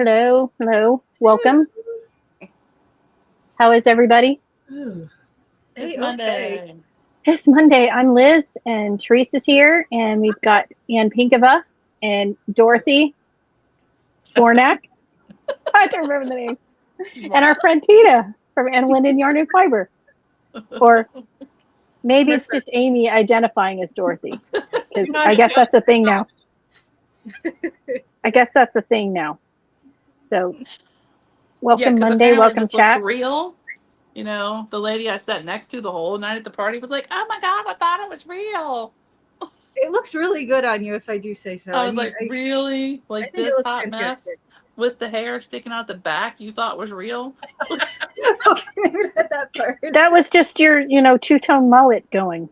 Hello, hello, welcome. How is everybody? Ooh. It's Hey, Monday. okay. It's Monday. I'm Liz, and Teresa's here, and we've got Ann Pinkava and Dorothy Spornak. I can't remember the name. And our friend Tina from Ann Linden Yarn and Fiber. Or maybe it's just Amy identifying as Dorothy. Because I guess that's a thing now. So, welcome 'cause Monday, apparently welcome this looks chat. real. You know, the lady I sat next to the whole night at the party was like, "Oh my god, I thought it was real." It looks really good on you, if I do say so. I was like, "Really? I Like think it this looks hot mess fantastic. with the hair sticking out the back? You thought was real?" Okay, maybe not that part. That was just your, two-tone mullet going.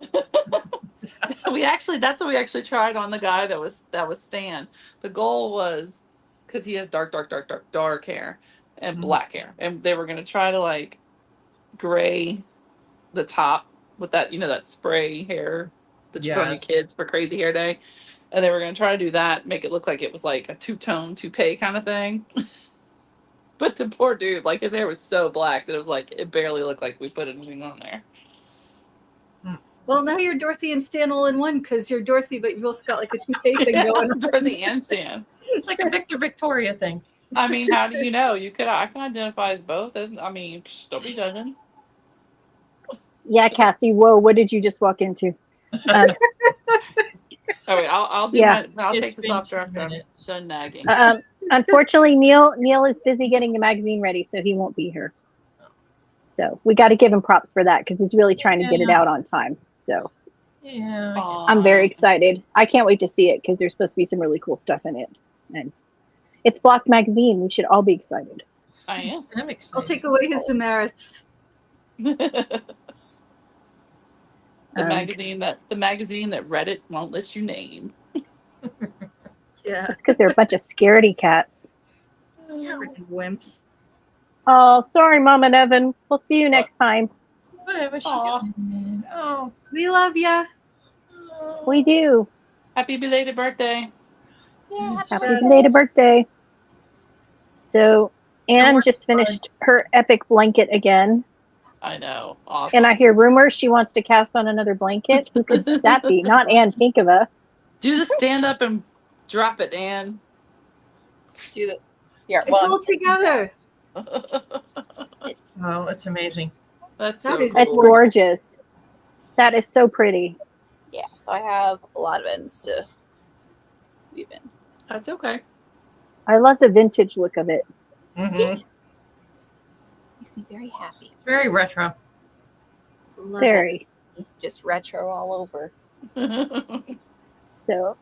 That's what we actually tried on the guy that was Stan. The goal was because he has dark hair and black hair, and they were gonna try to like gray the top with that that spray hair that you put on your kids for crazy hair day, and they were gonna try to do that, make it look like it was like a two-tone toupee kind of thing. But the poor dude, like his hair was so black that it was like it barely looked like we put anything on there. Well, now you're Dorothy and Stan all in one because you're Dorothy, but you've also got like a toupee thing going on. Dorothy and Stan. It's like a Victoria thing. I mean, how do you know? I can identify as both. Don't be judging. Yeah, Cassie, whoa, what did you just walk into? Oh wait, I'll do Yeah. I'll It's take this been off 2 after I'm minutes. done nagging. Unfortunately, Neil is busy getting the magazine ready, so he won't be here. So we got to give him props for that because he's really trying to get it out on time. So Yeah. I'm very excited. I can't wait to see it because there's supposed to be some really cool stuff in it. And it's Blocked Magazine. We should all be excited. I am. I'm excited. I'll take away his demerits. The magazine that Reddit won't let you name. Yeah, It's because they're a bunch of scaredy cats. freaking wimps. Oh, sorry, Mom and Evan. We'll see you next time. What was she Aw. doing? Oh. We love ya. We do. Happy belated birthday. Yeah. Happy belated birthday. So Anne just finished her epic blanket again. I know. Awesome. And I hear rumors she wants to cast on another blanket. Who could that be? Not Ann Pinkava. Do the stand up and drop it, Anne. Do the yeah. It's all together. Oh, it's amazing. That's That so is cool. It's gorgeous. That is so pretty. Yeah, so I have a lot of ends to weave in. That's okay. I love the vintage look of it. Mm-hmm. Makes me very happy. It's very retro. Love Very. Just retro all over. So,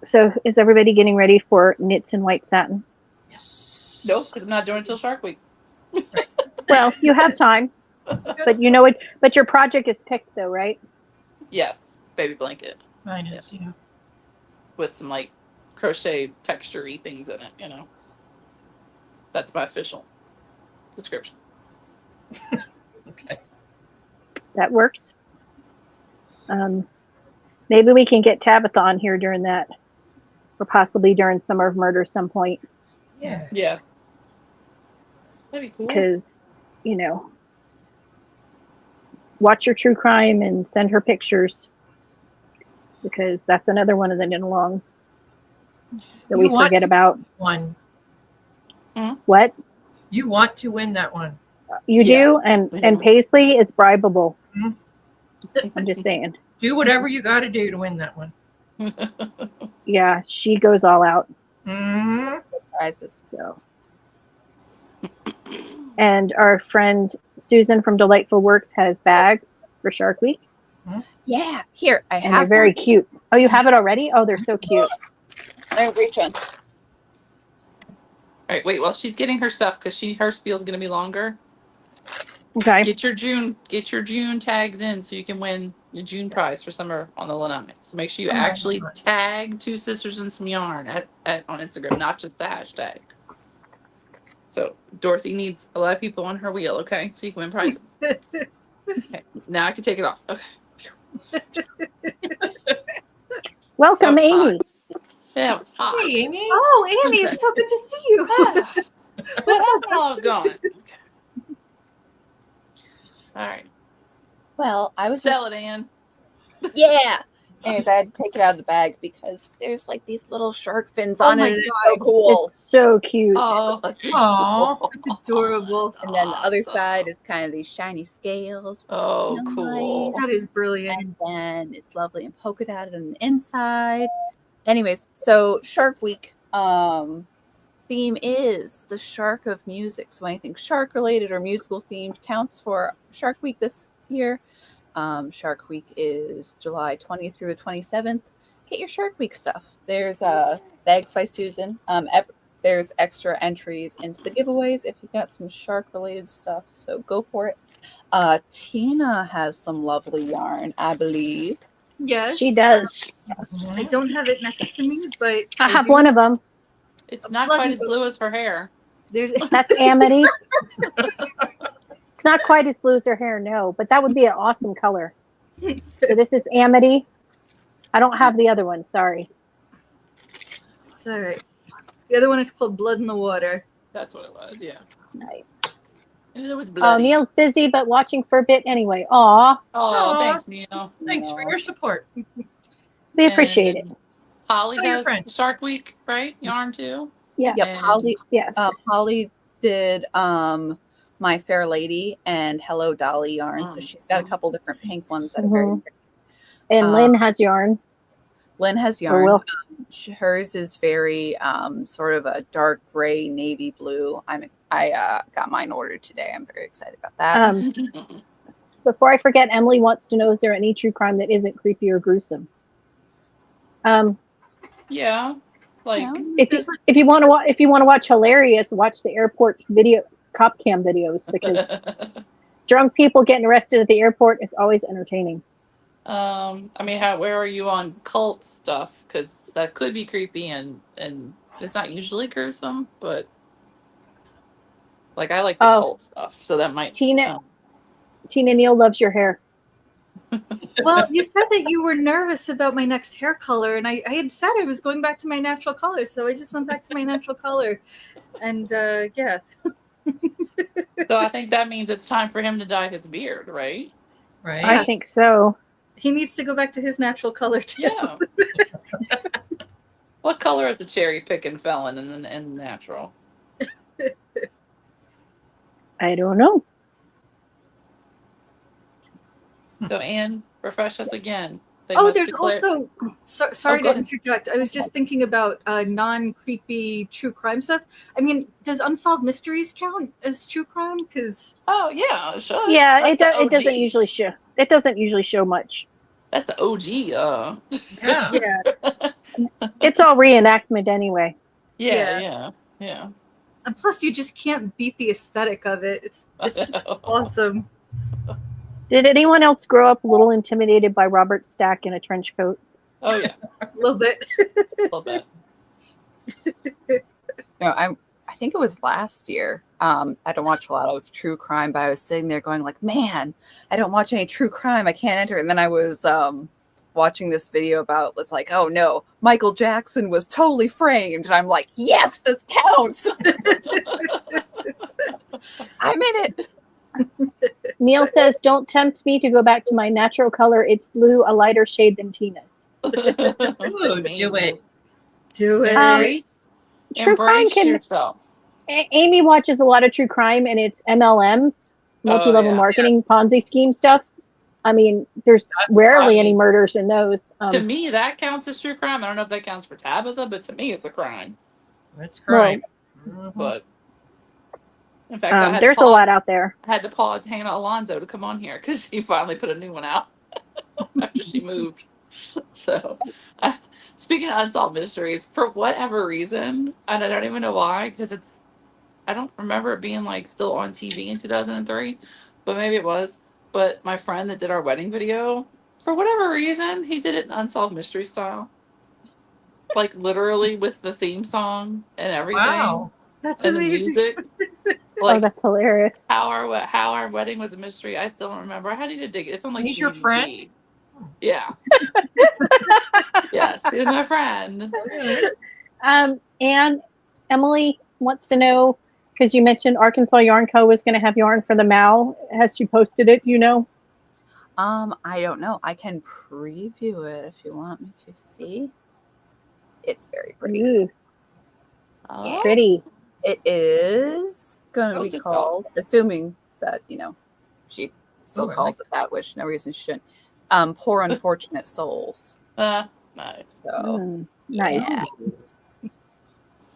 so is everybody getting ready for knits and white satin? Yes. Nope, because I'm not doing it until Shark Week. Well, you have time, but but your project is picked though, right? Yes, baby blanket Mine is, Yes. yeah. with some like crochet texture-y things in it. That's my official description. Okay. That works. Maybe we can get Tabitha on here during that, or possibly during Summer of Murder some point, Yeah. Yeah. That'd be cool. because, watch your true crime and send her pictures, because that's another one of the knit-alongs that we You want forget to- about. One. What? You want to win that one. You do? And Paisley is bribable. Mhm. I'm just saying. Do whatever you got to do to win that one. Yeah, she goes all out. Mm-hmm. Prizes. So, and our friend Susan from Delightful Works has bags for Shark Week, Yeah, here I and they're have. very cute. Oh, you have it already? Oh, they're so cute. Let me reach in. All right, wait. While she's getting her stuff, because her spiel's gonna be longer. Okay. Get your June tags in so you can win your June prize for Summer on the Lanai. So make sure you actually tag Two Sisters and Some Yarn on Instagram, not just the hashtag. So Dorothy needs a lot of people on her wheel, okay? So you can win prizes. Okay, now I can take it off. Okay. Welcome, That was Amy. hot. Yeah, it was hot. Hey, Amy. Oh, Amy, it's so good to see you. Ah, what happened while I was gone? Okay. All right. Well, I was just Sell it, Ann. yeah. Anyways, I had to take it out of the bag because there's like these little shark fins Oh on my it. It's God. so cool. It's so cute. Oh, that's Aw. adorable. It's adorable. That's And then the other awesome. side is kind of these shiny scales. Oh, Nice. cool. That is brilliant. And then it's lovely and polka dotted on the inside. Anyways, so Shark Week theme is the shark of music. So anything shark related or musical themed counts for Shark Week this year. Shark Week is July 20th through the 27th. Get your Shark Week stuff. There's Bags by Susan. There's extra entries into the giveaways if you've got some shark related stuff. So go for it. Tina has some lovely yarn, I believe. Yes. She does. I don't have it next to me, but I have do. one of them. It's not Bloody- quite as blue as her hair. There's That's Amity. It's not quite as blue as her hair, no, but that would be an awesome color. So this is Amity. I don't have the other one. Sorry. it's all right. The other one is called Blood in the Water. That's what it was, yeah. Nice. And it was Oh, bloody. Neil's busy, but watching for a bit anyway. Aw, Oh, Aw. thanks, Neil. Thanks for your support. we appreciate it. And Holly Tell your has friends. Shark Week, right? Yarn too. Yeah. Yep, And- Holly Yes. Holly did My Fair Lady and Hello Dolly yarn. So she's got a couple different pink ones that are very Mhm. pretty. And Lynn has yarn. Lynn has Or yarn. will. Hers is very sort of a dark gray navy blue. I got mine ordered today. I'm very excited about that. Before I forget, Emily wants to know: is there any true crime that isn't creepy or gruesome? Yeah. Like, Yeah. If you want to watch hilarious, watch the airport video cop cam videos, because drunk people getting arrested at the airport is always entertaining. I mean, where are you on cult stuff? Because that could be creepy and it's not usually gruesome, but like I like the Oh. cult stuff, so that might. Tina Neal loves your hair. Well, you said that you were nervous about my next hair color, and I had said I was going back to my natural color, so I just went back to my natural color. And yeah. So I think that means it's time for him to dye his beard, right? Right? I think so. He needs to go back to his natural color too. Yeah. What color is the cherry picking felon in natural? I don't know. So Anne, refresh us again. They Oh, must there's declare- also sorry go to ahead. interject. I was just thinking about non-creepy true crime stuff. I mean, does Unsolved Mysteries count as true crime? Because Oh yeah, sure. Yeah, That's it the it doesn't OG. usually show. It doesn't usually show much. That's the OG. Yeah. yeah, It's all reenactment anyway. Yeah. and plus you just can't beat the aesthetic of it. It's just awesome. Did anyone else grow up a little intimidated by Robert Stack in a trench coat? Oh yeah, A little bit. a little bit. No, I think it was last year. I don't watch a lot of true crime, but I was sitting there going like, man, I don't watch any true crime. I can't enter. And then I was watching this video about, it's like, oh no, Michael Jackson was totally framed. And I'm like, yes, this counts. I'm in it. Neil says, "Don't tempt me to go back to my natural color. It's blue, a lighter shade than Tina's." Ooh, do it. Do it. Embrace, True crime embrace can. yourself. Amy watches a lot of true crime, and it's MLMs, multi-level yeah. marketing, Ponzi scheme stuff. I mean, there's That's rarely right. any murders in those. To me, that counts as true crime. I don't know if that counts for Tabitha, but to me, it's a crime. That's crime. Mhm. But in fact, I had there's to a lot pause- out there. I had to pause Hannah Alonso to come on here because she finally put a new one out after she moved. So, speaking of Unsolved Mysteries, for whatever reason, and I don't even know why, because I don't remember it being like still on TV in 2003, but maybe it was. But my friend that did our wedding video, for whatever reason, he did it in Unsolved Mystery style. Like literally with the theme song and everything. Wow. That's And the amazing. music. Oh, Like that's hilarious. how our wedding was a mystery. I still don't remember. I need to dig it. It's on like He's your DVD. friend? Yeah. Yes, he's my friend. And Emily wants to know, because you mentioned Arkansas Yarn Co. was going to have yarn for the MAL. Has she posted it? You know? I don't know. I can preview it if you want me to see. It's very pretty. Ooh, Oh, pretty. It is going to Oh, be it's a dog. called, assuming that, she still Oh, I calls like it that, which no reason she shouldn't. Poor Unfortunate Souls. nice. So, Mm, nice. yeah.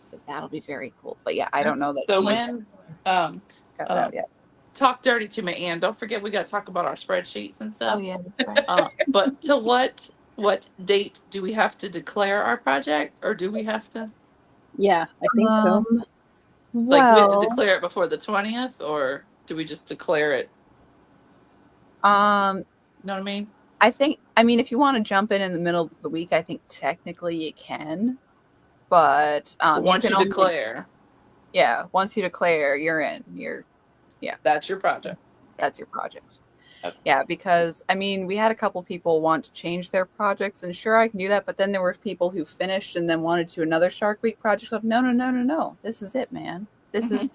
So that'll be very cool. But yeah, I don't know that So she's when got it out yet. talk dirty to me, Ann. Don't forget we got to talk about our spreadsheets and stuff. Oh, yeah, that's right. But to what date do we have to declare our project, or do we have to Yeah, I think so. like do we have to Well, declare it before the 20th, or do we just declare it? You know what I mean? I mean, if you want to jump in the middle of the week, I think technically you can. But But once can you only- declare, once you declare, you're in. that's your project. That's your project. Okay. Yeah, because I mean, we had a couple people want to change their projects, and sure, I can do that. But then there were people who finished and then wanted to do another Shark Week project. Like, no. This is it, man. This is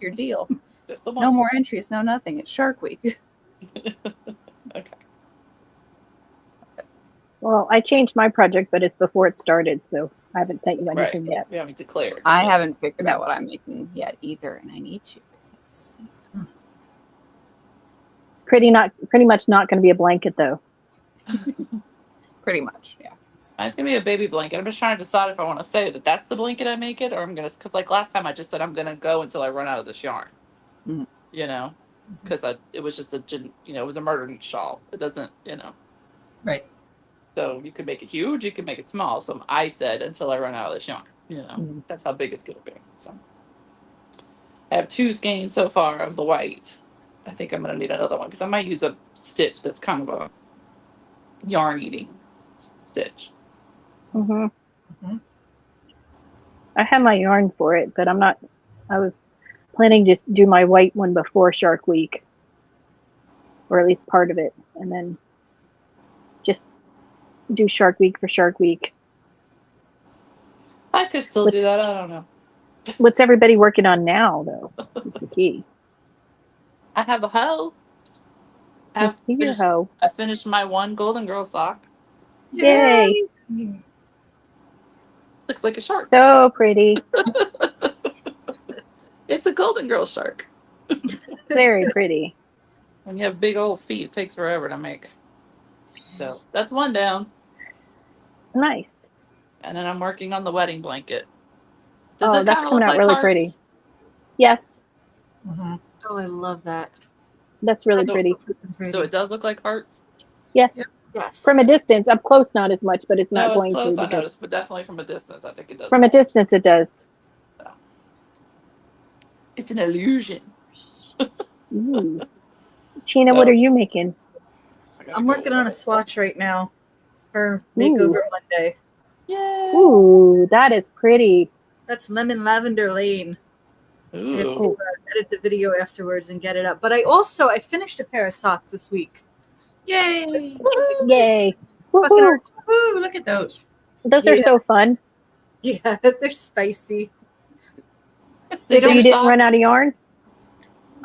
your deal. Just the one. No more entries, no nothing. It's Shark Week. Okay. Well, I changed my project, but it's before it started, so I haven't sent you anything yet. We haven't declared. I haven't figured out what I'm making yet either, and I need to because that's It's pretty much not going to be a blanket though. pretty much, yeah. It's gonna be a baby blanket. I'm just trying to decide if I want to say that that's the blanket I make it, or I'm gonna, because like last time I just said I'm gonna go until I run out of this yarn. Mhm. You know, because it was just it was a murder shawl. It doesn't, Right. So you could make it huge, you could make it small. So I said until I run out of this yarn. Mhm. That's how big it's gonna be. So I have 2 skeins so far of the white. I think I'm gonna need another one because I might use a stitch that's kind of a yarn eating stitch. hmm Mhm. I have my yarn for it, but I'm not. I was planning to do my white one before Shark Week, or at least part of it, and then just do Shark Week for Shark Week. I could still do that. I don't know. What's everybody working on now, though? Is the key. I have a hoe. Let's see your hoe. I finished my one Golden Girl sock. Yay! Looks like a shark. So pretty. It's a Golden Girl shark. Very pretty. When you have big old feet, it takes forever to make. So that's one down. Nice. And then I'm working on the wedding blanket. Oh, that's kinda coming look out really hearts? pretty. Yes, Mhm. Oh, I love that. that's really That's pretty. so freaking pretty. So it does look like hearts. Yes. Yep. Yes. From a distance, up close, not as much, but it's not No, going it's close. to I because noticed, but definitely from a distance, I think it does. from a look- distance it does. It's an illusion. Ooh. Tina, what So- are you making? I gotta I'm go working on a look. swatch right now for Makeover Monday. Yay! Ooh, that is pretty. That's Lemon Lavender Lane. I have Ooh. to edit the video afterwards and get it up. But I finished a pair of socks this week. Yay! Yay. Fucking Woohoo. art- Woo, look at those. Those are Yeah. so fun. Yeah, they're spicy. They So don't you didn't run out of yarn?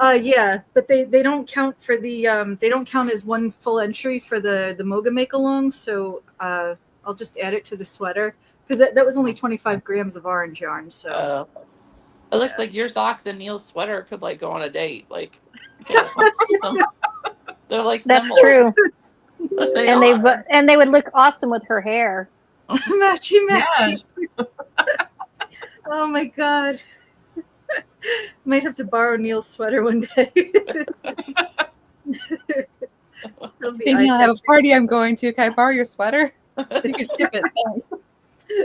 Yeah, but they don't count for the they don't count as one full entry for the Moga make along. So I'll just add it to the sweater because that was only 25 grams of orange yarn. So It looks like your socks and Neil's sweater could like go on a date. Like they're like That's similar. true. They And are. they would look awesome with her hair. matchy matchy. Yes. Oh my god. Might have to borrow Neil's sweater one day. It'll be I have a eye-catching. party I'm going to. Can I borrow your sweater? You can ship it. Thanks.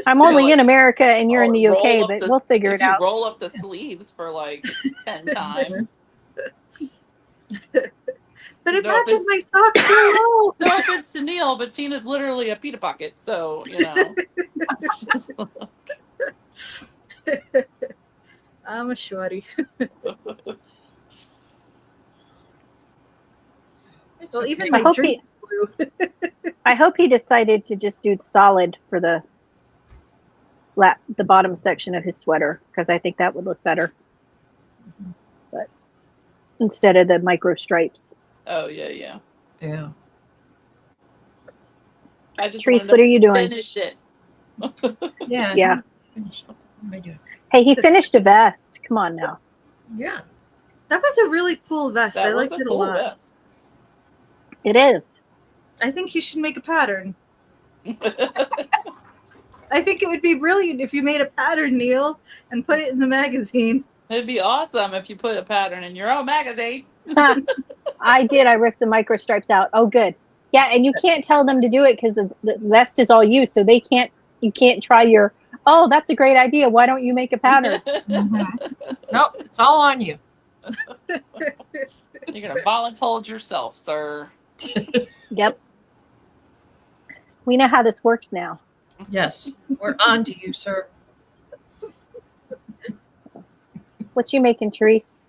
I'm only like, in America and you're in the roll UK, up but the- we'll figure if it you out. roll up the sleeves for like 10 times. But it No, matches my socks so well. No offense to Neil, but Tina's literally a pita pocket, so I'm a shorty. It's Well, okay. even I my hope drink through. I hope he decided to just do solid for the bottom section of his sweater, because I think that would look better. But instead of the micro stripes. Oh yeah. Yeah. I just Trees, wanted what to are you doing? finish it. Yeah. Yeah. Finish. What am I doing? Hey, he finished a vest. Come on now. Yeah. That was a really cool vest. That I was liked a it a cool lot. vest. It is. I think you should make a pattern. I think it would be brilliant if you made a pattern, Neil, and put it in the magazine. It'd be awesome if you put a pattern in your own magazine. I did. I ripped the micro stripes out. Oh, good. Yeah, and you can't tell them to do it because the vest is all you, so they can't. You can't try your. Oh, that's a great idea. Why don't you make a pattern? Nope. It's all on you. You're gonna voluntold yourself, sir. Yep. We know how this works now. Yes. We're on to you, sir. What you making, Therese?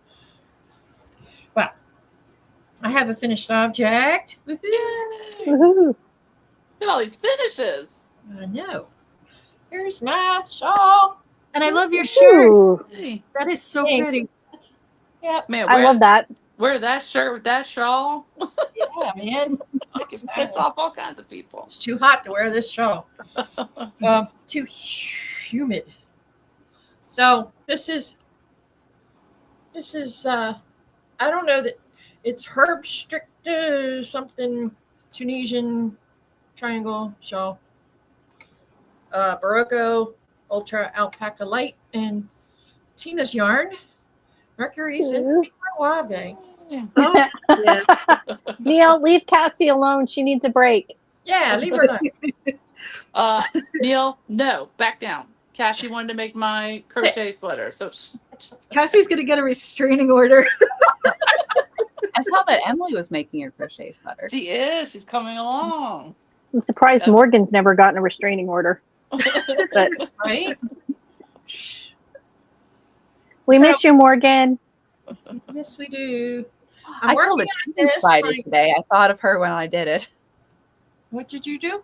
I have a finished object. Woohoo. Yay! Woohoo! Look at all these finishes. I know. Here's my shawl. And I love your shirt. Ooh, Hey, That is so Thanks. pretty. Yep. man, I love that. wear that shirt with that shawl. Yeah, man. I can piss off all kinds of people. It's too hot to wear this shawl. Too humid. So this is I don't know that it's herb strict something Tunisian triangle shawl. Barocco Ultra Alpaca Light and Tina's yarn. Mercury's in Ooh. Microwave. Oh, yeah. Neil, leave Cassie alone. She needs a break. Yeah, leave her alone. Neil, no, back down. Cassie wanted to make my crochet sweater, so Cassie's going to get a restraining order. I saw that Emily was making her crochet sweater. she is. She's coming along. I'm surprised Yeah. Morgan's never gotten a restraining order. But Right? we So- miss you, Morgan. Yes, we do. I killed a working on jumping this, spider like- today. I thought of her when I did it. What did you do?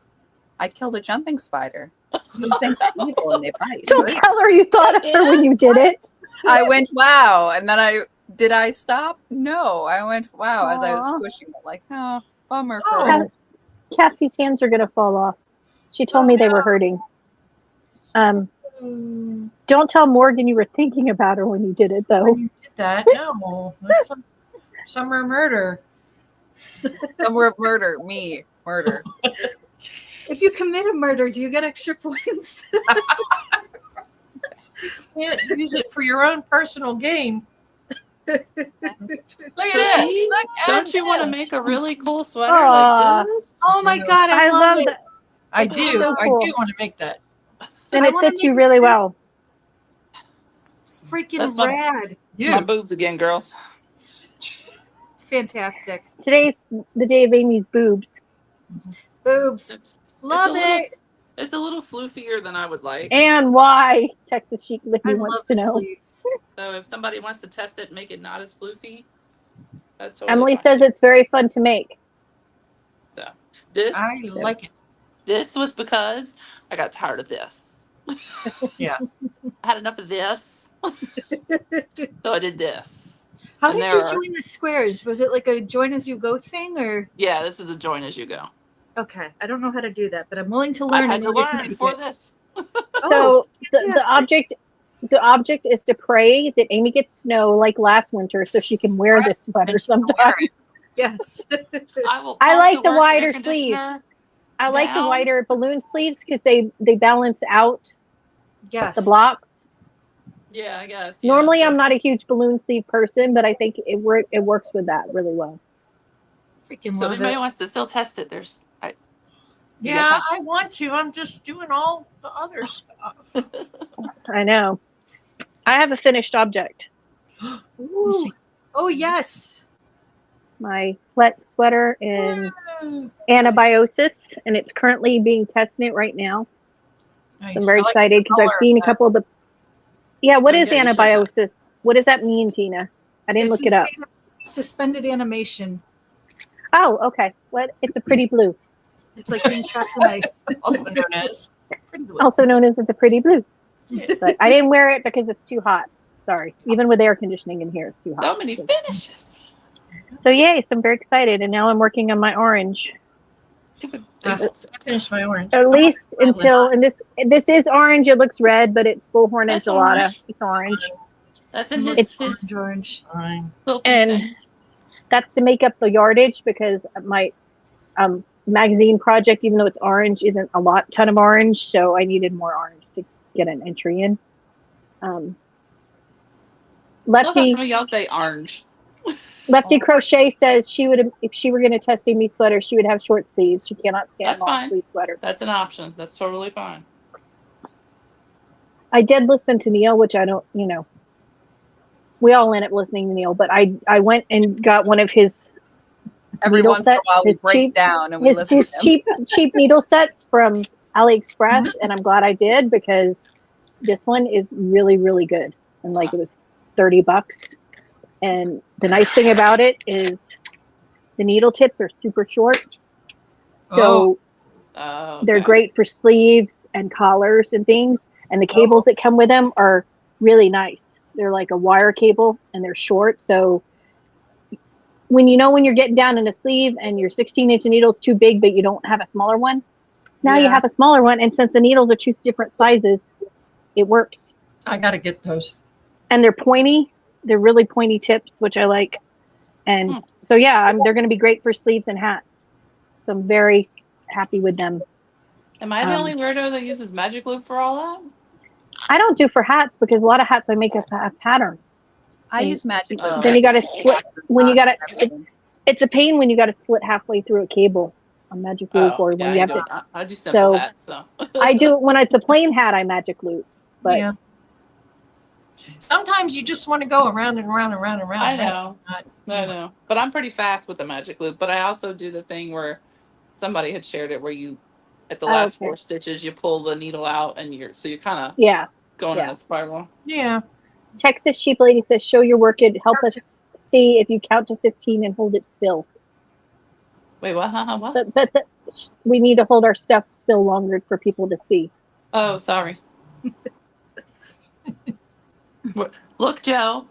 I killed a jumping spider. Some things are evil and they bite. Don't tell her you thought of her when you did it. I went, wow. And then I stop? No. I went, wow, as I was Aw. squishing it, like, oh, bummer Oh. for Ca- Cassie's hands are gonna fall off. She told me they were hurting. Don't tell Morgan you were thinking about her when you did it, though. When you did that, no. That's summer murder. Summer of murder. Me. Murder. If you commit a murder, do you get extra points? Can't use it for your own personal gain. Look at this. See? Look at Don't you want to this. make a really cool sweater Aw. like this? Oh my God, I, I love it. that. I do. So I cool. do want to make that. And I it wanna fits you make it really too. well. Freaking That's my- rad. My You. boobs again, girls. It's fantastic. Today's the day of Amy's boobs. Boobs. Love it. It's a little floofier than I would like. And why? Texas Chic I Lippy love wants the to know. sleeves. So if somebody wants to test it and make it not as floofy, that's totally Emily fine. says it's very fun to make. So this I like it. this was because I got tired of this. Yeah. I had enough of this. So I did this. How And did there you are- join the squares? Was it like a join as you go thing or? Yeah, this is a join as you go. Okay, I don't know how to do that, but I'm willing to I learn. had in to order learn do for it. this. So the fantastic. object is to pray that Amy gets snow like last winter so she can wear Right. this sweater And she can sometime. wear it. Yes. I will. I pump like the work wider air sleeves. conditioner. I like the Down. wider balloon sleeves because they balance out Yes. the blocks. Yeah, I guess. Yeah, Normally, so- I'm not a huge balloon sleeve person, but I think it works with that really well. Freaking So if love anybody it. wants to still test it, there's. You Yeah, got I want to. I'm just doing all the other stuff. I know. I have a finished object. Ooh. Oh yes. My sweater in Mm, Anabiosis, and it's currently being tested right now. nice. I'm very I like excited the because I've color seen a of that. couple of the. Yeah, what Oh, is yeah, you showed that. anabiosis? What does that mean, Tina? I didn't It's look it up. suspended animation. Oh, okay. What? It's a pretty blue, It's like being trapped in ice. Also known as pretty blue. also known as it's a pretty blue. But I didn't wear it because it's too hot. Sorry. Even with air conditioning in here, it's too hot. So many finishes. So yay! So I'm very excited, and now I'm working on my orange. Stupid I things. finished my orange. At least until, and this is orange. It looks red, but it's Bullhorn That's enchilada. orange. It's orange, That's in his, It's- his orange. Fine. quilting and thing. that's to make up the yardage because my magazine project, even though it's orange, isn't a ton of orange. So I needed more orange to get an entry in. I love how Lefty some of y'all say orange. Lefty Crochet says she would, if she were going to test a me sweater, she would have short sleeves. She cannot stand That's long fine. sleeve sweater. That's an option. That's totally fine. I did listen to Neil, which I don't, we all end up listening to Neil, but I went and got one of his Every needle once in a set, while, we his break cheap- down and we listen his to them. cheap needle sets from AliExpress, and I'm glad I did because this one is really, really good. And like it was $30. And the nice thing about it is the needle tips are super short. So Oh, they're okay. great for sleeves and collars and things. And the cables that come with them are really nice. They're like a wire cable and they're short. So when you're getting down in a sleeve and your 16-inch needle is too big, but you don't have a smaller one, now you Yeah. have a smaller one. And since the needles are two different sizes, it works. I gotta get those. And they're pointy. They're really pointy tips, which I like. And so, yeah, they're going to be great for sleeves and hats. So I'm very happy with them. Am I the only weirdo that uses magic loop for all that? I don't do for hats because a lot of hats I make up have patterns. I And use magic then loop. you gotta split- when you gotta- Everything. It's a pain when you got to split halfway through a cable on magic loop, or when you have to. I do simple So- hats, so I do when it's a plain hat. I magic loop, but Yeah. Sometimes you just want to go around and around and around and around. I know. Not- I know. But I'm pretty fast with the magic loop. But I also do the thing where somebody had shared it where you at the last okay. 4 stitches you pull the needle out and you're kind of yeah. going in Yeah. a spiral. Yeah. Texas Sheep Lady says, "Show your work. It help us see if you count to 15 and hold it still." Wait, what? What? But we need to hold our stuff still longer for people to see. Oh, sorry. Look, Joe.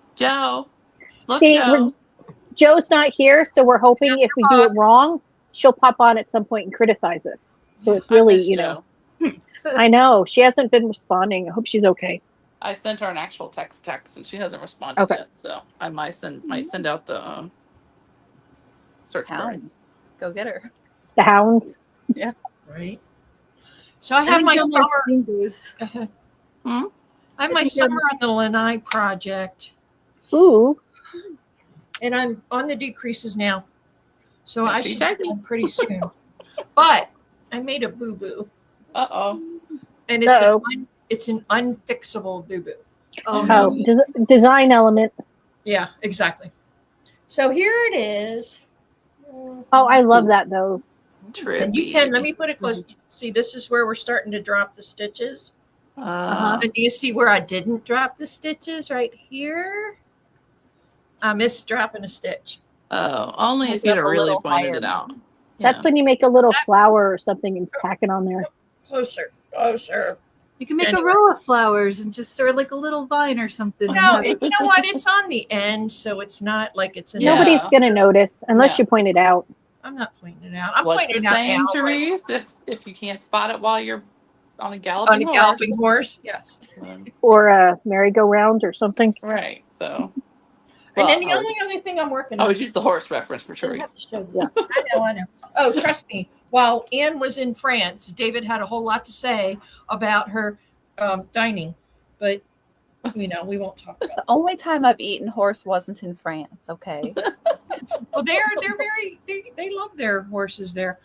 Look, See, Joe. Joe's not here, so we're hoping if we do it wrong, she'll pop on at some point and criticize us. So it's I really, miss Joe. I know she hasn't been responding. I hope she's okay. I sent her an actual text and she hasn't responded Okay. yet. So I might send out the search party. Hounds. Go get her. The hounds. Right. So I have my think summer. fingers. Go ahead. Hmm? I have my I think I'm- summer on the Lanai project, Ooh, and I'm on the decreases now. So Make I sure you should tag be me. done pretty soon. But I made a boo boo, Uh-oh. and it's Uh-oh. it's an unfixable boo boo. Oh, oh, design element. Yeah, exactly. So here it is. Oh, I love that though. And you can let me put it close. See, this is where we're starting to drop the stitches. Uh, And do you see where I didn't drop the stitches right here? I missed dropping a stitch. oh, only Move if you'd up have a really little pointed higher. it out. That's when you make a little flower or something and tack it on there. Closer, closer. you can make Anyway. a row of flowers and just sort of like a little vine or something. and No, have and you know what? It's on the end, so it's not like it's in Yeah. Nobody's gonna notice unless Yeah. you point it out. I'm not pointing it out. I'm What's pointing the it out saying, now. Therese? If you can't spot it while you're on a galloping On a galloping horse, yes. Or a merry-go-round or something. Right. So. And then Well, the I only other thing I'm working I on. always use the horse reference for I have to Therese. show this. I know. Oh, trust me. While Anne was in France, David had a whole lot to say about her dining, but we won't talk about. The only time I've eaten horse wasn't in France. Okay. Well, they're very they love their horses there.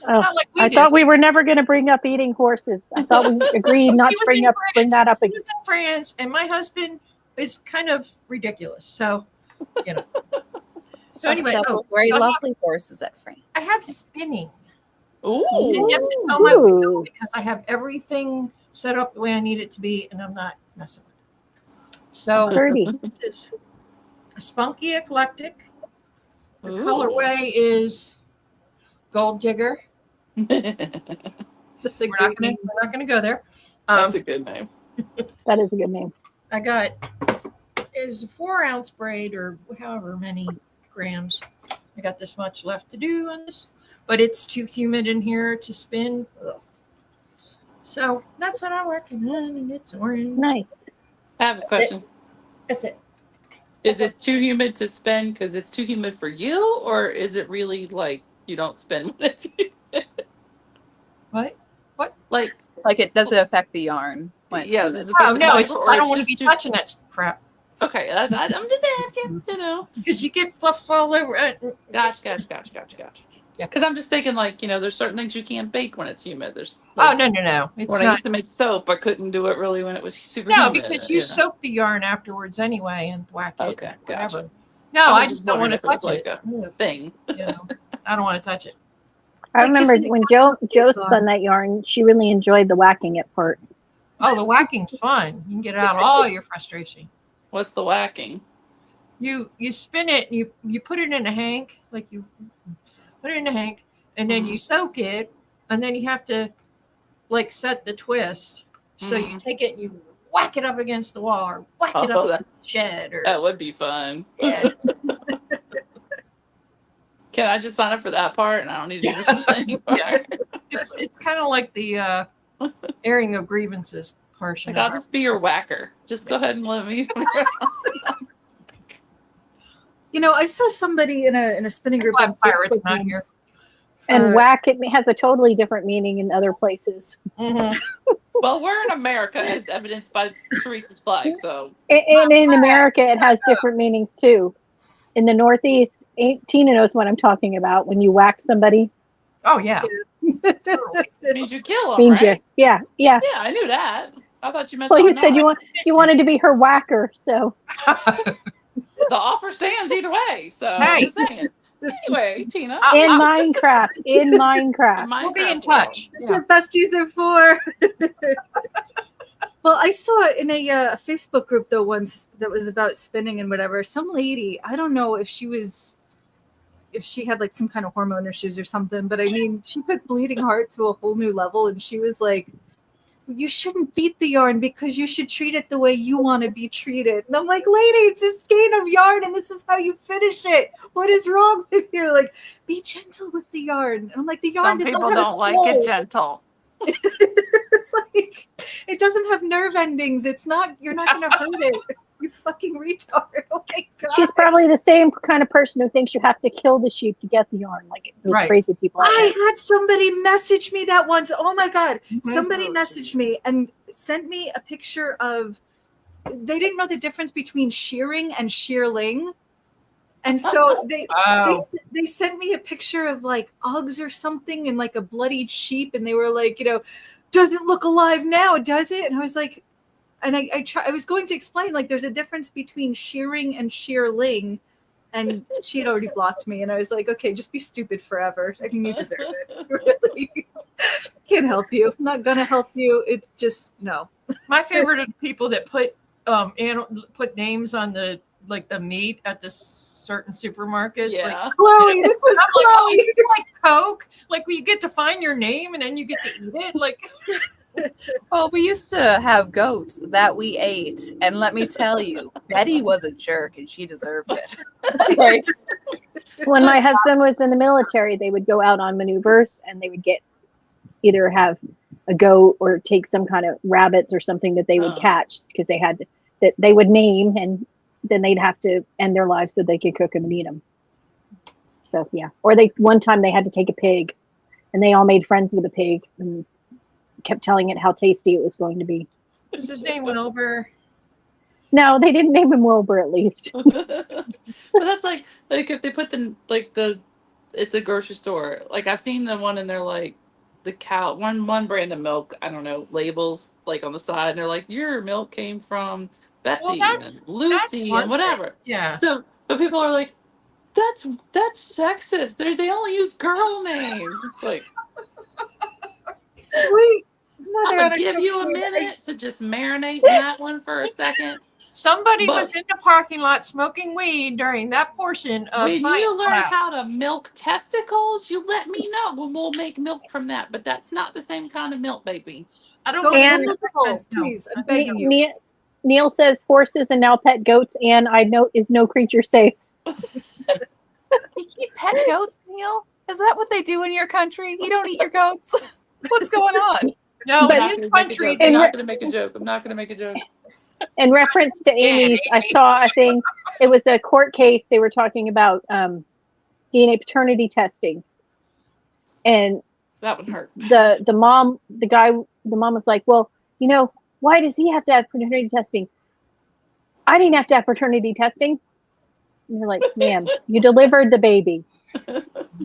Oh, Not like we I do. thought we were never going to bring up eating horses. I thought we agreed not She to was bring in that up She again. was in France, and my husband is kind of ridiculous. So, So anyway, several very so I have- lovely horses at France. I have spinning. Ooh. And yes, it's on my window Ooh. because I have everything set up the way I need it to be, and I'm not messing with it. So Pretty. this is a spunky eclectic The Ooh. colorway is Gold Digger. That's a We're great name. not gonna go there. That's a good name. That is a good name. I got is a 4-ounce braid or however many grams. I got this much left to do on this, but it's too humid in here to spin. Ugh. So that's what I'm working on, and it's orange. Nice. I have a question. That's it. Is it too humid to spin because it's too humid for you, or is it really like you don't spin when it's humid? What? Like, Like it doesn't affect the yarn. When it's yeah, humid. does it Oh affect the no, fiber, it's or I don't it's want to just be too- touching that crap Okay, I'm just asking, you know. because you get fluff all over it. Gotcha. Yeah. Because I'm just thinking, like, you know, there's certain things you can't bake when it's humid. There's Oh like, no, it's when I not. used to make soap, I couldn't do it really when it was super No, humid. because you know. soak the yarn afterwards anyway and whack it. Okay, whatever. gotcha. No, I was I just don't want to wondering if touch it was it. like a thing. You know, I don't want to touch it. I Like, remember isn't it when kind Joe of spun fun? that yarn, she really enjoyed the whacking it part. Oh, the whacking's fun. You can get out all your frustration. What's the whacking? You spin it, and you put it in a hank, like you put it in a hank, and then you soak it, and then you have to like set the twist. So you Mhm. take it and you whack it up against the wall or whack it Oh, up that- against the shed or That would be fun. yeah, it's- Can I just sign up for that part and I don't need to do this anymore? Yeah. it's kind of like the airing of grievances portion. Like, of I'll just be your whacker. Just go ahead and let me. You know, I saw somebody in a spinning group glad on Pirate's Facebook not once. And Uh, whack it has a totally different meaning in other places. Mhm. Well, we're in America, as evidenced by Teresa's flag. So, And in America, it has different meanings too. In the Northeast, Tina knows what I'm talking about. When you whack somebody, Oh yeah, totally. it means you kill them, means right? yeah. Yeah, I knew that. I thought you meant Well, you something said else. you wanted to be her whacker, so The offer stands either way. So, Hey. I'm just saying. Anyway, Tina. in Minecraft, in Minecraft. Minecraft We'll be in world. touch. Yeah. The best use it for. Well, I saw in a Facebook group though once that was about spinning and whatever. Some lady, I don't know if she had like some kind of hormone issues or something, but I mean, she took bleeding heart to a whole new level, and she was like, "You shouldn't beat the yarn because you should treat it the way you want to be treated." And I'm like, "Lady, it's a skein of yarn, and this is how you finish it. What is wrong with you? Like, be gentle with the yarn." And I'm like, "The yarn Some does people not have don't a like soul." it gentle. It's like it doesn't have nerve endings. It's not. You're not going to hurt it. You fucking retard. Oh my god. She's probably the same kind of person who thinks you have to kill the sheep to get the yarn, like those Right. crazy people. out I there. had somebody message me that once. Oh my god. Mhm. Somebody messaged me and sent me a picture of they didn't know the difference between shearing and shearling. And so Oh, they sent me a picture of like Uggs or something and like a bloodied sheep, and they were like, you know, doesn't look alive now, does it? And I was like, and I was going to explain like there's a difference between shearing and shearling, and she had already blocked me, and I was like, okay, just be stupid forever. I mean, you deserve it. Really. Can't help you. I'm not gonna help you. It just no. my favorite are the people that put put names on the meat at the certain supermarkets. Yeah. Like, Chloe, this was I'm like, oh, is Chloe. this like Coke? Like, where you get to find your name and then you get to eat it? Like, Well, we used to have goats that we ate, and let me tell you, Betty was a jerk, and she deserved it. Like, When my husband was in the military, they would go out on maneuvers and they would get either have a goat or take some kind of rabbits or something that they would Oh. catch because they had that they would name, and then they'd have to end their lives so they could cook them and eat them. So yeah, or one time they had to take a pig, and they all made friends with the pig and kept telling it how tasty it was going to be. what's his name? Wilbur. No, they didn't name him Wilbur, at least. But that's like if they put it's a grocery store. Like, I've seen the one and they're like the cow one brand of milk, I don't know, labels like on the side, and they're like, your milk came from Bessie that's- and Lucy one and whatever. Yeah. So, but people are like, that's sexist. They only use girl names. It's like, Sweet. I'm gonna give you a minute to just marinate in that one for a second. Somebody But- was in the parking lot smoking weed during that portion of When science you learn lab. how to milk testicles, you let me know. We'll make milk from that. But that's not the same kind of milk, baby. I don't Go And- Google the hole, No. please. I'm begging you. Neil says horses and now pet goats, and I know is no creature safe. You keep pet goats, Neil? Is that what they do in your country? You don't eat your goats? What's going on? No, But- in I'm his not gonna make a country, joke. they I'm in not re- going to make a joke. I'm not going to make a joke. In reference to Amy's, I saw a thing. It was a court case. They were talking about DNA paternity testing, and That would hurt. the mom was like, well, why does he have to have paternity testing? I didn't have to have paternity testing. And you're like, ma'am, you delivered the baby. No,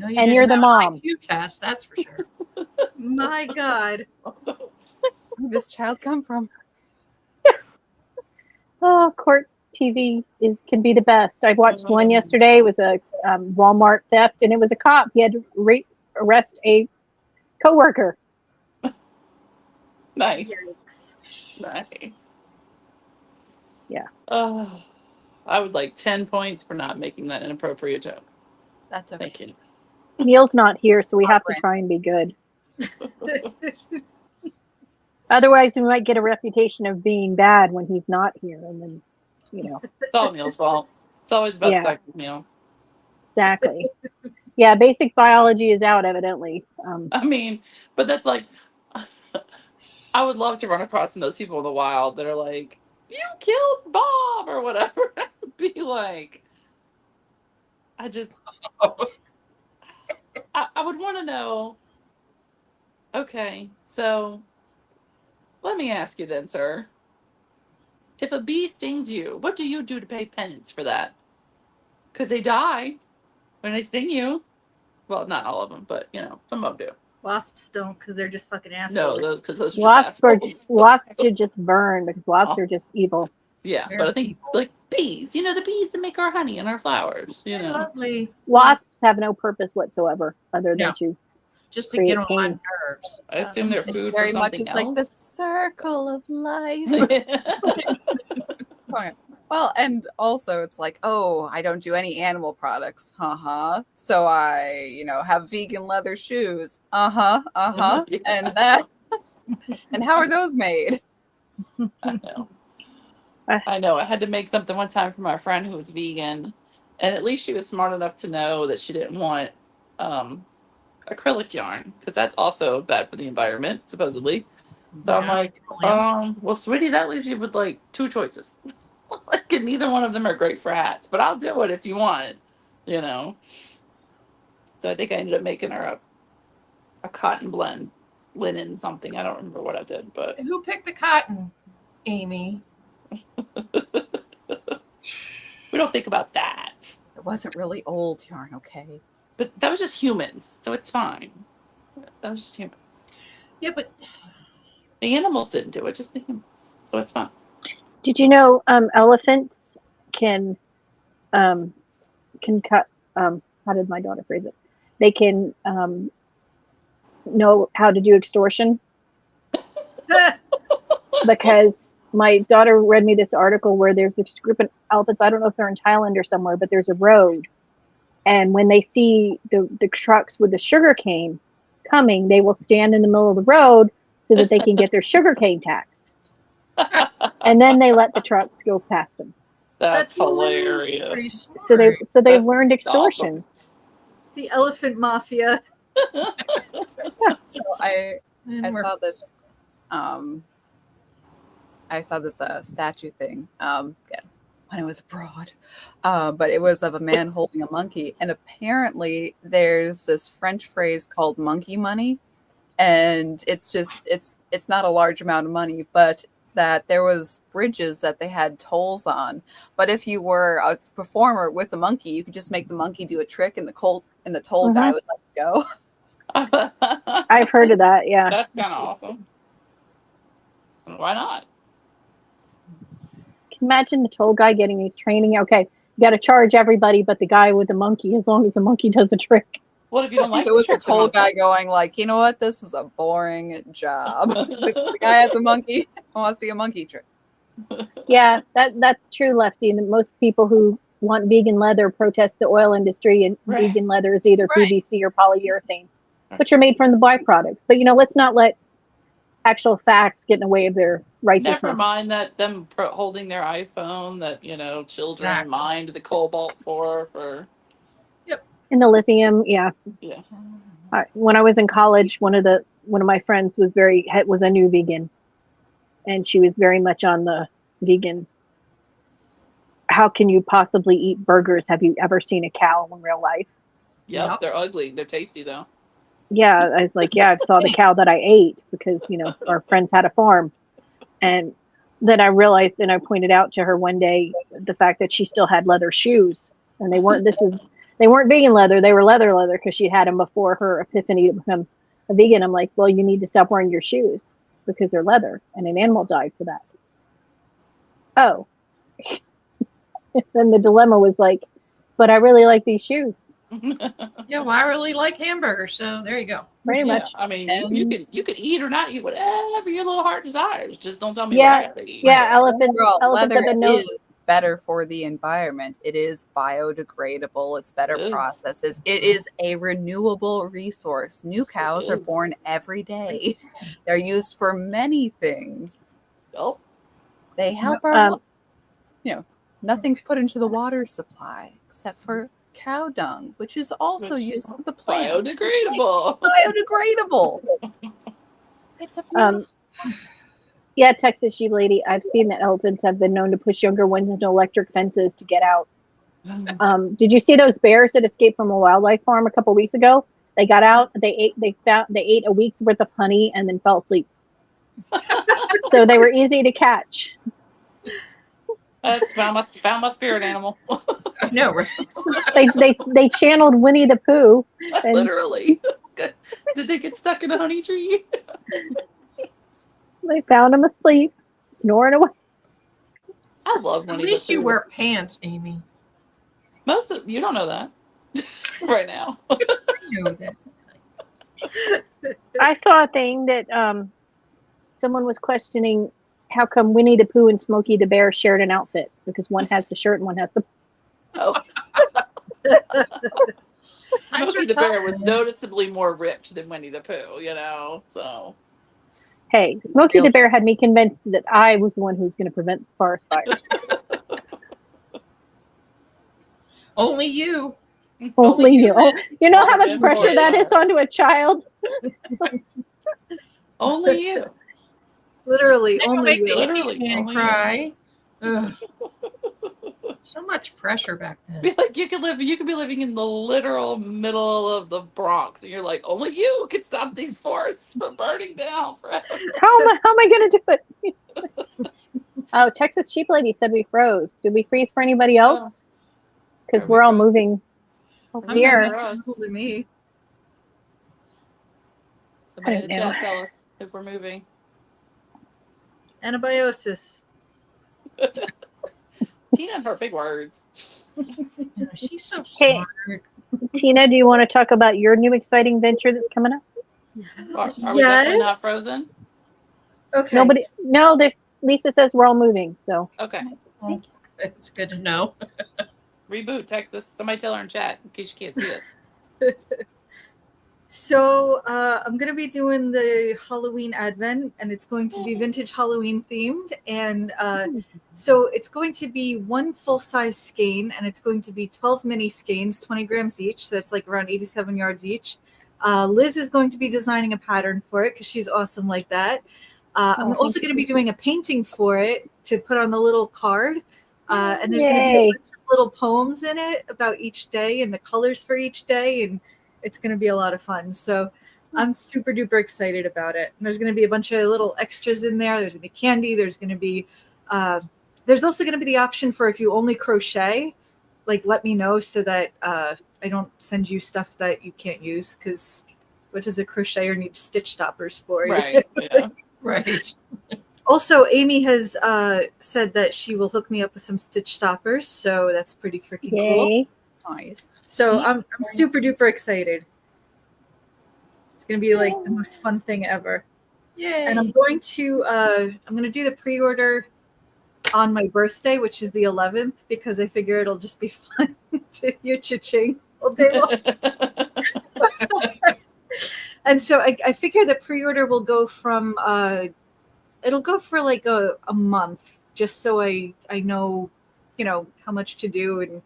and didn't you're the have an mom. IQ test, that's for sure. My God. Where did this child come from? Oh, court TV can be the best. I watched one yesterday. It was a Walmart theft, and it was a cop. He had to arrest a coworker. Nice. Yikes. Nice. Yeah. Oh, I would like 10 points for not making that inappropriate joke. That's okay. Thank you. Neil's not here, so we have to try and be good. Otherwise, we might get a reputation of being bad when he's not here, and then, It's all Neil's fault. It's always about Yeah. sex, Neil. exactly. Yeah, basic biology is out, evidently. I mean, but that's like, I would love to run across some of those people in the wild that are like, you killed Bob or whatever. Be like, I would want to know, okay, so let me ask you then, sir. If a bee stings you, what do you do to pay penance for that? Because they die when they sting you. Well, not all of them, but, some of them do. Wasps don't, because they're just fucking No, assholes. because those are Wasps just assholes. wasps should just burn because wasps are just evil. Yeah, They're but I think people. like bees, the bees that make our honey and our flowers, They're lovely. Wasps have no purpose whatsoever other than No. to Just to create get on my pain. nerves. I assume they're It's food for very much something as like the else. circle of life. Well, and also it's like, oh, I don't do any animal products. So I, have vegan leather shoes. Yeah. And that and how are those made? I know. I know. I had to make something one time for my friend who was vegan, and at least she was smart enough to know that she didn't want acrylic yarn because that's also bad for the environment, supposedly. So I'm Yeah, like, well, sweetie, that leaves you with like two choices. Like, and neither one of them are great for hats, but I'll do it if you want, So I think I ended up making her a cotton blend, linen something. I don't remember what I did, but Who picked the cotton, Amy? we don't think about that. It wasn't really old yarn, okay? But that was just humans, so it's fine. That was just humans. Yeah, but The animals didn't do it, just the humans, so it's fine. Did you know elephants can cut? How did my daughter phrase it? They can know how to do extortion because my daughter read me this article where there's this group of elephants. I don't know if they're in Thailand or somewhere, but there's a road, and when they see the trucks with the sugar cane coming, they will stand in the middle of the road so that they can get their sugar cane tax. And then they let the trucks go past them. That's That's pretty hilarious. smart. So they've That's learned extortion. The elephant mafia. So I And we're- saw this statue thing again, when I was abroad, but it was of a man holding a monkey, and apparently there's this French phrase called monkey money, and it's not a large amount of money, but that there was bridges that they had tolls on, but if you were a performer with a monkey, you could just make the monkey do a trick, and the toll guy would let you go. I've heard of that. Yeah. That's kind of awesome. Why not? Can you imagine the toll guy getting his training? Okay, you got to charge everybody, but the guy with the monkey, as long as the monkey does the trick. What if you don't like It was the a trick toll monkey? guy going like, you know what, this is a boring job. The guy has a monkey, wants to do a monkey trick. Yeah, that's true, Lefty. And most people who want vegan leather protest the oil industry, and Right. vegan leather is either Right. PVC or polyurethane, which are made from the byproducts. But let's not let actual facts get in the way of their righteousness. Never mind that them holding their iPhone that children Exactly. mined the cobalt for. And the lithium, yeah. Yeah. When I was in college, one of my friends was a new vegan, and she was very much on the vegan. How can you possibly eat burgers? Have you ever seen a cow in real life? Yep, Yep. they're ugly. They're tasty though. Yeah, I was like, yeah, I saw the cow that I ate because our friends had a farm, and then I realized, and I pointed out to her one day the fact that she still had leather shoes, and they weren't vegan leather, they were leather because she had them before her epiphany to become a vegan. I'm like, well, you need to stop wearing your shoes because they're leather, and an animal died for that. Oh. Then the dilemma was like, but I really like these shoes. Yeah, well, I really like hamburgers, so there you go. Pretty Yeah, much. I mean, you could eat or not eat whatever your little heart desires. Just don't tell me Yeah, what I gotta eat. Yeah, elephants Girl, have leather been known. is better for the environment. It is biodegradable. It's better It is. processes. It is a renewable resource. New cows are is. born every day. They're used for many things. Oh, They help our, nothing's put into the water supply except for cow dung, which is also Which used for the plants. biodegradable. Biodegradable. It's a beautiful process. Yeah, Texas sheep lady. I've seen that elephants have been known to push younger ones into electric fences to get out. Did you see those bears that escaped from a wildlife farm a couple weeks ago? They got out. They ate a week's worth of honey and then fell asleep. So they were easy to catch. That's found my spirit animal. I know, right? They channeled Winnie the Pooh. And Literally. Did they get stuck in a honey tree? they found him asleep, snoring away. I love At Winnie least the you Pooh. wear pants, Amy. Most of you don't know that right now. I know that. I saw a thing that someone was questioning how come Winnie the Pooh and Smokey the Bear shared an outfit, because one has the shirt and one has the. Oh, Times Smokey are the tough, Bear was man. noticeably more ripped than Winnie the Pooh, so. Hey, Smokey the Bear had me convinced that I was the one who was going to prevent forest fires. Only you. Only you. Oh, you know how I've much been pressure that is onto a child? Only you. Literally, That'll only make the you. Literally, Indian man only you. cry. Ugh. So much pressure back then. Be like you could be living in the literal middle of the Bronx, and you're like, only you can stop these forests from burning down forever. How am I going to do it? Oh, Texas sheep lady said we froze. Did we freeze for anybody else? Because Are we we're all frozen? moving I'm here. moving for us. Only me. Somebody in I the don't know. chat tell us if we're moving. Antibiosis. Tina and her big words. Yeah, she's so Hey. smart. Tina, do you want to talk about your new exciting venture that's coming up? Are we definitely not Yes. frozen? Okay. Lisa says we're all moving, so. Okay. Well, it's good to know. Reboot Texas. Somebody tell her in chat in case you can't see us. So I'm going to be doing the Halloween Advent, and it's going to be vintage Halloween themed. And so it's going to be one full-size skein, and it's going to be 12 mini skeins, 20 grams each. So that's like around 87 yards each. Liz is going to be designing a pattern for it because she's awesome like that. I'm also going to be doing a painting for it to put on the little card. And there's going to be a Yay. bunch of little poems in it about each day and the colors for each day. And it's going to be a lot of fun. So I'm super duper excited about it. And there's going to be a bunch of little extras in there. There's going to be candy. There's going to be, there's also going to be the option for if you only crochet, like let me know so that I don't send you stuff that you can't use. Because what does a crocheter need stitch stoppers for? Right. Yeah. Right. Also, Amy has said that she will hook me up with some stitch stoppers. So that's pretty freaking cool. Yay. Nice. So I'm super duper excited. It's gonna be like the most fun thing ever. Yay. And I'm going to do the pre-order on my birthday, which is the 11th, because I figure it'll just be fun to hear cha-ching all day long. And so I figure the pre-order will go from it'll go for like a month, just so I know, how much to do, and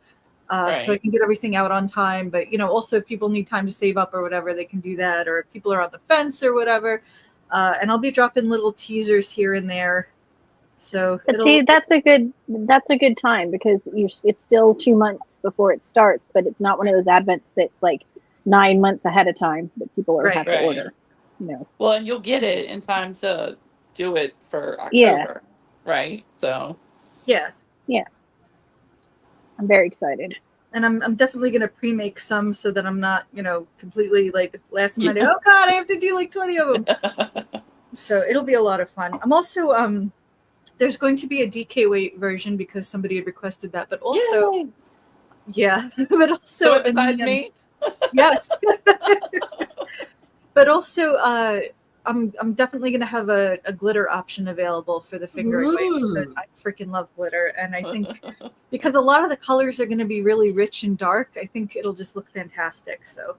so I can get everything out on time. But also if people need time to save up or whatever, they can do that, or if people are on the fence or whatever. And I'll be dropping little teasers here and there. So But see, that's a good time, because it's still 2 months before it starts, but it's not one of those advents that's like 9 months ahead of time that people have to order. Well, and you'll get it in time to do it for October, Yeah. right? So yeah. I'm very excited. And I'm definitely gonna pre-make some so that I'm not, completely like last minute. Oh God, I have to do like 20 of them. So it'll be a lot of fun. I'm also there's going to be a DK weight version because somebody had requested that, but also Yay. yeah, but also So besides me, yes, but also I'm definitely gonna have a glitter option available for the figure I weigh, because I freaking love glitter, and I think because a lot of the colors are gonna be really rich and dark, I think it'll just look fantastic. So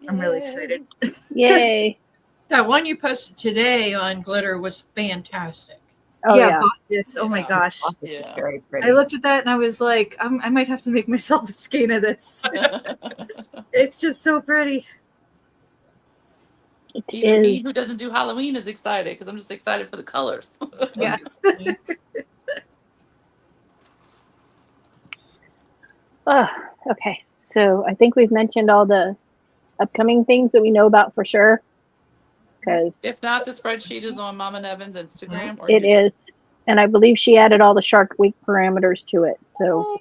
I'm really excited. Yay. That one you posted today on glitter was fantastic. Oh yeah. Bacchus. Oh my gosh. Yeah. Very pretty. I looked at that and I was like, I might have to make myself a skein of this. It's just so pretty. It Even me, is. who doesn't do Halloween, is excited because I'm just excited for the colors. Yes. Okay. So I think we've mentioned all the upcoming things that we know about for sure. Because If not, the spreadsheet is on Mama Nevin's Instagram. Or it YouTube. is. And I believe she added all the Shark Week parameters to it. So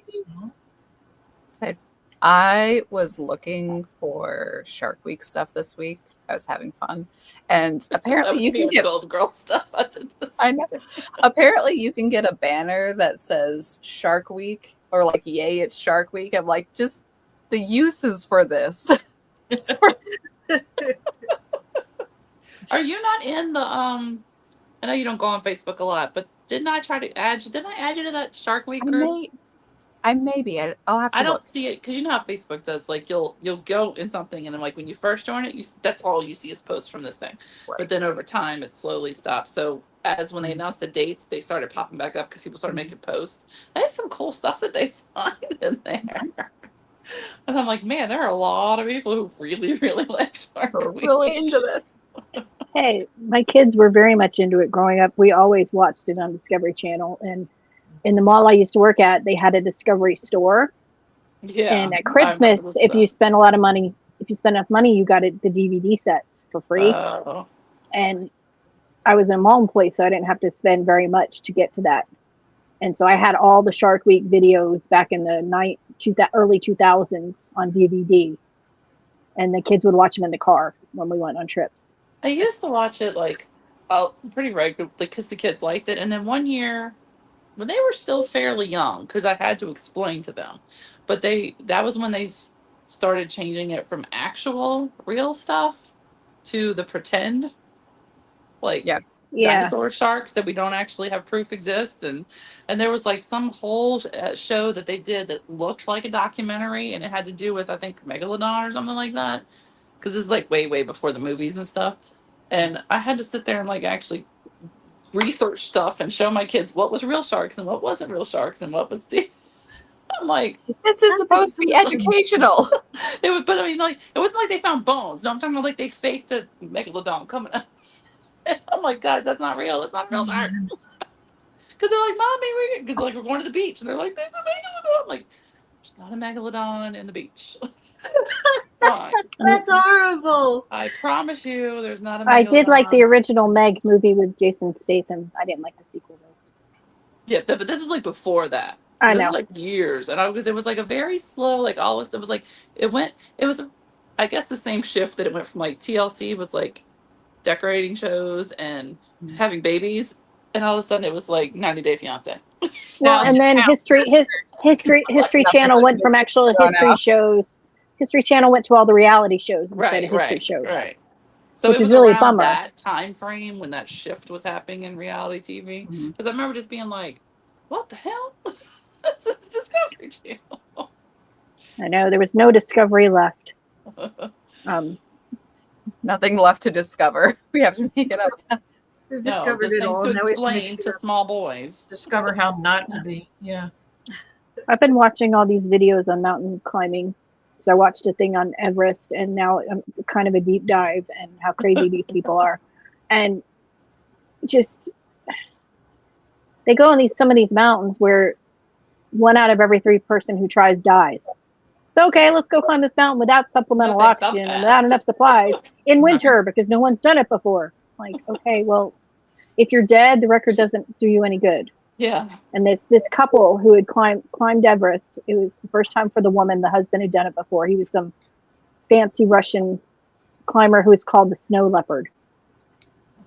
I was looking for Shark Week stuff this week. I was having fun, and That apparently was you me can with get. Gold Girl stuff. I did this. I know. Apparently, you can get a banner that says Shark Week or like "Yay, it's Shark Week." I'm like, just the uses for this. Are you not in the I know you don't go on Facebook a lot, but didn't I add you to that Shark Week group? I may be. I'll have to. I don't look. see it because you know how Facebook does. Like you'll go in something, and then like when you first join it, that's all you see is posts from this thing. Right. But then over time, it slowly stops. So as when they announced the dates, they started popping back up because people started making posts. There's some cool stuff that they find in there. And I'm like, man, there are a lot of people who really, really like Shark We're Week. really into this. hey, my kids were very much into it growing up. We always watched it on Discovery Channel. And in the mall I used to work at, they had a Discovery store. Yeah. And I at remember Christmas, this if you stuff. spend a lot of money, if you spend enough money, you got the DVD sets for free. Oh. And I was a mall employee, so I didn't have to spend very much to get to that. And so I had all the Shark Week videos back in the early 2000s on DVD. And the kids would watch them in the car when we went on trips. I used to watch it like pretty regularly because the kids liked it. And then one year, when they were still fairly young, because I had to explain to them, but that was when they started changing it from actual real stuff to the pretend, like Yeah. dinosaur sharks that we don't actually have proof exist. And there was like some whole show that they did that looked like a documentary, and it had to do with I think Megalodon or something like that, because this is like way before the movies and stuff. And I had to sit there and like actually research stuff and show my kids what was real sharks and what wasn't real sharks and what was the. I'm like, This is supposed to be educational. it was, but I mean, like, it wasn't like they found bones. No, I'm talking about like they faked a megalodon coming up. I'm like, guys, that's not real. That's not a real shark. Because they're like, Mommy, because like we're going to the beach, and they're like, there's a megalodon. I'm like, there's not a megalodon in the beach. Fine. That's horrible. I promise you, there's not a. I did like the megalodon. original Meg movie with Jason Statham. I didn't like the sequel though. Yeah, but this is like before that. I This know. is like years, and it was like a very slow, like all this. It was like it was, I guess the same shift that it went from like TLC was like decorating shows and having babies, and all of a sudden it was like 90 Day Fiance. Well, and then History Channel went from actual history shows. History Channel went to all the reality shows instead of history shows. Right. So which it is was really a around bummer. that time frame when that shift was happening in reality TV. Mhm. Because I remember just being like, "What the hell? This is Discovery Channel." I know there was no Discovery left. Nothing left to discover. We have to make it up. We've No, discovered just it things all. to Now we have to explain mix it to up. small boys. Discover how not to be. Yeah. I've been watching all these videos on mountain climbing because I watched a thing on Everest, and now it's kind of a deep dive and how crazy these people are, and just they go on some of these mountains where 1 out of every 3 person who tries dies. So okay, let's go climb this mountain without supplemental No thanks, I'll oxygen and pass. without enough supplies in I'm not winter because no one's done it before. Like, okay, well, if you're dead, the record doesn't do you any good. Yeah. And this couple who had climbed Everest, it was the first time for the woman. The husband had done it before. He was some fancy Russian climber who is called the Snow Leopard.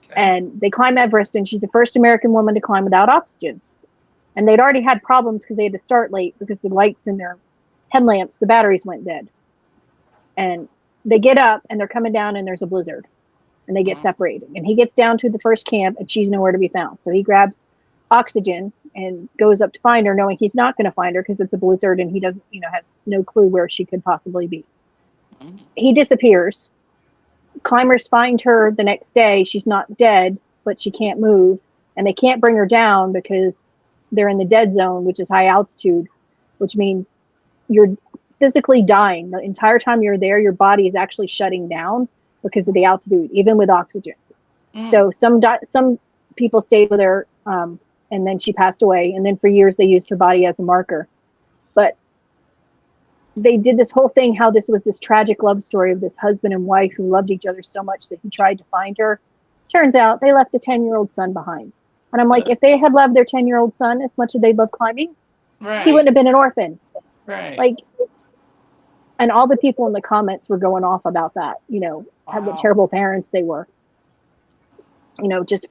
Okay. And they climb Everest, and she's the first American woman to climb without oxygen. And they'd already had problems because they had to start late because the lights in their headlamps, the batteries went dead. And they get up and they're coming down and there's a blizzard and they get separated. And he gets down to the first camp and she's nowhere to be found. So he grabs oxygen and goes up to find her, knowing he's not going to find her because it's a blizzard and he doesn't, has no clue where she could possibly be. He disappears. Climbers find her the next day. She's not dead, but she can't move, and they can't bring her down because they're in the dead zone, which is high altitude, which means you're physically dying. The entire time you're there, your body is actually shutting down because of the altitude, even with oxygen. So some people stayed with her, and then she passed away. And then for years they used her body as a marker. But they did this whole thing, how this was this tragic love story of this husband and wife who loved each other so much that he tried to find her. Turns out they left a 10-year-old son behind. And I'm like, if they had loved their 10-year-old son as much as they loved climbing, Right. he wouldn't have been an orphan. Right. Like, and all the people in the comments were going off about that, how the terrible parents they were, just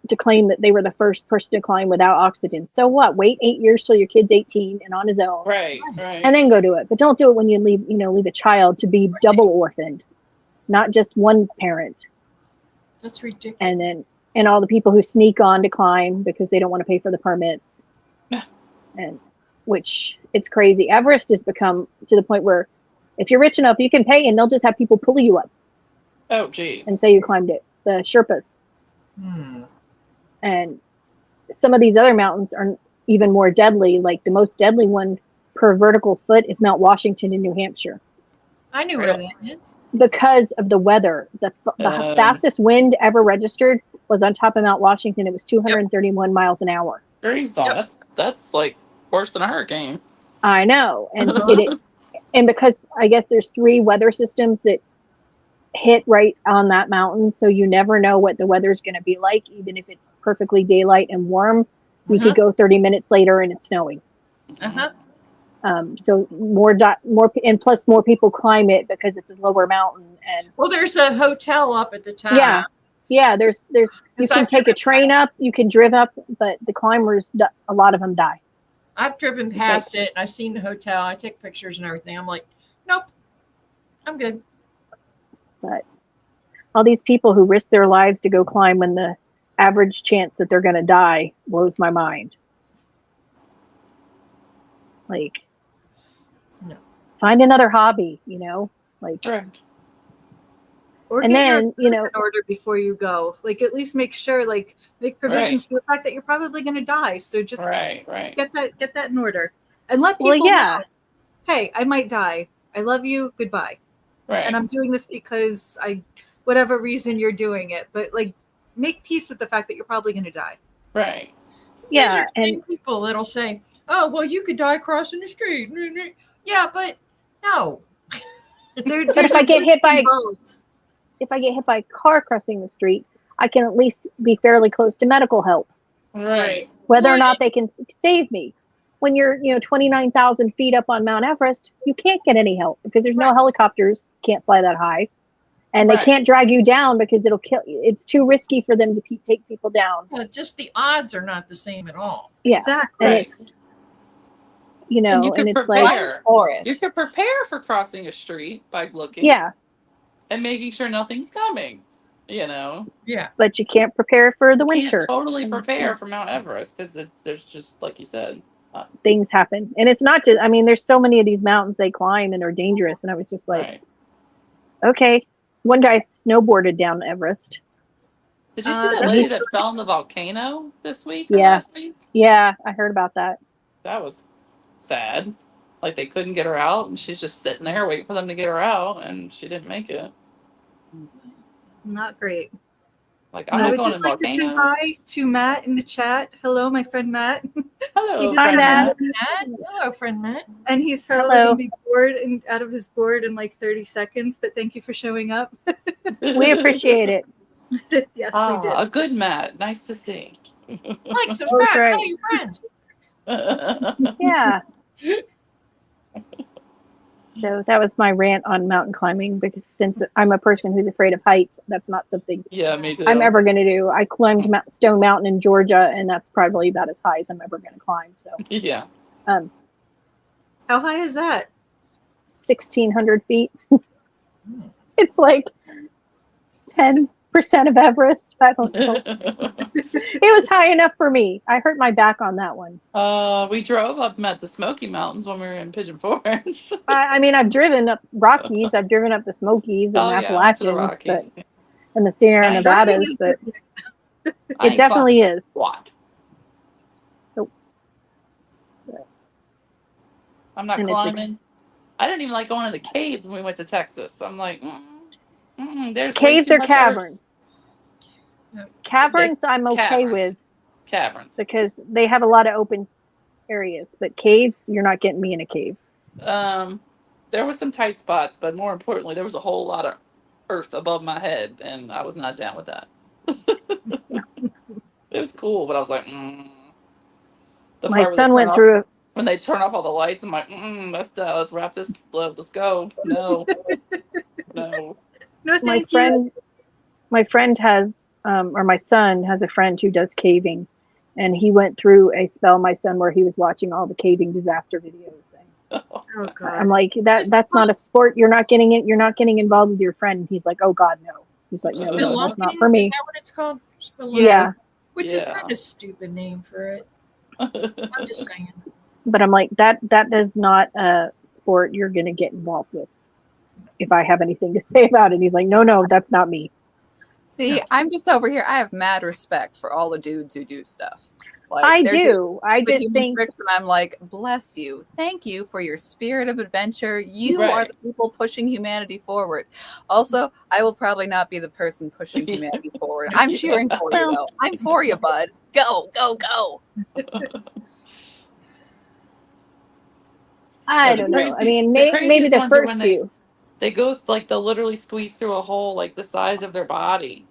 to claim that they were the first person to climb without oxygen. So what? Wait 8 years till your kid's 18 and on his own, Right. Right. and then go do it. But don't do it when you leave a child to be double orphaned, not just one parent. That's ridiculous. And all the people who sneak on to climb because they don't want to pay for the permits, and which it's crazy. Everest has become to the point where if you're rich enough, you can pay, and they'll just have people pull you up Oh, geez. and say you climbed it. The Sherpas. And some of these other mountains are even more deadly. Like the most deadly one per vertical foot is Mount Washington in New Hampshire I knew where that is. because of the weather. The fastest wind ever registered was on top of Mount Washington. It was 231 miles an hour. Geez, Yep. that's like worse than a hurricane. I know. And because I guess there's 3 weather systems that hit right on that mountain, so you never know what the weather is going to be like. Even if it's perfectly daylight and warm, you could go 30 minutes later and it's snowing. So more and plus more people climb it because it's a lower mountain. And Well, there's a hotel up at the top. yeah, there's you Yes, can I've take a train up, you can drive up, but the climbers, a lot of them die. I've driven past it and I've seen the hotel. I take pictures and everything. I'm like, nope, I'm good. But all these people who risk their lives to go climb when the average chance that they're going to die blows my mind. Like, No. find another hobby, like, Correct. Or and get then, your in order before you go. Like at least make sure, make provisions for the fact that you're probably going to die. So just Right. get that in order, and let well, people yeah, know, hey, I might die. I love you. Goodbye. Right. And I'm doing this because whatever reason you're doing it, but make peace with the fact that you're probably going to die. Right. yeah, There's and people that'll say, oh, well, you could die crossing the street. Yeah, but no. but if I get hit by a car crossing the street, I can at least be fairly close to medical help, Right. whether or Well, not they can save me. When you're 29,000 feet up on Mount Everest, you can't get any help because there's no helicopters, can't fly that high, and they Right. can't drag you down because it'll kill you. It's too risky for them to take people down. Well, just the odds are not the same at all. Yeah, Exactly. and Right. it's And you could it's prepare. like, For it. You could prepare for crossing a street by looking yeah, and making sure nothing's coming. You know, Yeah. but you can't prepare for the can't winter. totally prepare for Mount Everest because there's just like you said. Things happen, and it's not just. I mean, there's so many of these mountains they climb and are dangerous, and I was just like, Right. okay. One guy snowboarded down Everest. Did you see that That's lady he's- that fell in the volcano this week or Yeah. last week? Yeah, I heard about that. That was sad. Like they couldn't get her out, and she's just sitting there waiting for them to get her out, and she didn't make it. Not great. Like I I'm not would going just in like to say volcanoes. hi to Matt in the chat. Hello, my friend Matt. Hello, He just Hi, friend Matt. Matt. Matt? Hello, friend Matt. And he's probably Hello. going to be bored and out of his gourd in like 30 seconds, but thank you for showing up. We appreciate it. Yes, Ah, we did. a good Matt. Nice to see. Like, subscribe, That's right. tell your friends. Yeah. So that was my rant on mountain climbing, because since I'm a person who's afraid of heights, that's not something Yeah, me too. I'm ever going to do. I climbed Stone Mountain in Georgia, and that's probably about as high as I'm ever going to climb. So, Yeah. How high is that? 1,600 feet. It's like 10% of Everest. I don't know. It was high enough for me. I hurt my back on that one. We drove up at the Smoky Mountains when we were in Pigeon Forge. I mean, I've driven up Rockies. I've driven up the Smokies and Oh yeah, I went to the Appalachians, Rockies. but and the Sierra I- Nevadas, but I ain't definitely climbed is. Squat. Nope. I'm not And it's climbing. I didn't even like going to the caves when we went to Texas. I'm like, there's way caves too or much caverns. No. Caverns, I'm okay Caverns. with caverns. because they have a lot of open areas. But caves, you're not getting me in a cave. There was some tight spots, but more importantly, there was a whole lot of earth above my head, and I was not down with that. It was cool, but I was like, The My part where they son turn went off- through. when they turn off all the lights. I'm like, let's wrap this. Let's go. No, no. No, My thank you. friend has, or my son has a friend who does caving, and he went through a spell, my son, where he was watching all the caving disaster videos. And Oh, God. I'm like, that's not a sport. You're not getting it. You're not getting involved with your friend. And he's like, oh God, no. He's like, no, that's not for Is me. that what it's called? Yeah. Which is Yeah. kind of a stupid name for it. I'm just saying. But I'm like, that is not a sport you're going to get involved with. If I have anything to say about it, he's like, no, that's not me. See, I'm just over here. I have mad respect for all the dudes who do stuff. Like, I they're doing do. I the just human think tricks, and I'm like, bless you. Thank you for your spirit of adventure. You are Right. the people pushing humanity forward. Also, I will probably not be the person pushing humanity forward. I'm Yeah. cheering for you, though. I'm for you, bud. Go, go, go. I The don't know. I crazy- mean, the maybe craziest the ones are when first they- few. They go like they'll literally squeeze through a hole like the size of their body.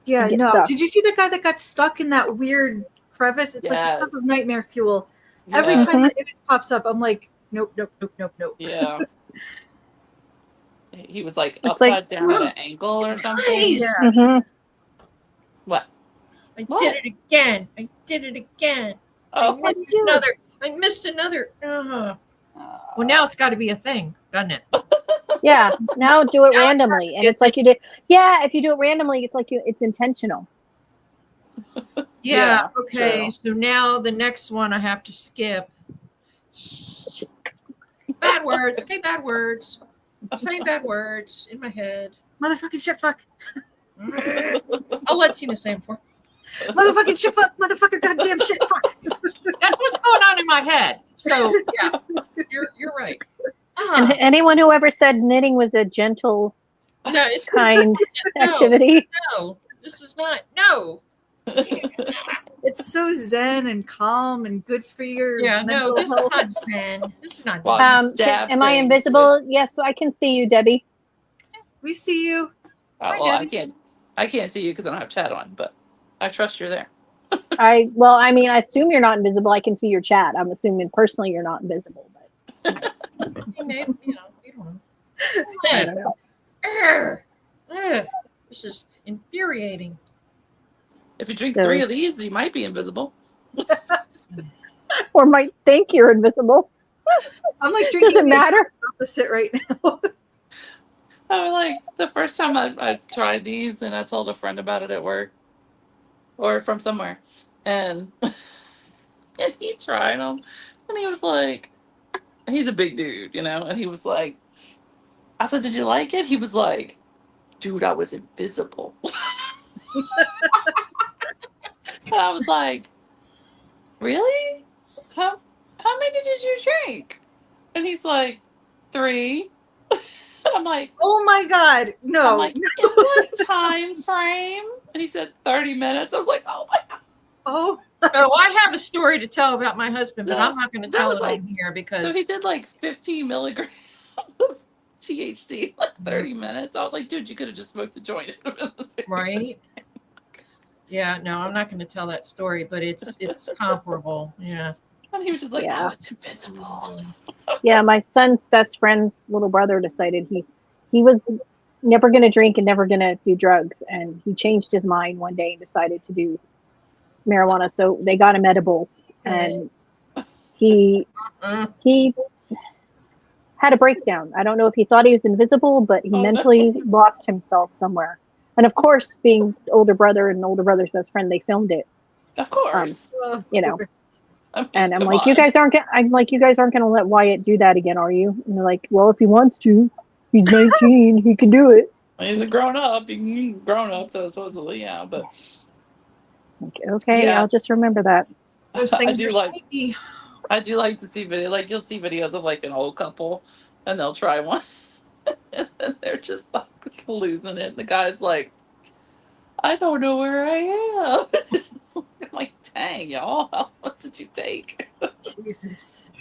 Yeah, get no. stuck. Did you see the guy that got stuck in that weird crevice? It's like the stuff Yes. of nightmare fuel. Every Yes. time that image pops up, I'm like, nope. Yeah. He was like It's like- upside down at an ankle or something. Jeez. Yeah. Mhm. What? I What? did it again. I did it again. Oh, I missed another. Well, now it's got to be a thing, doesn't it? Yeah. Now do it Now it's randomly, and get it's like you did. Yeah, if you do it randomly, it's like it's intentional. Yeah, Okay. true. So now the next one I have to skip. Bad words. Say bad words. Say bad words in my head. Motherfucking shit fuck. I'll let Tina say them for. Motherfucking shit fuck. Motherfucking goddamn shit fuck. That's what's going on in my head. So yeah, you're right. And anyone who ever said knitting was a gentle, No, it's kind No. activity, No, this is not. No. It's so zen and calm and good for your Yeah, no, mental this is health. not Zen. This is not Well, Zen. stab am I things invisible? Yes, I can see you, Debbie. We see you. Well, I can't see you because I don't have chat on, but I trust you're there. I assume you're not invisible. I can see your chat. I'm assuming personally you're not invisible, but Maybe, you don't know. I don't know. This is infuriating. If you drink So- 3 of these, you might be invisible. Or might think you're invisible. I'm like Does drinking it the matter? opposite right now. I was like, the first time I tried these and I told a friend about it at work or from somewhere. And, and he tried them. And he was like, he's a big dude, you know? And he was like, I said, did you like it? He was like, dude, I was invisible. And I was like, really? How many did you drink? And he's like, 3. And I'm like, Oh my God. I'm No. like, in what time frame? And he said 30 minutes. I was like, oh my God. Oh, Oh, I have a story to tell about my husband, but So, I'm not going to that tell was it like- on here So because he did like 15 milligrams of THC, like 30 minutes. I was like, dude, you could have just smoked a joint. right. Yeah, no, I'm not going to tell that story, but it's comparable. Yeah. And he was just like, I Yeah. was invisible. Yeah, my son's best friend's little brother decided he was never going to drink and never going to do drugs, and he changed his mind one day and decided to do marijuana. So they got him edibles, and he Mm. he had a breakdown. I don't know if he thought he was invisible, but he Oh, no. mentally lost himself somewhere. And of course, being the older brother and older brother's best friend, they filmed it. Of course. You know. I mean, And I'm come like, on. you guys aren't going to let Wyatt do that again, are you? And they're like, well, if he wants to, he's 19, he can do it. He's a grown up. He's grown up, so supposedly, yeah. But Like, okay, Yeah. I'll just remember that. Those I things do are like- sneaky. I do like to see video. Like you'll see videos of like an old couple, and they'll try one, and then they're just like losing it. The guy's like, I don't know where I am. I'm like, dang, y'all, how much did you take? Jesus.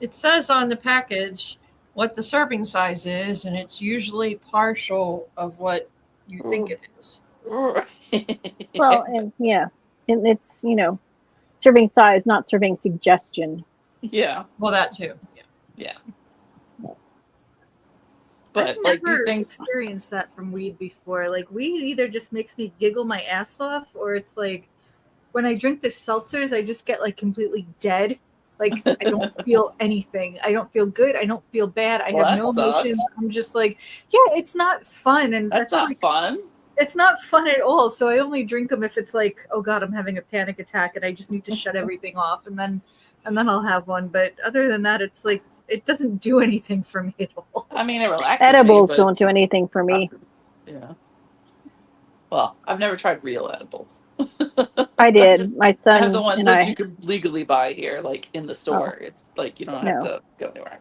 It says on the package what the serving size is, and it's usually partial of what you think it is. Well, and yeah, and it's, serving size, not serving suggestion. yeah, Well, that too. Yeah. but I've like never these things. experienced that from weed before. Like weed either just makes me giggle my ass off, or it's like when I drink the seltzers, I just get like completely dead. Like I don't feel anything. I don't feel good. I don't feel bad. I Well, have that no sucks. emotions. I'm just like, yeah, it's not fun, and That's not like, fun. it's not fun at all. So I only drink them if it's like, oh God, I'm having a panic attack and I just need to shut everything off, and then I'll have one. But other than that, it's like it doesn't do anything for me at all. I mean, it relaxes Edibles me, but don't do anything for me. Yeah. Well, I've never tried real edibles. I did. Just- My I son have the ones and that I. you could legally buy here, like in the store. It's like you don't have No. to go anywhere.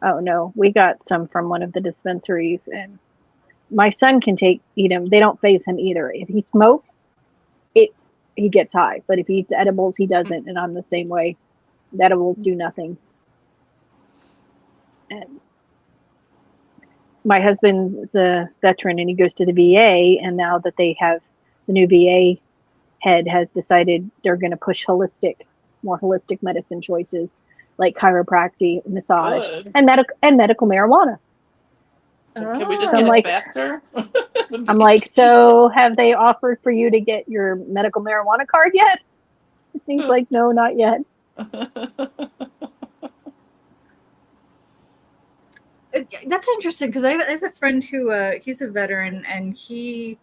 Oh no, we got some from one of the dispensaries, and my son can eat them. They don't phase him either. If he smokes, he gets high, but if he eats edibles, he doesn't. And I'm the same way. The edibles do nothing. And my husband's a veteran, and he goes to the VA. And now that they have the new VA head has decided they're going to push more holistic medicine choices like chiropractic, massage, Good. and medical marijuana. Can we just So get I'm it like- faster? I'm like, so have they offered for you to get your medical marijuana card yet? He's like, no, not yet. That's interesting because I have a friend who he's a veteran, and he's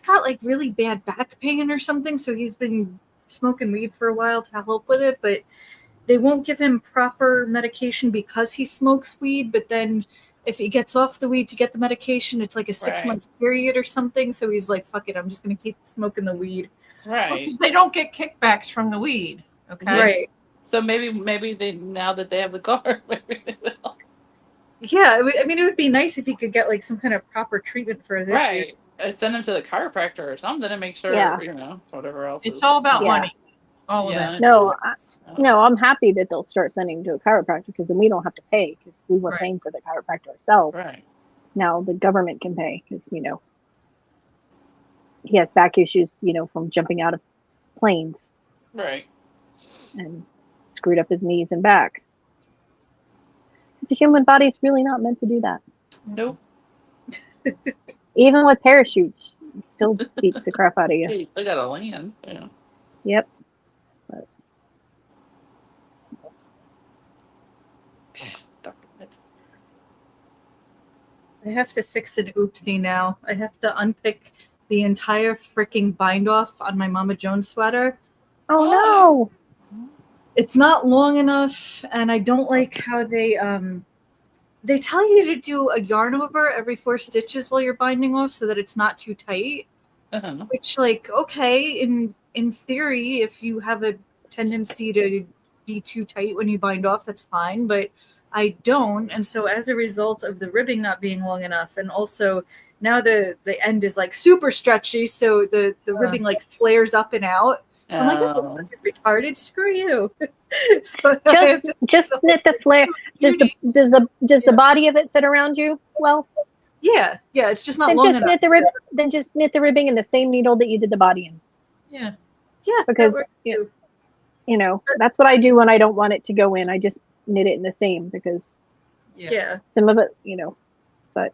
got like really bad back pain or something, so he's been smoking weed for a while to help with it, but they won't give him proper medication because he smokes weed. But then if he gets off the weed to get the medication, it's like a 6-month period or something, so he's like, fuck it, I'm just gonna keep smoking the weed. Right. Because they don't get kickbacks from the weed. Okay. Right. So maybe they now that they have the card, maybe they will. Yeah, it would be nice if he could get like some kind of proper treatment for his issue. Right. Send him to the chiropractor or something and make sure Yeah. whatever else. It's is- all about Yeah. money. All of Yeah. it. No, I'm happy that they'll start sending to a chiropractor because then we don't have to pay because we were Right. paying for the chiropractor ourselves. Right. Now the government can pay because, he has back issues, from jumping out of planes Right. and screwed up his knees and back. Because the human body's really not meant to do that. Nope. Even with parachutes, it still beats the crap out of Yeah, you. you still gotta land. Yeah. Yep. But Dr. Mitt. I have to fix an oopsie now. I have to unpick the entire freaking bind off on my Mama Jones sweater. Oh no. It's not long enough, and I don't like how they tell you to do a yarn over every 4 stitches while you're binding off so that it's not too tight. Uh-huh. Which, like, okay, in theory, if you have a tendency to be too tight when you bind off, that's fine, but I don't. And so as a result of the ribbing not being long enough, and also now the end is like super stretchy, so the ribbing like flares up and out. I'm like, this is Oh. fucking retarded. Screw you. So I have Just to- knit the flare. Does the body of it fit around you? Well, yeah, it's just not then long just enough. knit the rib. Then just knit the ribbing in the same needle that you did the body in, Yeah. Yeah, that because works too. you know that's what I do when I don't want it to go in. I just knit it in the same because Yeah. some of it, but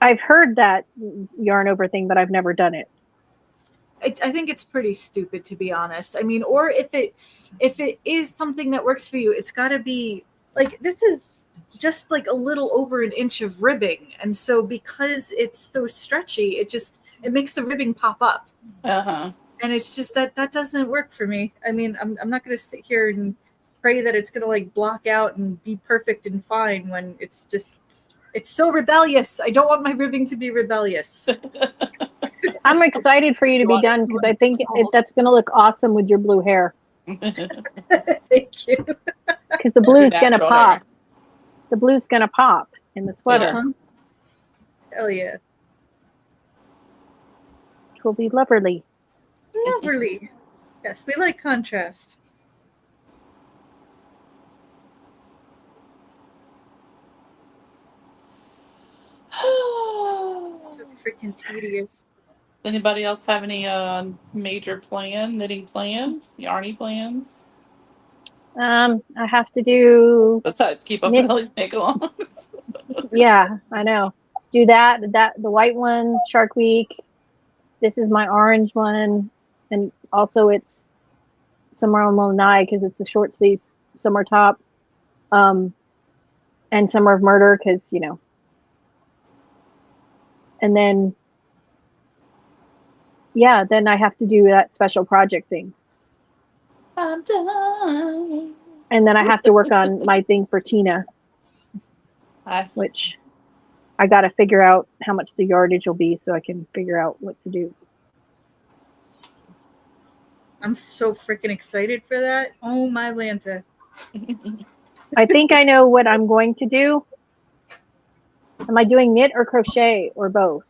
I've heard that yarn over thing, but I've never done it. I think it's pretty stupid, to be honest. I mean, or if it is something that works for you, it's got to be like, this is just like a little over an inch of ribbing, and so because it's so stretchy, it makes the ribbing pop up, Uh-huh. and it's just that doesn't work for me. I mean, I'm not going to sit here and pray that it's going to like block out and be perfect and fine when it's so rebellious. I don't want my ribbing to be rebellious. I'm excited for you to be done because I think that's going to look awesome with your blue hair. Thank you. Because the blue's going to Natural pop. hair. The blue's going to pop in the sweater, Uh-huh. Hell yeah. which will be lovely. Lovely. Yes, we like contrast. So freaking tedious. Anybody else have any major knitting plans, yarny plans? I have to do, Besides keep up Knit- with all these make-alongs. yeah, I know. Do that, the white one, Shark Week. This is my orange one. And also it's Summer on Lanai because it's a short sleeves summer top. And Summer of Murder because, and then, yeah, then I have to do that special project thing. I'm done. And then I have to work on my thing for Tina, I which I got to figure out how much the yardage will be so I can figure out what to do. I'm so freaking excited for that. Oh my Lanta. I think I know what I'm going to do. Am I doing knit or crochet or both?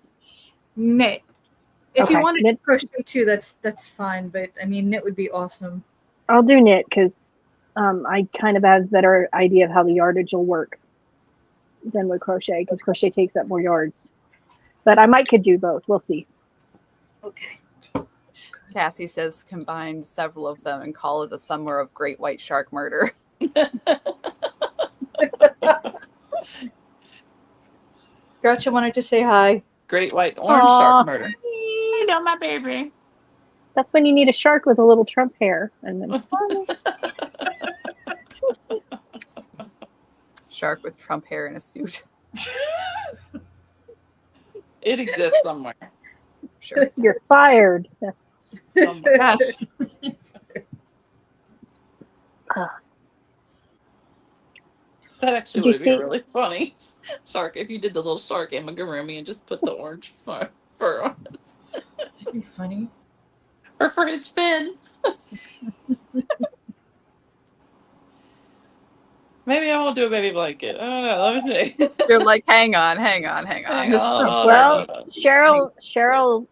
Knit. If you Okay, wanted knit. to crochet too, that's fine. But I mean, knit would be awesome. I'll do knit because I kind of have a better idea of how the yardage will work than with crochet because crochet takes up more yards. But I could do both. We'll see. Okay. Cassie says combine several of them and call it the Summer of Great White Shark Murder. Groucho wanted to say hi. Great white orange Aw. shark murder. Hello, my baby. That's when you need a shark with a little Trump hair. And then Shark with Trump hair in a suit. It exists somewhere. Sure. you're fired. Somewhere. Gosh. That actually Did you would be see- really funny. Shark, if you did the little shark amigurumi and just put the orange fur on it. That'd be funny. Or for his fin. Maybe I won't do a baby blanket. I don't know. Let me see. You're like, hang on. Hang This is on. Well, Cheryl,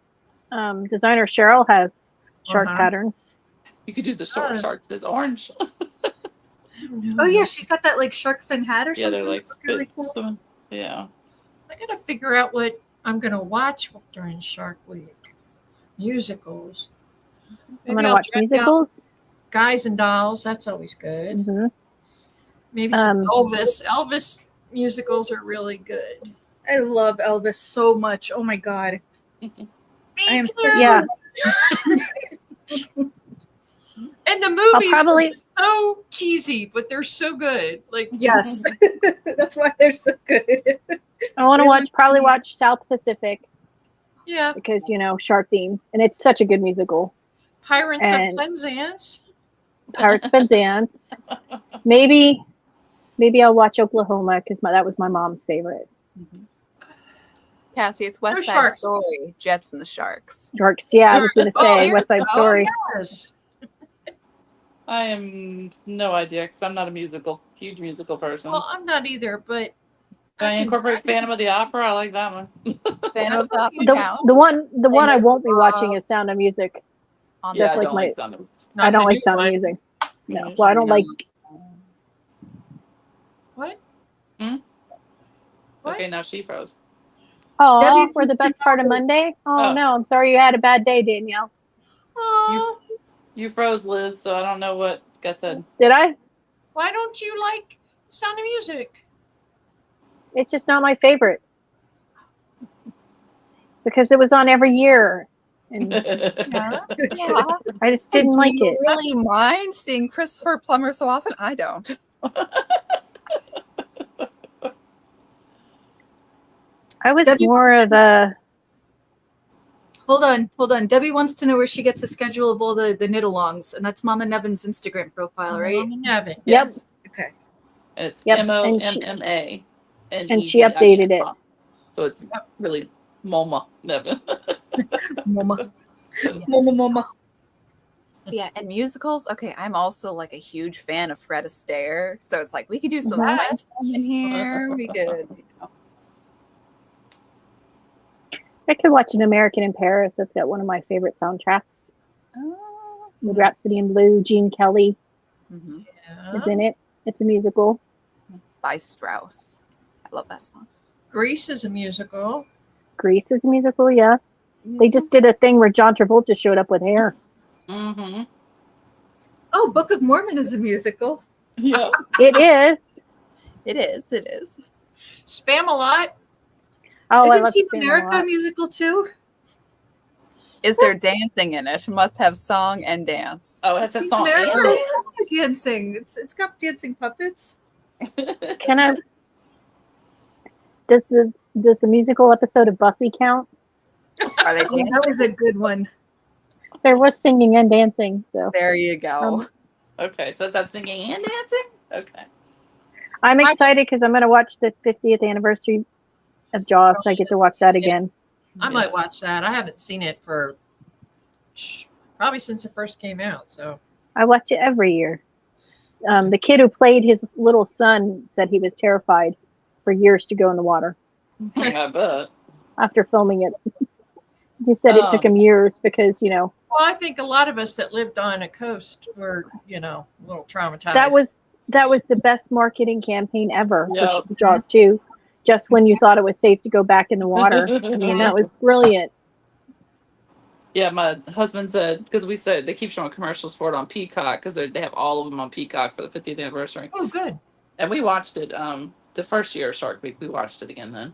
designer Cheryl has shark Uh-huh. patterns. You could do the short Yes. sharks as orange. I don't know. Oh yeah, she's got that like shark fin hat or Yeah, something. they're like That's really cool. swimming. Yeah. I gotta figure out what I'm gonna watch during Shark Week. Musicals. I'm Maybe going to I'll watch check out musicals. Guys and Dolls. That's always good. hmm Maybe some Um, Elvis. Elvis musicals are really good. I love Elvis so much. Oh my god. Me I am too. so Yeah. And the movie movies probably- are so cheesy, but they're so good. Like, Yes, that's why they're so good. I want to Really probably cheap. watch South Pacific yeah, because shark theme, and it's such a good musical. Pirates And- of Penzance. Pirates of Penzance. Maybe I'll watch Oklahoma because that was my mom's favorite. Cassie, it's West No Side sharks. Story, Jets and the Sharks. Sharks. Yeah, I was going to Oh, say here West we Side go. Story. Yes. I am no idea because I'm not a huge musical person. Well, I'm not either, but Can I can- incorporate Phantom of the Opera? I like that one. Phantom of the That's Opera The, count the one I Miss won't be watching Bob. is Sound of Music. on Yeah, That's I like don't my- like Sound of Music. not I don't the like new Sound one. of Music. No, Mhm. well, I don't like. What? What? Okay, now she froze. Oh, Debbie for the wants to best part of know- Monday. Oh Oh. no, I'm sorry you had a bad day, Danielle. Oh, You froze, Liz, so I don't know what got said. Did I? why don't you like Sound of Music? It's just not my favorite because it was on every year, and Yeah. Yeah. I just didn't Do like you it. really mind seeing Christopher Plummer so often? I don't. I was Debbie more wants of a. Hold on. Debbie wants to know where she gets a schedule of all the knit-alongs, and that's Mama Nevin's Instagram profile, right? Mom and Evan. Yes. Okay. And it's Yep, and she- MOMMA. and she updated it. So it's really Moma Nevin. Mama. Mama. Yeah, and musicals. Okay, I'm also like a huge fan of Fred Astaire, so it's like we could do some Mhm. science in here. We could, I could watch An American in Paris. That's got one of my favorite soundtracks. Oh. With Rhapsody in Blue, Gene Kelly Mhm. Yeah. is in it. It's a musical. By Strauss. I love that song. Grease is a musical. Grease is a musical, yeah. They just did a thing where John Travolta showed up with hair. Mm-hmm. Oh, Book of Mormon is a musical. Yeah. It is. It is. It is. Spam-A-Lot. Oh, I Isn't love Team Spin a America a lot. musical too? Is there dancing in it? It must have song and dance. Oh, it has a Team song America and has dancing. It's got dancing puppets. dance. Can I? Does the musical episode of Buffy count? Are they Oh, dancing? that was a good one. There was singing and dancing, so There you go. Okay, so it's up singing and dancing? Okay. I'm excited because I'm going to watch the 50th anniversary of Jaws. So I get to watch that again. I might watch that. I haven't seen it for probably since it first came out. So I watch it every year. The kid who played his little son said he was terrified for years to go in the water I bet. after filming it. He said it took him years because well, I think a lot of us that lived on a coast were, a little traumatized. that was the best marketing campaign ever Yep. for Jaws 2. Just when you thought it was safe to go back in the water. I mean, that was brilliant. Yeah, my husband said, because we said they keep showing commercials for it on Peacock because they have all of them on Peacock for the 50th anniversary. Oh, good. And we watched it the first year of Shark Week. We watched it again then.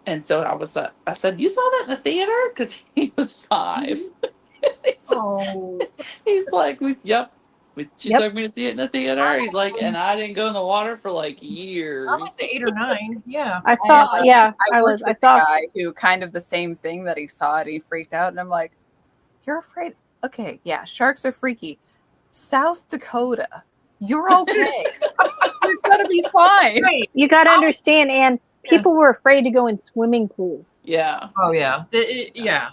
And so I said, you saw that in the theater? Because he was 5. Oh, He's like, yep. She Yep. took me to see it in the theater. He's like, and I didn't go in the water for like years. I was 8 or 9. Yeah. I saw, I worked I with saw. a guy who kind of the same thing that he saw it. He freaked out, and I'm like, "You're afraid? Okay, yeah, sharks are freaky. South Dakota, you're okay. You're gonna be fine." Right. You got to understand, and people were afraid to go in swimming pools. Yeah. Oh, yeah. Yeah.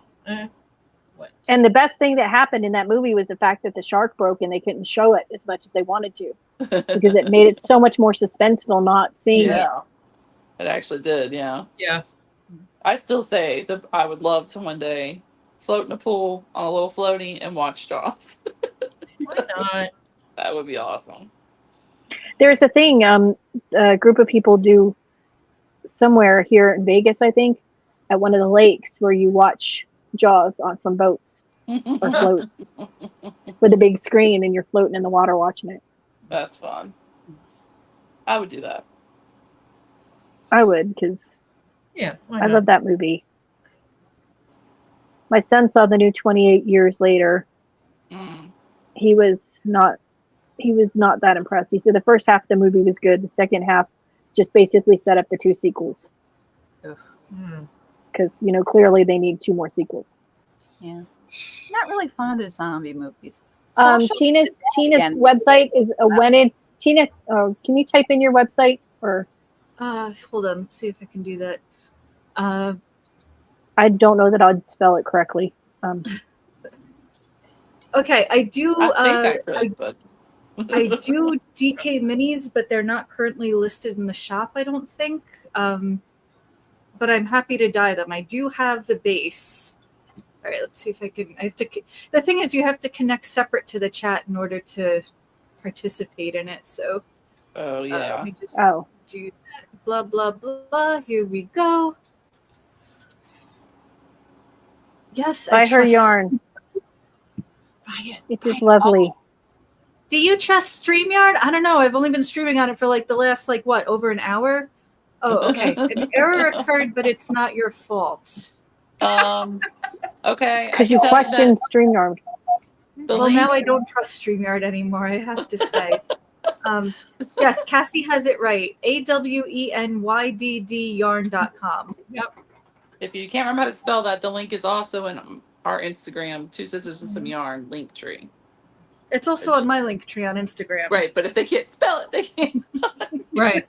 What? And the best thing that happened in that movie was the fact that the shark broke and they couldn't show it as much as they wanted to because it made it so much more suspenseful not seeing it. Yeah. It actually did, yeah. Yeah. I still say that I would love to one day float in a pool on a little floaty and watch Jaws. Why not? That would be awesome. There's a thing, a group of people do somewhere here in Vegas, I think, at one of the lakes where you watch Jaws from boats or floats with a big screen and you're floating in the water watching it. That's fun. I would do that. I would because Yeah. Why I not? love that movie. My son saw the new 28 Years Later, Mm. he was not that impressed. He said the first half of the movie was good. The second half just basically set up the 2 sequels Hmm. because clearly they need 2 more sequels. Yeah. Not really fond of zombie movies. Tina's again. website is a Wened. Tina, can you type in your website or? Hold on, let's see if I can do that. I don't know that I'd spell it correctly. Okay, I do. I think I could, but I do DK minis, but they're not currently listed in the shop, I don't think. But I'm happy to dye them. I do have the base. All right, let's see if I can. I have to. The thing is, you have to connect separate to the chat in order to participate in it. So oh yeah. let me just Oh, do that. Blah blah blah. Here we go. Yes, buy I her trust. yarn. Buy it. It is lovely. Do you trust StreamYard? I don't know. I've only been streaming on it for like the last over an hour. Oh, okay. An error occurred, but it's not your fault. Okay. Because you questioned StreamYard. Well, now I don't trust StreamYard anymore, I have to say. Yes, Cassie has it right. AWENYDD yarn.com. If you can't remember how to spell that, the link is also in our Instagram, Two Sisters and Some Yarn link tree. It's also on my link tree on Instagram. Right, but if they can't spell it, they can't. Right.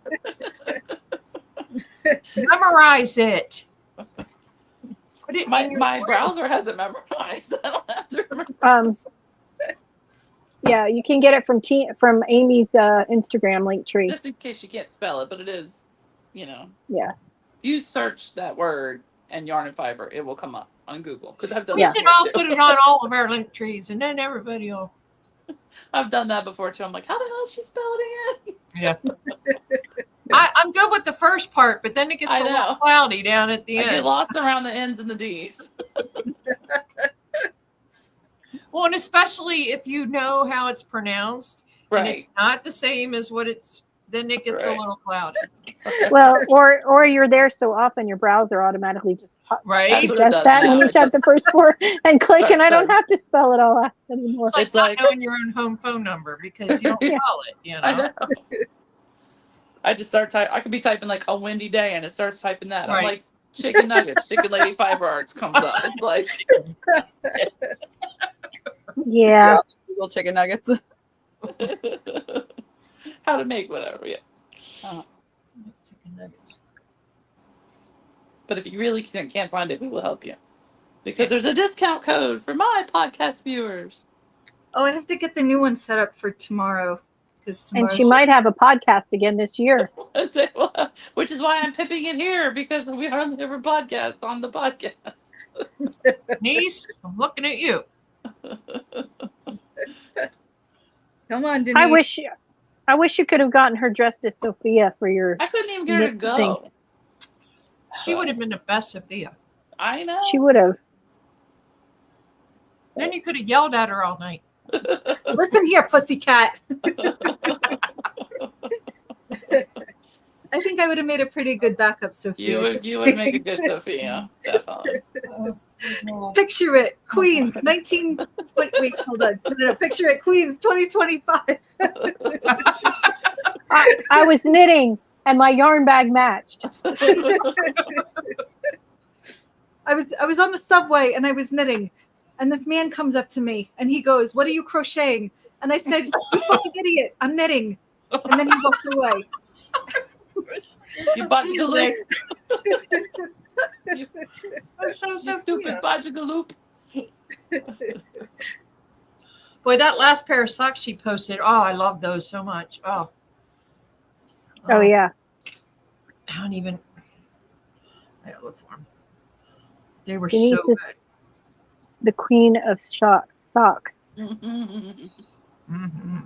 Memorize it. Put it in My your my phone. browser has it memorized. I don't have to remember. Yeah, you can get it from Amy's Instagram link tree. Just in case you can't spell it, but it is, Yeah. If you search that word and yarn and fiber, it will come up on Google because I've done. We that should before, all too. put it on all of our link trees, and then everybody will. I've done that before too. I'm like, how the hell is she spelling it? Yeah. I'm good with the first part, but then it gets I a little know. cloudy down at the I get end. lost around the N's and the D's. Well, and especially if you know how it's pronounced, and it's Right. not the same as what it's. Then it gets a Right. little cloudy. Well, or you're there so often your browser automatically just Right? That's what it suggests does that, and now. you It just have the just first 4 and click, and I don't starts have to spell it all out anymore. It's like It's not like- knowing your own home phone number because you don't Yeah. call it. You I know. know. I just start typing. I could be typing like a windy day, and it starts typing that. I'm Right. like, chicken nuggets, chicken lady fiber arts comes up. It's like, Yeah. Google chicken nuggets. how to make whatever. Yeah. Chicken nuggets. But if you really can't find it, we will help you because there's a discount code for my podcast viewers. Oh, I have to get the new one set up for tomorrow. And she might have a podcast again this year. Which is why I'm pipping it here because we hardly ever podcast on the podcast. Niece, I'm looking at you. Come on, Denise. I wish you could have gotten her dressed as Sophia for your. I couldn't even get her to go. Thing. She would have been the best Sophia. I know. She would have. Then you could have yelled at her all night. Listen here, pussycat. I think I would have made a pretty good backup Sophia. You would make a good Sophia, definitely. Picture it, Queens, 19. Wait, hold on. No, picture it, Queens, 2025. I was knitting, and my yarn bag matched. I was on the subway and I was knitting, and this man comes up to me and he goes, "What are you crocheting?" And I said, "You fucking idiot, I'm knitting." And then he walked away. You bajagaloop. You That's so stupid bajagaloop. Boy, that last pair of socks she posted. Oh, I love those so much. Oh. Oh yeah. I don't even. I gotta look for them. They were Denise so is- good. The queen of socks. Mm-hmm.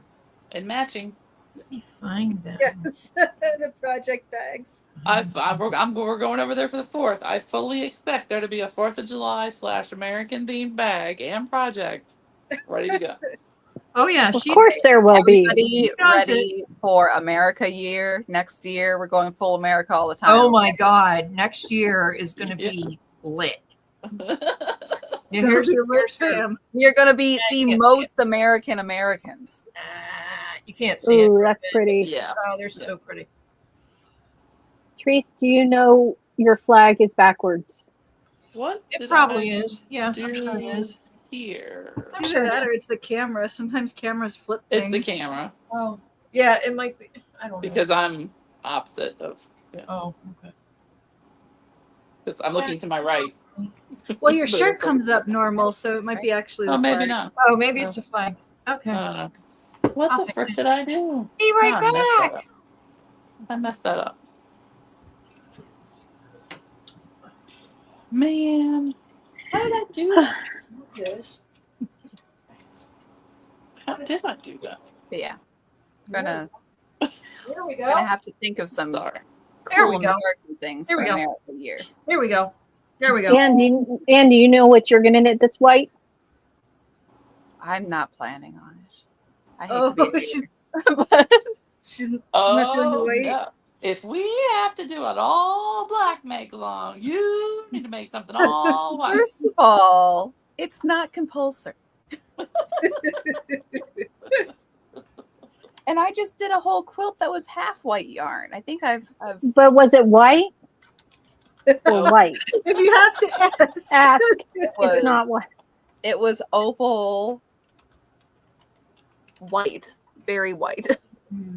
And matching. Let me find them. Yes, the project bags. We're going over there for the 4th. I fully expect there to be a 4th of July / American themed bag and project ready to go. Oh yeah, Of course there will be. Everybody Does ready for America year. Next year, we're going full America all the time. Oh my God! Next year is going to be lit. Yeah, Gonna here's, be a lit here's her. fam. You're gonna be Yeah, the you can't most American Americans. You can't see Ooh, it. that's pretty. Yeah. Oh, they're so pretty. Treese, do you know your flag is backwards? What It did probably I is. Yeah, do I'm sure it is. here? It's either that or it's the camera. Sometimes cameras flip It's things. the camera Oh, yeah, it might be. I don't know. because I'm opposite of. Oh, okay. Because I'm looking to my right. Well, your But shirt it's comes over up normal, so it might be actually Oh, the maybe flag. not. Oh, maybe it's a flag. Okay. What I'll the fix frick it. did I do? Be right I messed that back. up. I messed that up. Man, how did I do that? Yes. How did I do that? But yeah, gonna There we gonna go. have to think of some Sorry. There cool we go. American things There for we go. America Year. There we go. There we go. And do you know what you're gonna knit that's white? I'm not planning on it. I hate Oh, to be a she's, hater, but she's not doing the Oh, white. no. If we have to do an all black make along, you need to make something all white. first of all, it's not compulsory. And I just did a whole quilt that was half white yarn. I think I've But was it white or Nope. white? If you have to ask. Ask. it It's not was white. it was opal white, very white.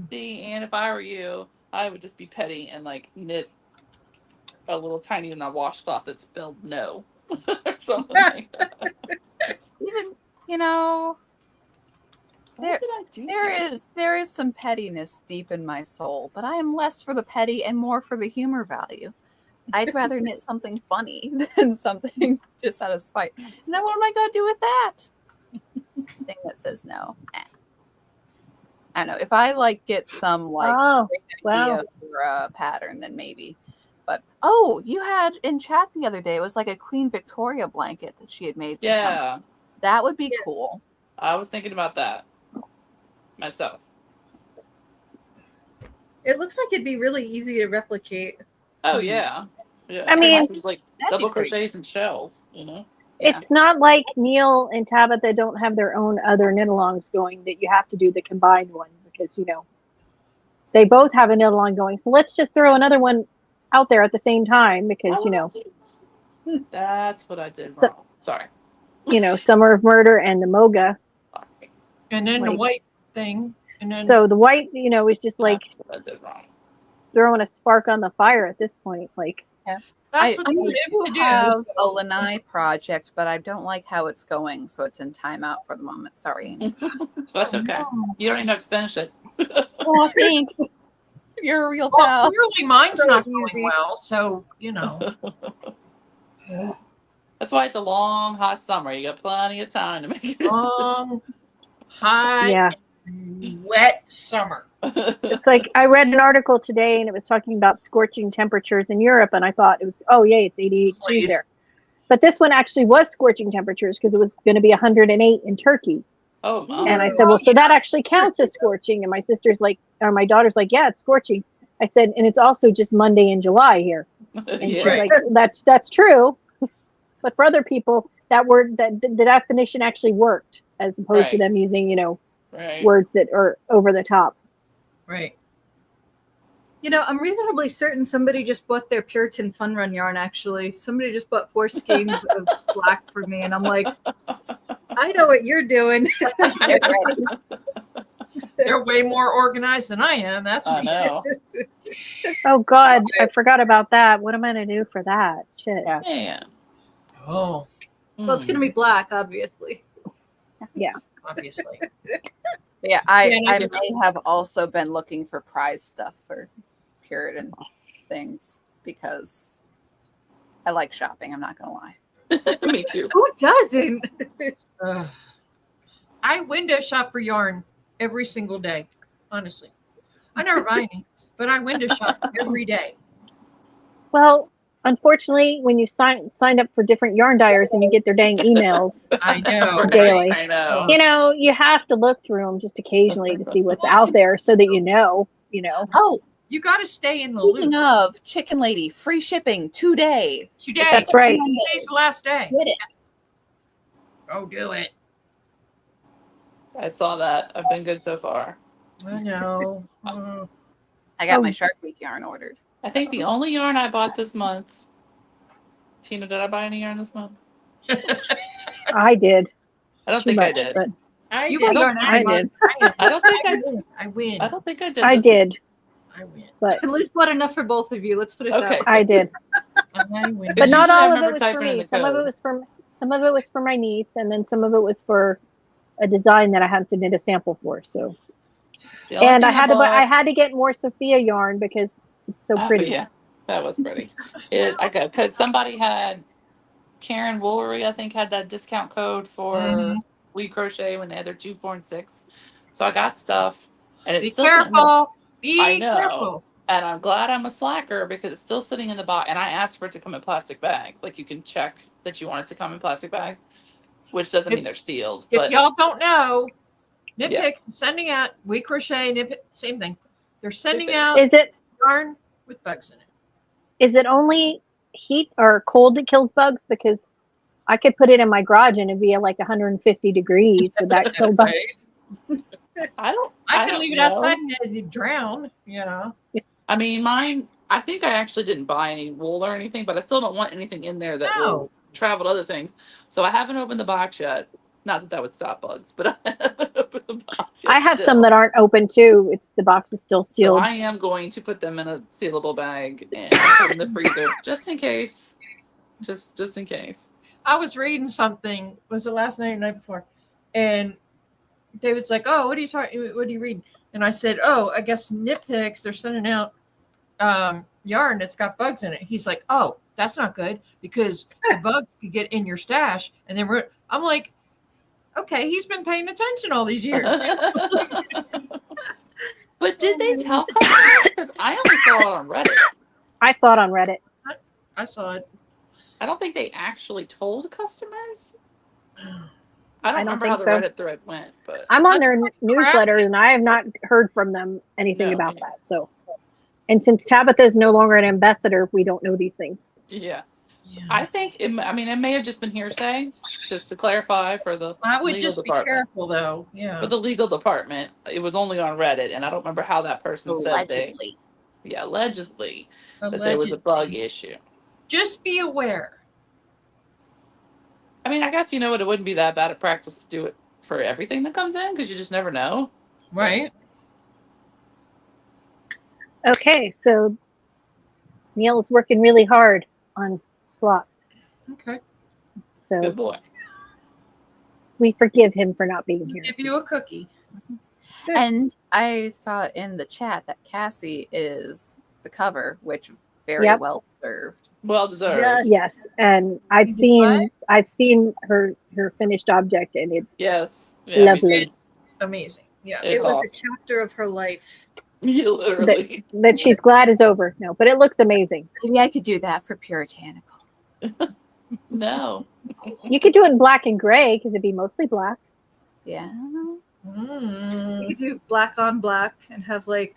See, and if I were you, I would just be petty and like knit a little tiny in a washcloth that spelled no or something like that. Even you know, What did I do? here? there is some pettiness deep in my soul, but I am less for the petty and more for the humor value. I'd rather knit something funny than something just out of spite. And then what am I going to do with that? Thing that says no. I don't know. If I like get some like Oh, great idea wow. for a pattern, then maybe. But oh, you had in chat the other day. It was like a Queen Victoria blanket that she had made for someone. Yeah, That would be Yeah. cool. I was thinking about that myself. It looks like it'd be really easy to replicate. Oh Mhm. yeah, yeah. I mean, it was like That'd be double pretty crochets and shells. You know. Yeah. It's not like Neil and Tabitha don't have their own other knit alongs going that you have to do the combined one because, they both have a knit along going. So let's just throw another one out there at the same time because, That's what I did So- wrong. Sorry. Summer of Murder and the Moga. Sorry. And then the Like- white thing. And then So the white, is just like That's what I did wrong. throwing a spark on the fire at this point. Like, that's what I they do live to do. have a so- Lanai project, but I don't like how it's going, so it's in timeout for the moment. Sorry. That's okay. You don't even have to finish it. Oh, thanks. You're a real Well, pal. clearly mine's So not easy. going well, so That's why it's a long, hot summer. You got plenty of time to make it. long, hot, yeah. wet summer. It's like I read an article today and it was talking about scorching temperatures in Europe, and I thought it was, oh, yay, it's 88 Please. degrees there. But this one actually was scorching temperatures because it was going to be 108 in Turkey. Oh, my. And I said, well, so that actually counts as scorching. And my my daughter's like, yeah, it's scorching. I said, and it's also just Monday in July here. And she's yeah. like, that's true. But for other people, that word, that the definition actually worked as opposed to Right. them using, Right. words that are over the top. Right. I'm reasonably certain somebody just bought their Puritan Fun Run yarn, actually. Somebody just bought 4 skeins of black for me, and I'm like, I know what you're doing. Get ready. They're way more organized than I am. That's I for know. Oh, God, I forgot about that. What am I going to do for that? Shit. Yeah. Yeah. Oh, Well, it's going to be black, obviously. obviously. But yeah, I Yeah, no, may have also been looking for prize stuff for Puritan things because I like shopping. I'm not gonna lie. Me too. Who doesn't? Ugh. I window shop for yarn every single day. Honestly, I never buy any, but I window shop every day. Well, unfortunately, when you signed up for different yarn dyers and you get their dang emails, I know. Daily. I know. you have to look through them just occasionally to see what's out there so that you know. Oh, You got to stay in the loop. speaking of Chicken Lady, free shipping today. Today, That's right. today's the last day. Get it. Yes. Go do it. I saw that. I've been good so far. I know. I got my Oh. Shark Week yarn ordered. I think the only yarn I bought this month. Tina, did I buy any yarn this month? I did. I don't Too think much, I did. but I You did. got yarn I every did. month. I don't think I. I win. I don't think I did. I this did. I win. But At least bought enough for both of you. Let's put it Okay. that way. I did. I win. But Because not usually I all of it remember was for typing in me. the Some of it code. was for my niece, and then some of it was for a design that I had to knit a sample for. So, The only and thing I had to bought, I had to get more Sophia yarn because it's so Oh, pretty. yeah, that was pretty. I got because somebody had Karen Woolery, I think, had that discount code for Mhm. We Crochet when they had their 2, 4, and 6. So I got stuff, and it's Be still sitting in the- careful. Be I know. careful. and I'm glad I'm a slacker because it's still sitting in the box. And I asked for it to come in plastic bags. Like you can check that you want it to come in plastic bags, which doesn't If- mean they're sealed. If But y'all don't know, Knit Yeah. Picks is sending out We Crochet, Knit Pick, same thing. They're sending Picks. out Is it yarn with bugs in it. only heat or cold that kills bugs? Because I could put it in my garage and it'd be at like 150 degrees. Would that kill bugs? I I could don't leave it know. outside and it'd drown, you know. I mean, mine. I think I actually didn't buy any wool or anything, but I still don't want anything in there that will No. travel to other things. So I haven't opened the box yet. Not that that would stop bugs, but I haven't opened the box yet. I have still. some that aren't open too. It's the box is still So sealed. I am going to put them in a sealable bag and put in the freezer just in case. Just in case. I was reading something, was it last night or the night before? And David's like, "Oh, what are you reading?" And I said, "Oh, I guess Knit Picks, they're sending out yarn that's got bugs in it." He's like, "Oh, that's not good because the bugs could get in your stash." And then I'm like, "Okay, he's been paying attention all these years." But did they tell customers? Because I only saw it on Reddit. I saw it on Reddit. I saw it. I don't think they actually told customers. I don't don't remember how think the so. Reddit thread went, but I'm on their newsletter and I have not heard from them anything No, about me that. So, and since Tabitha is no longer an ambassador, we don't know these things. yeah. Yeah. I think it may have just been hearsay, just to clarify for the I would legal just be department. careful though. Yeah. For the legal department, it was only on Reddit, and I don't remember how that person said Allegedly. allegedly that there was a bug issue. Just be aware. I mean, I guess it wouldn't be that bad a practice to do it for everything that comes in because you just never know. Right? Okay, so Neil is working really hard on Block. Okay. So Good boy. we forgive him for not being here. Give you a cookie. And I saw in the chat that Cassie is the cover, which very Yep. well deserved. Well deserved. Yes. Yes, and I've You seen her finished object, and it's Yes. Lovely. me It's amazing. Yeah. It's It was awesome. a chapter of her life. too. You literally. that she's glad is over. No, but it looks amazing. Maybe I could do that for Puritanical. No. You could do it in black and gray because it'd be mostly black. Yeah. You Mm. could do black on black and have like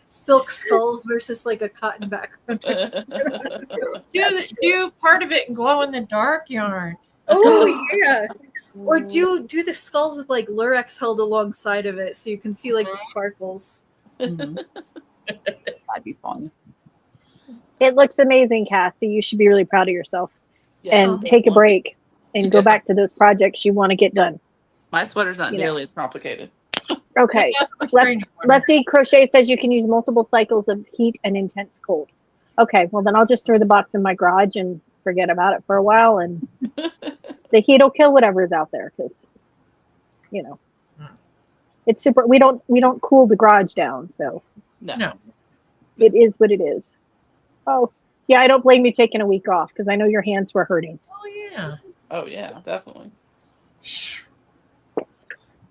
silk skulls versus like a cotton background. Do part of it in glow in the dark yarn. Oh yeah. Or do the skulls with like Lurex held alongside of it so you can see like the sparkles. Mhm. That'd be fun. It looks amazing, Cassie. You should be really proud of yourself Yes. and take a break and go back to those projects you want to get done. My sweater's not You know. nearly as complicated. Okay. Take out the restraining order. Lefty Crochet says you can use multiple cycles of heat and intense cold. Okay, well then I'll just throw the box in my garage and forget about it for a while, and the heat will kill whatever is out there because, it's super. We don't cool the garage down, so No. it is what it is. Oh yeah, I don't blame you taking a week off because I know your hands were hurting. Oh yeah. Oh yeah, definitely.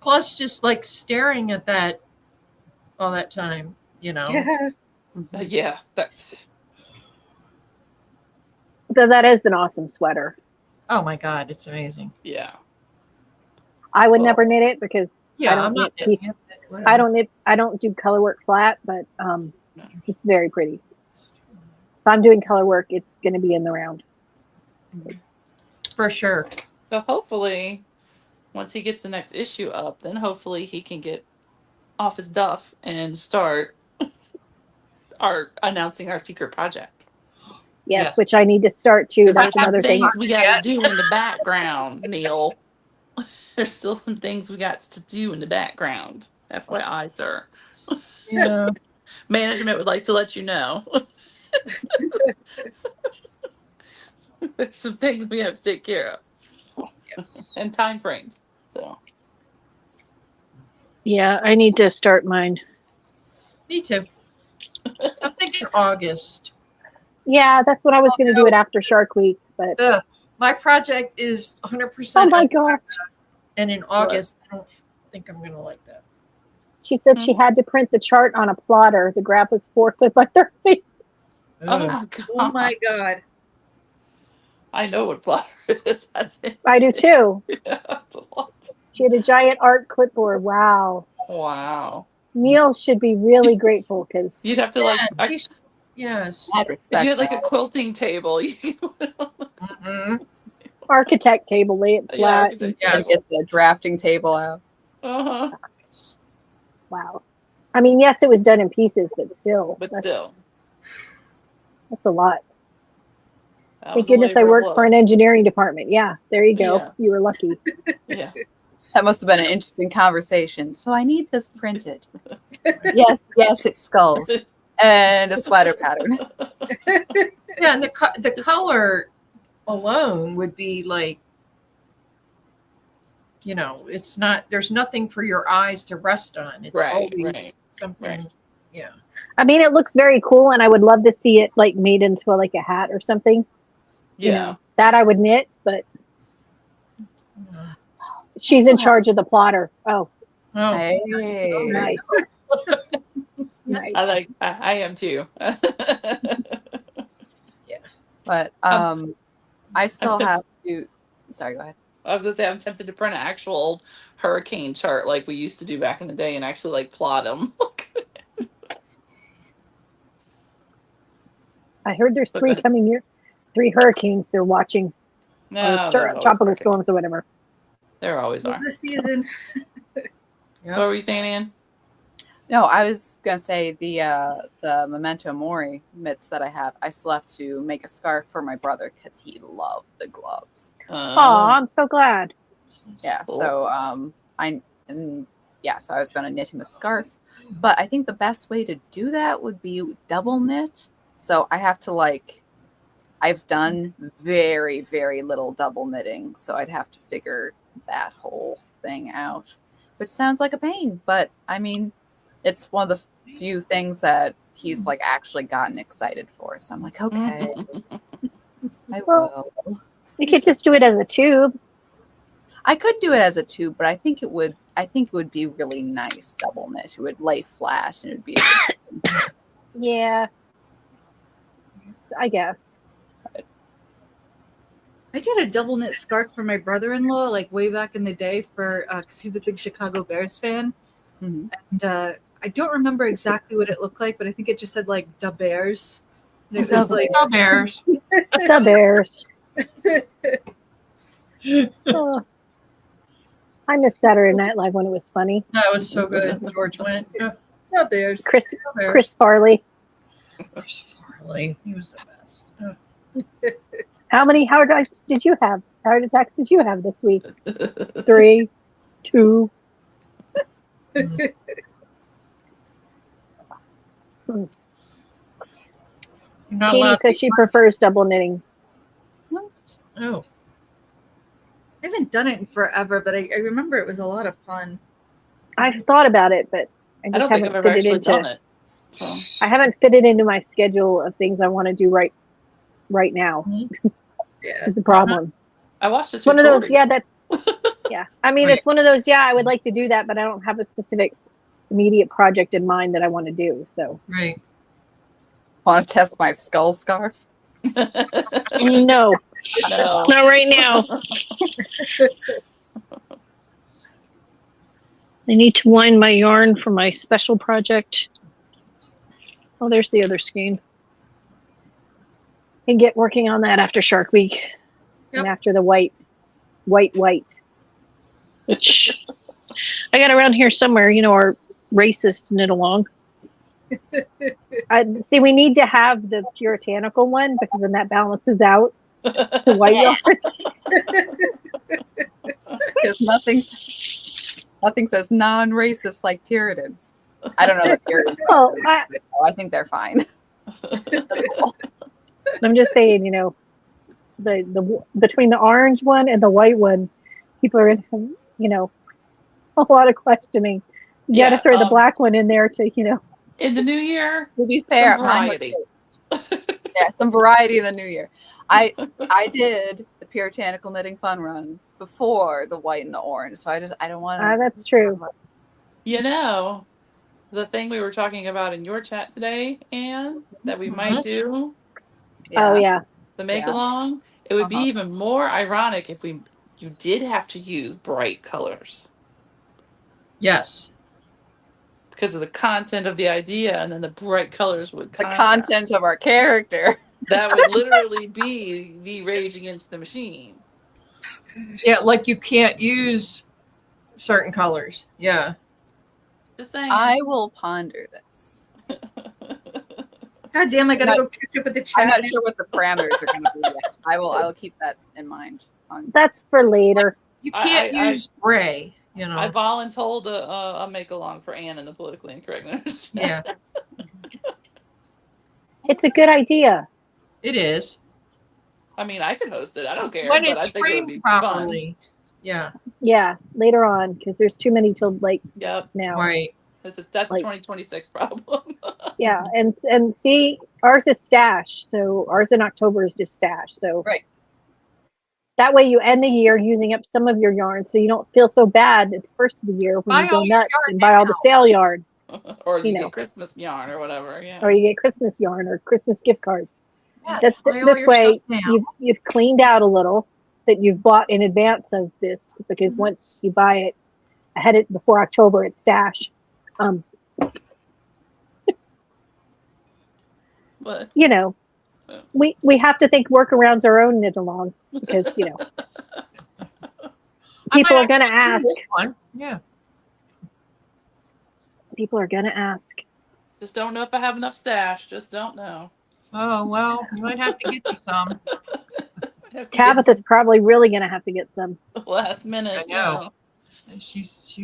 Plus, just like staring at that all that time, Yeah. Yeah, that's So that is an awesome sweater. Oh my God, it's amazing. yeah. I would Cool. never knit it because I Yeah, don't I'm not. knit piece. I don't knit. I don't do color work flat, but it's very pretty. If I'm doing color work, it's going to be in the round. It's- For sure. So hopefully, once he gets the next issue up, then hopefully he can get off his duff and start announcing our secret project. Yes, which I need to start too. Because That's there's some another thing. things we got to do in the background, Neil. There's still some things we got to do in the background. FYI, sir. Yeah. Management would like to let you know. There's some things we have to take care of. Yes. And time frames. So Yeah, I need to start mine. Me too. I'm thinking August. Yeah, that's what I was going to do it after Shark Week, but My project is 100%. oh my gosh. And in August, I don't think I'm going to like that. She said she had to print the chart on a plotter. The graph was 4 foot by 30 feet. oh my god. Oh my god. I know what plotter is. That's it. I do too. Yeah, that's a lot. She had a giant art clipboard. Wow. Wow. Neil should be really grateful because You'd have to like Yes. I had if respect. you had like a quilting table, you could Mhm. architect table, lay it flat. yeah, Yes. Get the drafting table out. uh-huh. Wow. I mean, yes, it was done in pieces, but still. But still. That's a lot. That Thank was a goodness I labor of worked for an engineering department. Yeah, there you go. Yeah. You were lucky. love. Yeah. That must have been an interesting conversation. So I need this printed. Yes, it's skulls and a sweater pattern. Yeah, and the color alone would be like, it's not. There's nothing for your eyes to rest on. It's Right, always right, something. right. Yeah. I mean, it looks very cool, and I would love to see it like made into like a hat or something. You Yeah. know, that I would knit, but she's in charge of the plotter. Oh, Oh, Hey. nice. Nice. I am too. But I still tempted- have to. Sorry, go ahead. I was gonna say I'm tempted to print an actual old hurricane chart like we used to do back in the day and actually like plot them. I heard there's 3 coming here. 3 hurricanes they're watching. No, Or there are always tropical storms or hurricanes. whatever. There always This are. is the season. What were you saying, Ann? No, I was gonna say the Memento Mori mitts that I have. I still have to make a scarf for my brother because he loved the gloves. Oh, I'm so glad. Yeah, Cool. so so I was gonna knit him a scarf, but I think the best way to do that would be double knit. So I have to I've done very, very little double knitting, so I'd have to figure that whole thing out, which sounds like a pain, but I mean, it's one of the few things that he's actually gotten excited for. So I'm like, okay, I Well, will. You could just do it as a tube. I could do it as a tube, but I think it would be really nice double knit. It would lay flat and it would be Yeah. I guess. I did a double knit scarf for my brother-in-law like way back in the day for because he's a big Chicago Bears fan, Mhm. and I don't remember exactly what it looked like, but I think it just said like "Da Bears," and it Da was like Oh, bears. The Bears. Oh. I missed Saturday Night Live when it was funny. That was so good. George went. Yeah, "Da Bears." Chris Bears. Chris Farley. Chris Farley. He was the best. Oh. How many heart attacks did you have? Heart attacks did you have this week? 3, 2. You're not Katie allowed says she prefers double knitting. Oh, I haven't done it in forever, but I remember it was a lot of fun. I've thought about it, but I I just don't think haven't I've ever fit it actually into. done it. So I haven't fit it into my schedule of things I want to do right now. Yeah, Is the problem? I watched It's one of those. Yeah, that's. Yeah, I mean, Right. it's one of those. Yeah, I would like to do that, but I don't have a specific immediate project in mind that I want to do. So right. Want to test my skull scarf? no, no. not right now. I need to wind my yarn for my special project. Oh, there's the other skein. And get working on that after Shark Week and Yep. after the white white, which I got around here somewhere, our racist knit along. See, we need to have the puritanical one because then that balances out the white Yeah. yarn. Because nothing says non-racist like Puritans. I don't know that Puritans. Well, I think they're fine. I'm just saying, the between the orange one and the white one, people are gonna have, a lot of questioning. You got Yeah, to throw the black one in there to. In the new year, To be fair, some mine was variety. yeah, some variety in the new year. I did the puritanical knitting fun run before the white and the orange, so I don't want to. That's true. The thing we were talking about in your chat today, Anne, that we might do Oh yeah. the make Yeah. along. It would be Uh-huh. even more ironic if you did have to use bright colors Yes. because of the content of the idea, and then the bright colors would The contrast. content of our character. That would literally be the Rage Against the Machine. Yeah, like you can't use certain colors. Yeah. Just saying. I will ponder this. God damn, I gotta go catch up with the I'm chat. not sure what the parameters are going to be yet. I will keep that in mind. That's for later. You can't I- use gray, I voluntold a make along for Anne in the politically incorrect. Yeah, It's a good idea. it is. I mean, I could host it. I don't care. When but it's I think it would be framed properly. Yeah, Yeah, later on because there's too many till like fun. Yep. now. right. That's a Like- 2026 problem. Yeah, and see, ours is stash, so ours in October is just stash. So Right. that way you end the year using up some of your yarn, so you don't feel so bad at the first of the year when Buy you go all your nuts yarn and buy all the sale yarn, Or you You know. get Christmas yarn or whatever. Yeah. or you get Christmas yarn or Christmas gift cards. Yes, buy all This your way, stuff now. you've cleaned out a little that you've bought in advance of this because once you buy it before October, it's stash. But We have to think workarounds our own knit alongs because I people might are going to have ask. this one. Yeah. People are going to ask. just don't know if I have enough stash. Just don't know. Oh well, you might have to get you some. I'd have to get Tabitha's probably really going to have to get some. some last minute. I know. And she's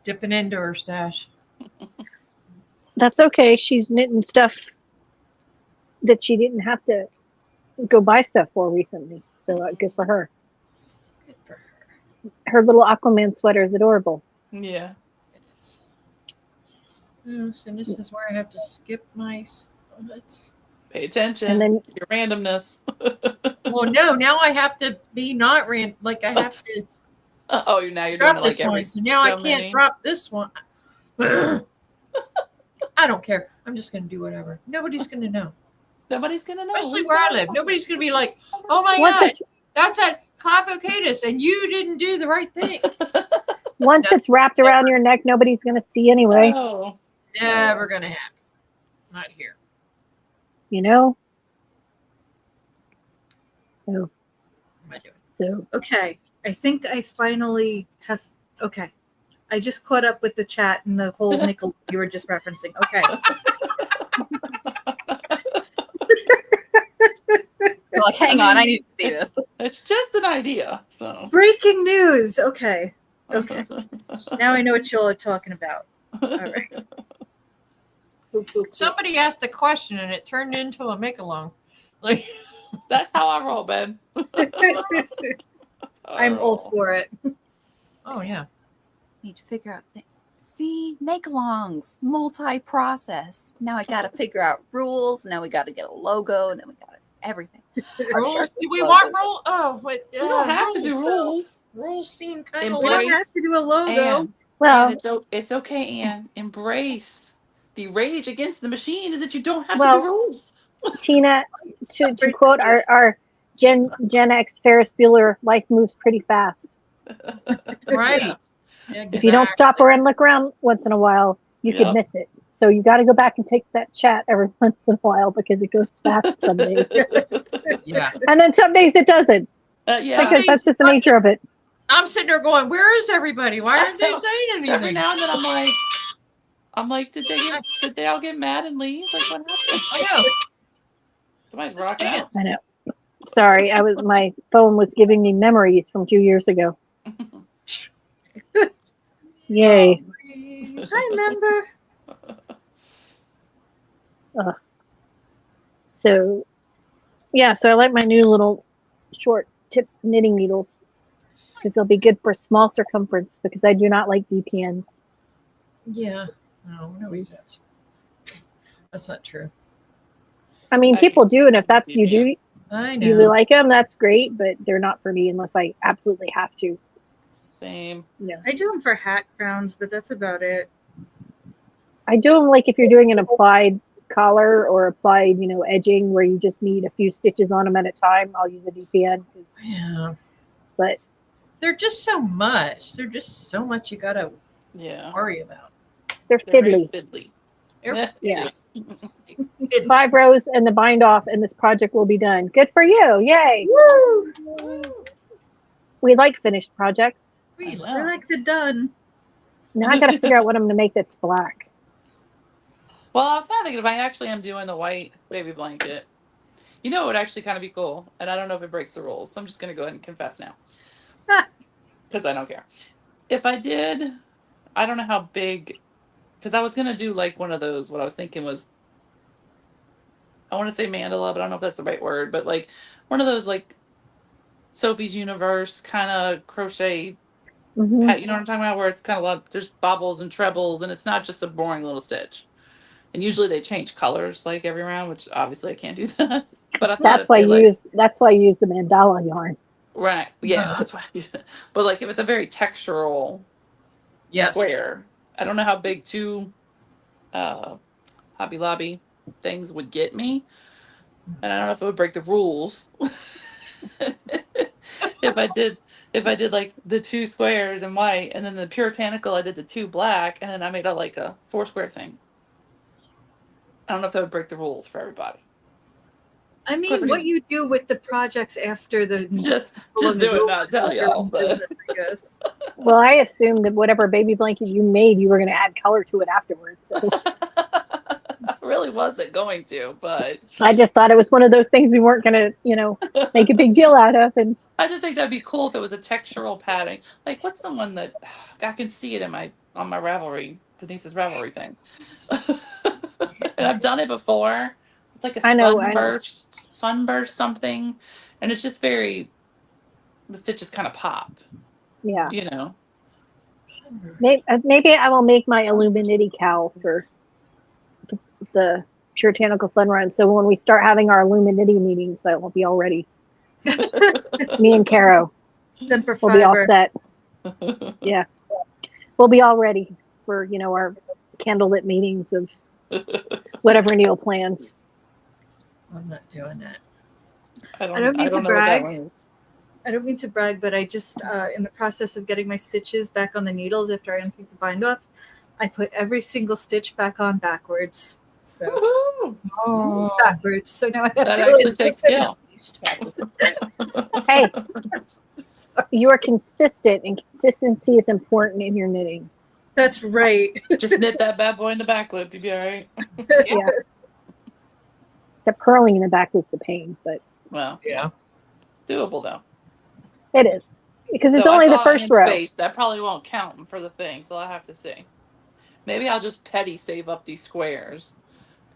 dipping into her stash. That's okay. She's knitting stuff that she didn't have to go buy stuff for recently. So good for her. Good for her. Her little Aquaman sweater is adorable. Yeah. It is. Oh, so this is where I have to skip my. Let's. Pay attention. And then Your randomness. Well, no. Now I have to be not like I have to Oh, now you're doing drop it like this every one. So now I so can't many. drop this one. I don't care. I'm just gonna do whatever. Nobody's gonna know. Nobody's gonna know. Especially Who's where I gonna live. know? Nobody's gonna be like, "Oh my once god, it's that's at Clapocatus, and you didn't do the right thing." once it's wrapped around your neck, nobody's going to see anyway. Oh. Never gonna happen. Not here. You know. So, What am I doing? so Okay, I think I finally have. Okay, I just caught up with the chat and the whole nickel you were just referencing. Okay, You're like, hang on, I need to see this. It's just an idea. So. breaking news. Okay, now I know what y'all are talking about. All right. Cool, cool, cool. Somebody asked a question, and it turned into a make along. Like, That's how I roll, Ben. I'm all for it. oh yeah, Need to figure out things. See, make-alongs, multi-process. Now I got to figure out rules. Now we got to get a logo. Now we got everything. Our rules. Shark Do we logos. want rule? Oh, wait. You don't have to do though. rules. Rules seem kind of We Embrace- don't have to do a logo. And, well, it's okay, Anne. Embrace the rage against the machine is that you don't have to Well, do rules. Tina, to quote our Gen X Ferris Bueller, life moves pretty fast. right. If you don't stop and look around once in a while, you could Yep. miss it. So you got to go back and take that chat every once in a while because it goes fast some days, Yeah. and then some days it doesn't. Yeah. Because that's just the nature of it. I'm sitting there going, "Where is everybody? Why aren't they saying anything?" Every now and then I'm like, did they all get mad and leave? Like, what happened? I know. Somebody's rocking out. Dance. I know. Sorry, my phone was giving me memories from 2 years ago. Yay. I remember. So, yeah, so I like my new little short tip knitting needles because they'll be good for small circumference because I do not like DPNs. Yeah. No, nobody does. That's not true. I mean, people do, and if that's you do, I you really know. like them, that's great, but they're not for me unless I absolutely have to. Same. Yeah. I do them for hat crowns, but that's about it. I do them like if you're doing an applied collar or applied, edging where you just need a few stitches on them at a time. I'll use a DPN. Yeah. But They're just so much. They're just so much you gotta Yeah. worry about. they're They're very fiddly. fiddly. They're Yeah. fiddly. 5 rows and the bind off, and this project will be done. Good for you! Yay! Woo! We like finished projects. We Wow. We're like the done. Now I got to figure out what I'm going to make that's black. Well, I was kind of thinking if I actually am doing the white baby blanket, it would actually kind of be cool. And I don't know if it breaks the rules, so I'm just going to go ahead and confess now. Because I don't care. If I did, I don't know how big, because I was going to do like one of those, what I was thinking was, I want to say mandala, but I don't know if that's the right word, but like one of those like Sophie's Universe kind of crochet Mhm. you know what I'm talking about, where it's kind of there's bobbles and trebles, and it's not just a boring little stitch. And usually they change colors like every round, which obviously I can't do that. But I thought That's why you use the mandala yarn. right, yeah, that's why. But like if it's a very textural Yes. square, I don't know how big 2 Hobby Lobby things would get me, and I don't know if it would break the rules. if I did like the 2 squares in white, and then the puritanical I did the 2 black, and then I made like a 4 square thing. I don't know if that would break the rules for everybody. I mean, course, what you do with the projects after the Just do it, not tell y'all. But business, I guess. Well, I assumed that whatever baby blanket you made, you were going to add color to it afterwards. So I really wasn't going to, but I just thought it was one of those things we weren't going to, make a big deal out of. And I just think that'd be cool if it was a textural pattern. Like, what's the one that I can see it on my Ravelry, Denise's Ravelry thing. And I've done it before. It's like a sunburst something, and it's just the stitches kind of pop. yeah, You maybe I will make my Illuminati cowl for the Puritanical Fun Run. So when we start having our Illuminati meetings, I will be all ready. Me and Caro Then for will be all fiber. set. Yeah, we'll be all ready for our candlelit meetings of whatever Neil plans. I'm not doing that. I don't mean to know what that brag. one is. I don't mean to brag, but I just, in the process of getting my stitches back on the needles after I unpicked the bind off, I put every single stitch back on backwards. So Woohoo! Oh, backwards. So now I have That to. actually takes skill. Hey, you are consistent, and consistency is important in your knitting. That's right. Just knit that bad boy in the back loop. You'll be all right. Yeah. Except purling in the back loop's a pain, but Well, yeah. doable though. it is because it's So I only the saw first Ian's row. face. That probably won't count for the thing, so I'll have to see. Maybe I'll just petty save up these squares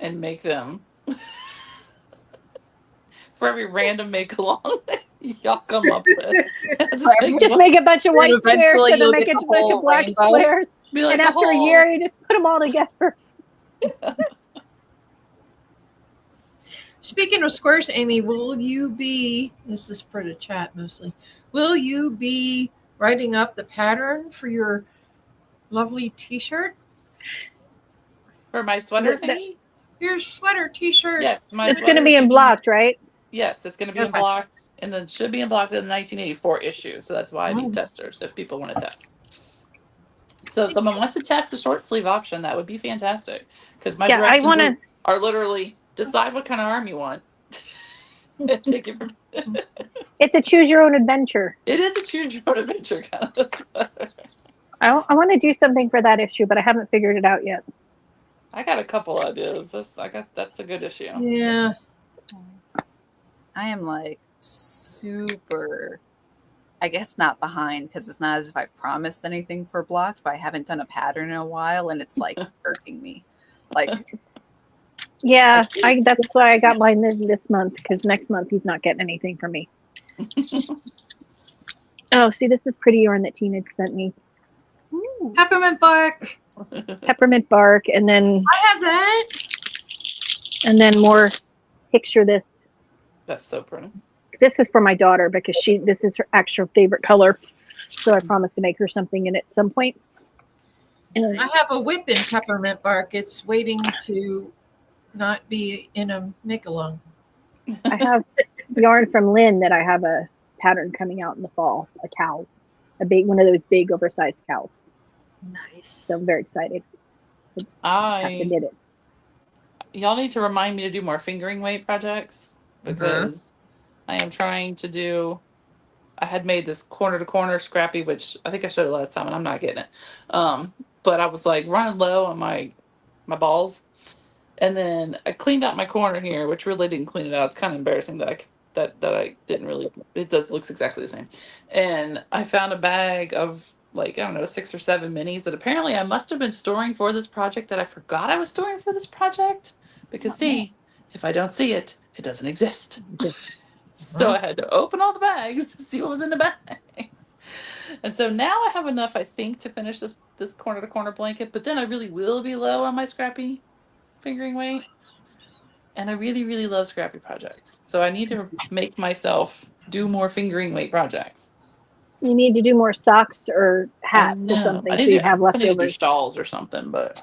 and make them for every random make along that y'all come up with. Just make a bunch of white And squares eventually and then you'll make get a the bunch whole of black rainbow. squares. Be like And the after a whole- year, you just put them all together. Speaking of squares, Amy, will you be, this is for the chat mostly, will you be writing up the pattern for your lovely t-shirt? for my sweater That- thingy? Your sweater t-shirt. Yes, my It's going to sweater be in thingy. blocked, right? Yes, it's going to be in Okay. blocked, and then should be in blocked in the 1984 issue. So that's why I need Oh. testers if people want to test. So if someone wants to test the short sleeve option, that would be fantastic. Because my Yeah, I directions want to. are literally decide what kind of arm you want. Take it from. It's a choose your own adventure. It is a choose your own adventure kind of sweater. I want to do something for that issue, but I haven't figured it out yet. I got a couple ideas. That's a good issue. Yeah. I am like super, I guess not behind because it's not as if I've promised anything for blocked, but I haven't done a pattern in a while and it's like irking me. Like, Yeah, that's why I got mine this month because next month he's not getting anything from me. Oh, see, this is pretty yarn that Tina sent me. Peppermint bark. Peppermint bark, and then I have that. more. Picture this. That's so pretty. This is for my daughter because this is her actual favorite color. So I promised to make her something in it at some point. And I have a whip in peppermint bark. It's waiting to not be in a make-along. I have yarn from Lynn that I have a pattern coming out in the fall. A cow, a big one of those big oversized cows. Nice. So I'm very excited. I just have to knit it. Y'all need to remind me to do more fingering weight projects because I am trying to do. I had made this corner to corner scrappy, which I think I showed it last time, and I'm not getting it. But I was like running low on my balls, and then I cleaned out my corner here, which really didn't clean it out. It's kind of embarrassing that I didn't really. It looks exactly the same, and I found a bag of like, I don't know, 6 or 7 minis that apparently I must have been storing for this project that I forgot I was storing for this project. Because see, if I don't see it, it doesn't exist. So I had to open all the bags to see what was in the bags. And so now I have enough, I think, to finish this corner to corner blanket. But then I really will be low on my scrappy fingering weight. And I really, really love scrappy projects. So I need to make myself do more fingering weight projects. You need to do more socks or hats or something so you have I need to do leftovers. shawls or something, but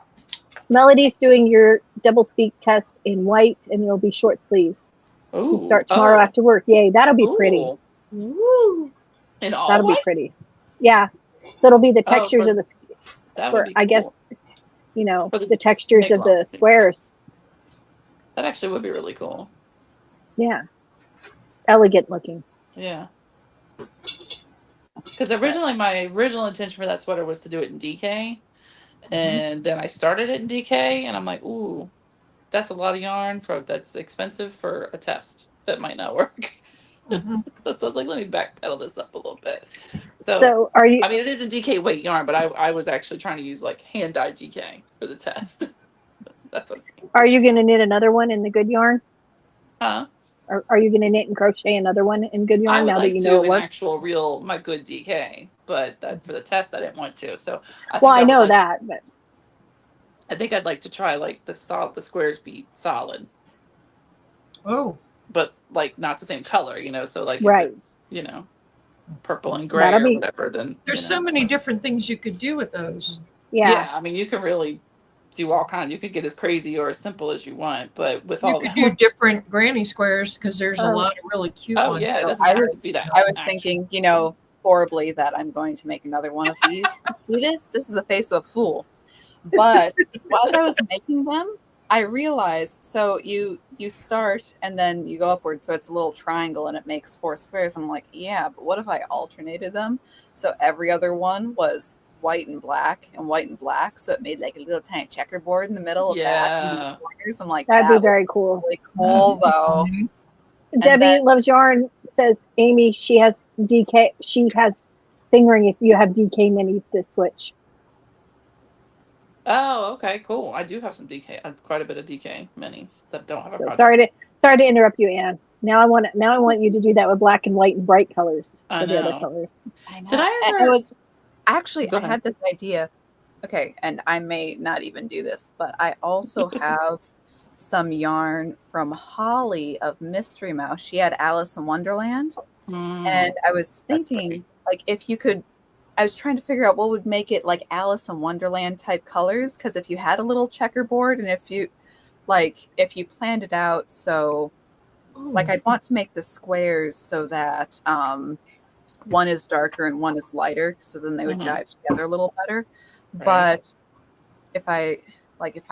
Melody's doing your double speak test in white, and it'll be short sleeves. ooh, You start tomorrow after work. Yay, that'll be pretty. Woo. And all That'll white? be pretty. Yeah. So it'll be the Oh, textures for- of the, That would be I guess, cool. For the textures of make-along. the squares. That actually would be really cool. Yeah. Elegant looking. Yeah. Because originally my original intention for that sweater was to do it in DK. And then I started it in DK and I'm like, ooh, that's a lot of yarn that's expensive for a test. That might not work. So I was like, let me backpedal this up a little bit. So are you I mean, it is a DK weight yarn, but I was actually trying to use like hand dyed DK for the test. That's what. are you gonna knit another one in the good yarn? Huh? Or are you gonna knit and crochet another one in good I yarn would now like that you to know it an works? actual real my good DK, but that for the test I didn't want to. So I Well, I know that, but I think I'd like to try like the squares be solid, Oh, but like not the same color, So like Right. if it's purple and gray That'll or be- whatever, then there's so many different things you could do with those. yeah. I mean you can really do all kinds. You could get as crazy or as simple as you want, but with You all could that, do different granny squares because there's a Oh. lot of really cute oh ones. yeah, it So doesn't I have was- to be that. I was actual. thinking, horribly that I'm going to make another one of these. See this? This is a face of a fool. But while I was making them, I realized so you start and then you go upward, so it's a little triangle and it makes 4 squares. I'm like, yeah, but what if I alternated them? So every other one was white and black, so it made like a little tiny checkerboard in the middle of that. And Yeah. the corners. I'm like, That'd be that would very be cool. really cool though. Debbie then- Loves Yarn says Amy, she has DK. She has fingering if you have DK minis to switch. Oh, okay, cool. I do have some DK, quite a bit of DK minis that don't have a So project. sorry to interrupt you, Anne. Now I want you to do that with black and white and bright colors I for the other know. colors. I know. Did I And ever- I was actually Go I ahead. had this idea. Okay, and I may not even do this, but I also have some yarn from Holly of Mystery Mouse. She had Alice in Wonderland, and I was That's thinking pretty. like if you could I was trying to figure out what would make it like Alice in Wonderland type colors, because if you had a little checkerboard and if you planned it out so like I'd want to make the squares so that one is darker and one is lighter, so then they would Mhm. jive together a little better. Right. But if I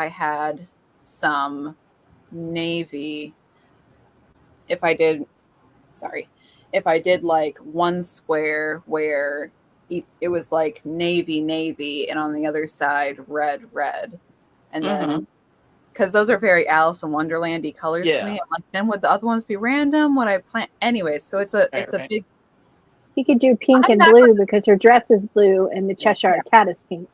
had some navy if I did, if I did like one square where it was like navy, navy, and on the other side, red, red. And then, because those are very Alice in Wonderlandy colors to me, I'm like, then would the other ones be random? Would I plant? Anyways, so it's a big. You could do pink and blue because her dress is blue and the Cheshire Cat is pink.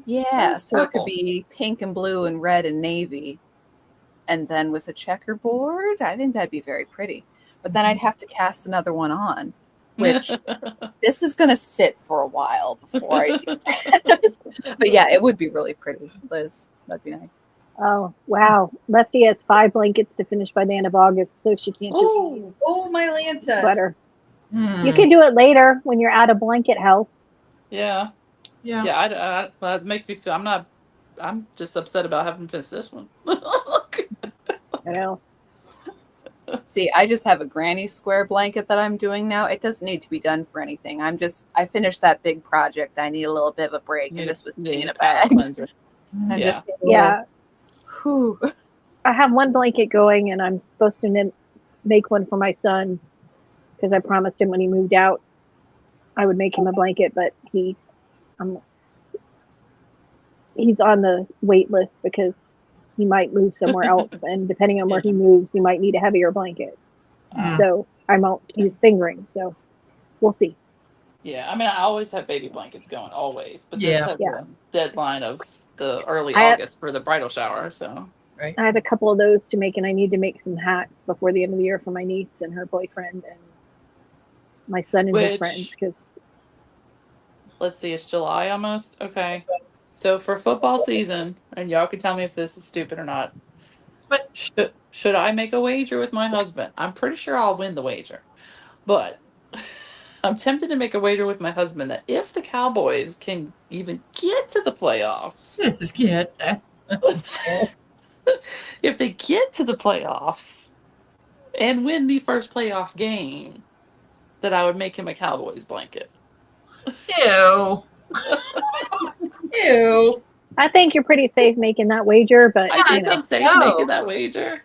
Yeah, so it could purple. be pink and blue and red and navy. And then with a checkerboard, I think that'd be very pretty. But then I'd have to cast another one on, which this is going to sit for a while before I do that. But yeah, it would be really pretty, Liz. That'd be nice. Oh, wow. Lefty has 5 blankets to finish by the end of August, so she can't do these. Oh, my Lanta. Sweater. Hmm. You can do it later when you're out of blanket health. Yeah. Yeah. Yeah, it makes me feel I'm just upset about having finished this one. I know. See, I just have a granny square blanket that I'm doing now. It doesn't need to be done for anything. I finished that big project. I need a little bit of a break, and this was sitting in a bag. I'm just Yeah. Whew. I have one blanket going, and I'm supposed to make one for my son because I promised him when he moved out I would make him a blanket, but he's on the wait list because he might move somewhere else, and depending on where he moves, he might need a heavier blanket. So I won't use fingering. So we'll see. Yeah, I mean, I always have baby blankets going, always, but this Yeah. has a deadline of the early I have- August for the bridal shower. So Right. I have a couple of those to make, and I need to make some hats before the end of the year for my niece and her boyfriend and my son and his Which- friends. Because let's see, it's July almost. Okay, so for football season, and y'all can tell me if this is stupid or not. But- should I make a wager with my husband? I'm pretty sure I'll win the wager, but I'm tempted to make a wager with my husband that if the Cowboys can even get to the playoffs, This kid. if they get to the playoffs and win the first playoff game, that I would make him a Cowboys blanket. Ew. Ew. I think you're pretty safe making that wager, but I think you know, I'm safe no. making that wager.